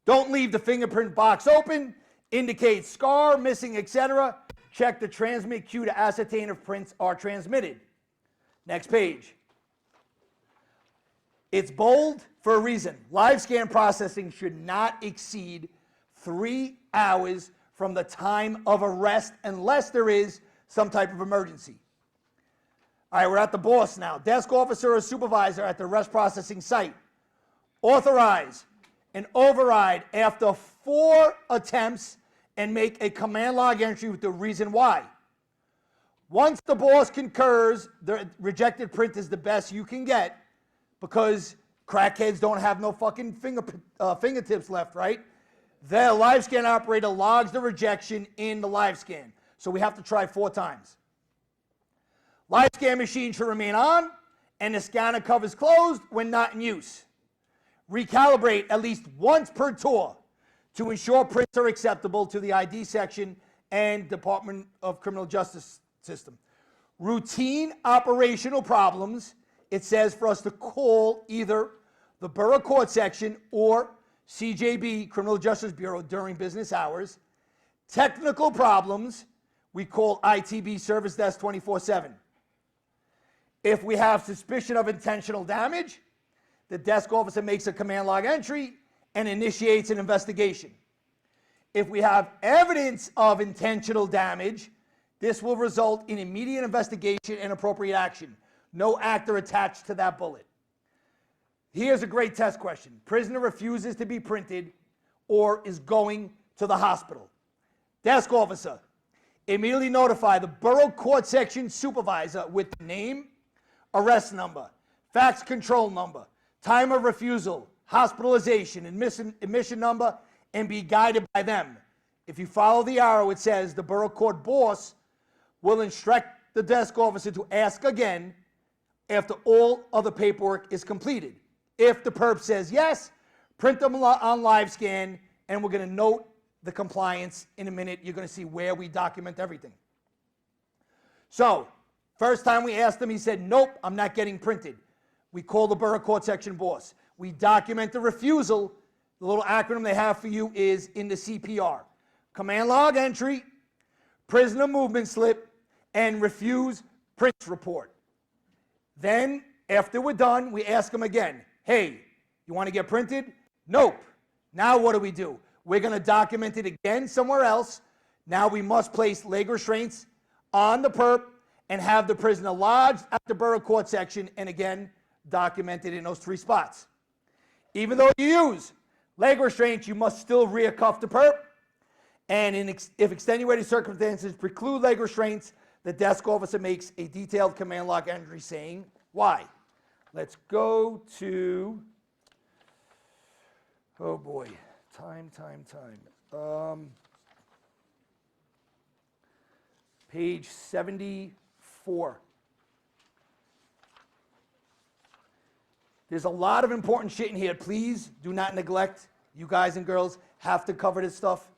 Don't leave the fingerprint box open, indicate scar, missing, etc. Check the transmit queue to ascertain if prints are transmitted. Next page. It's bold for a reason. Live scan processing should not exceed 3 hours from the time of arrest unless there is some type of emergency. All right, we're at the boss now. Desk officer or supervisor at the arrest processing site. Authorize and override after 4 attempts and make a command log entry with the reason why. Once the boss concurs, the rejected print is the best you can get because crackheads don't have no fucking fingertips left, right? The live scan operator logs the rejection in the live scan. So we have to try 4 times. Live scan machine should remain on and the scanner covers closed when not in use. Recalibrate at least once per tour to ensure prints are acceptable to the ID section and Department of Criminal Justice system. Routine operational problems, it says for us to call either the Borough Court section or CJB, Criminal Justice Bureau, during business hours. Technical problems, we call ITB Service Desk 24/7. If we have suspicion of intentional damage, the desk officer makes a command log entry and initiates an investigation. If we have evidence of intentional damage, this will result in immediate investigation and appropriate action. No actor attached to that bullet. Here's a great test question. Prisoner refuses to be printed or is going to the hospital. Desk officer, immediately notify the Borough Court Section supervisor with the name, arrest number, fax control number, time of refusal, hospitalization, admission number, and be guided by them. If you follow the arrow, it says the Borough Court boss will instruct the desk officer to ask again after all other paperwork is completed. If the perp says yes, print them on live scan, and we're going to note the compliance in a minute. You're going to see where we document everything. So, first time we asked him, he said, nope, I'm not getting printed. We call the Borough Court Section boss. We document the refusal. The little acronym they have for you is in the CPR. Command log entry, prisoner movement slip, and refuse prints report. Then, after we're done, we ask them again, hey, you want to get printed? Nope. Now what do? We're going to document it again somewhere else. Now we must place leg restraints on the perp and have the prisoner lodged at the Borough Court Section and again documented in those 3 spots. Even though you use leg restraints, you must still rear cuff the perp. And if extenuating circumstances preclude leg restraints, the desk officer makes a detailed command log entry saying why. Let's go to, oh boy, time. Page 74. There's a lot of important shit in here. Please do not neglect. You guys and girls have to cover this stuff.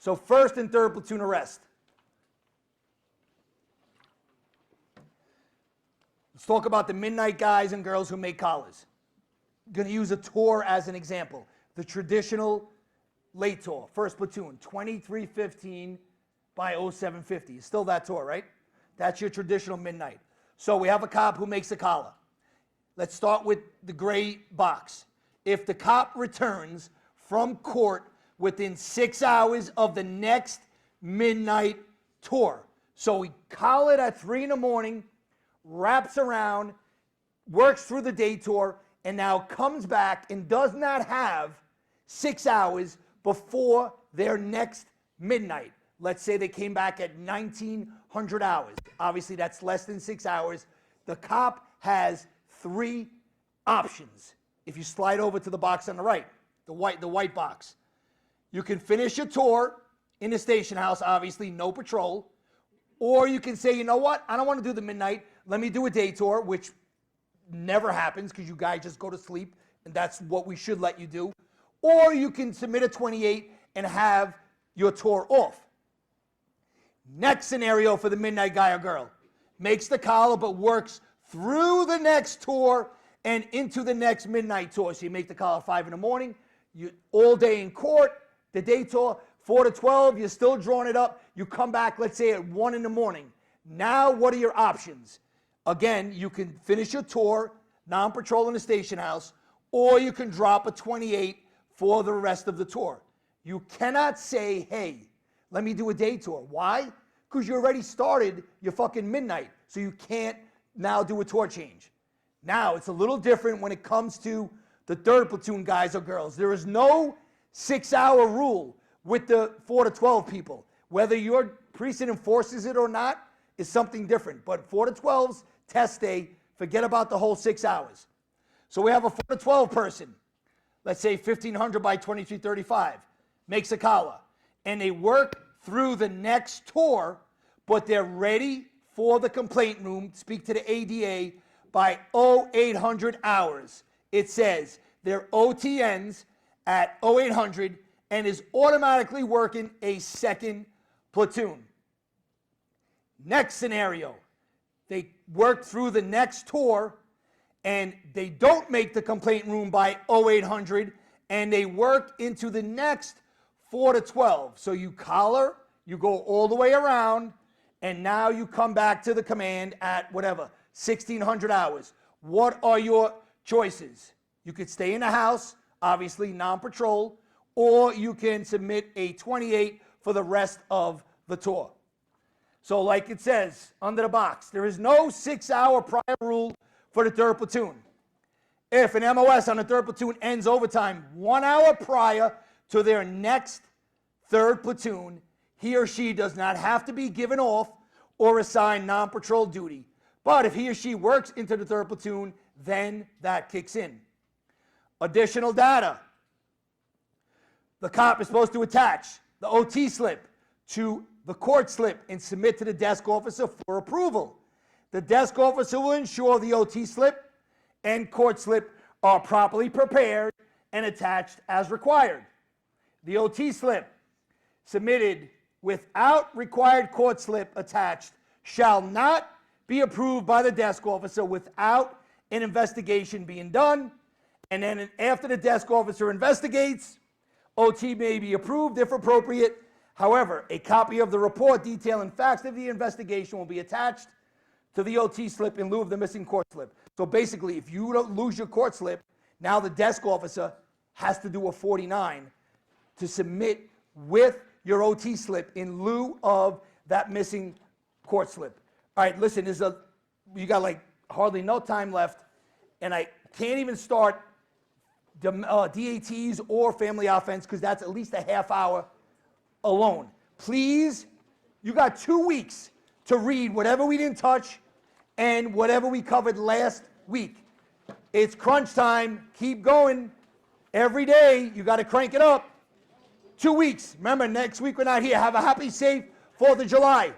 So 1st and 3rd platoon arrest. Let's talk about the midnight guys and girls who make collars. I'm going to use a tour as an example. The traditional late tour, 1st platoon, 2315 by 0750. It's still that tour, right? That's your traditional midnight. So we have a cop who makes a collar. Let's start with the gray box. If the cop returns from court within 6 hours of the next midnight tour, so we collar at 3 in the morning, wraps around, works through the day tour, and now comes back and does not have 6 hours before their next midnight. Let's say they came back at 1900 hours. Obviously, that's less than 6 hours. The cop has 3 options. If you slide over to the box on the right, the white box, you can finish your tour in the station house, obviously, no patrol. Or you can say, you know what? I don't want to do the midnight. Let me do a day tour, which never happens because you guys just go to sleep, and that's what we should let you do. Or you can submit a 28 and have your tour off. Next scenario for the midnight guy or girl. Makes the collar but works through the next tour and into the next midnight tour. So you make the collar 5 in the morning, you all day in court, the day tour, 4 to 12, you're still drawing it up. You come back, let's say, at 1 in the morning. Now, what are your options? Again, you can finish your tour, non-patrol in the station house, or you can drop a 28 for the rest of the tour. You cannot say, hey, let me do a day tour. Why? Because you already started your fucking midnight, so you can't now do a tour change. Now, it's a little different when it comes to the 3rd platoon guys or girls. There is no 6-hour rule. with the 4 to 12 people. Whether your precinct enforces it or not is something different. But 4 to 12's test day, forget about the whole 6 hours. So we have a 4 to 12 person, let's say 1,500 by 2335, makes a collar. And they work through the next tour, but they're ready for the complaint room, speak to the ADA, by 0800 hours. It says their OTNs at 0800 and is automatically working a second platoon. Next scenario, they work through the next tour and they don't make the complaint room by 0800 and they work into the next 4 to 12. So you collar, you go all the way around, and now you come back to the command at whatever, 1600 hours. What are your choices? You could stay in the house, obviously non-patrol, or you can submit a 28 for the rest of the tour. So like it says under the box, there is no 6-hour prior rule for the 3rd platoon. If an MOS on the 3rd platoon ends overtime 1 hour prior to their next 3rd platoon, he or she does not have to be given off or assigned non-patrol duty. But if he or she works into the 3rd platoon, then that kicks in. Additional data. The cop is supposed to attach the OT slip to the court slip and submit to the desk officer for approval. The desk officer will ensure the OT slip and court slip are properly prepared and attached as required. The OT slip submitted without required court slip attached shall not be approved by the desk officer without an investigation being done. And then after the desk officer investigates, OT may be approved if appropriate. However, a copy of the report detailing facts of the investigation will be attached to the OT slip in lieu of the missing court slip. So basically, if you don't lose your court slip, now the desk officer has to do a 49 to submit with your OT slip in lieu of that missing court slip. All right, listen, you got like hardly no time left, and I can't even start DATs or family offense because that's at least a half hour alone. Please, you got 2 weeks to read whatever we didn't touch and whatever we covered last week. It's crunch time. Keep going. Every day, you got to crank it up. 2 weeks. Remember, next week we're not here. Have a happy, safe 4th of July.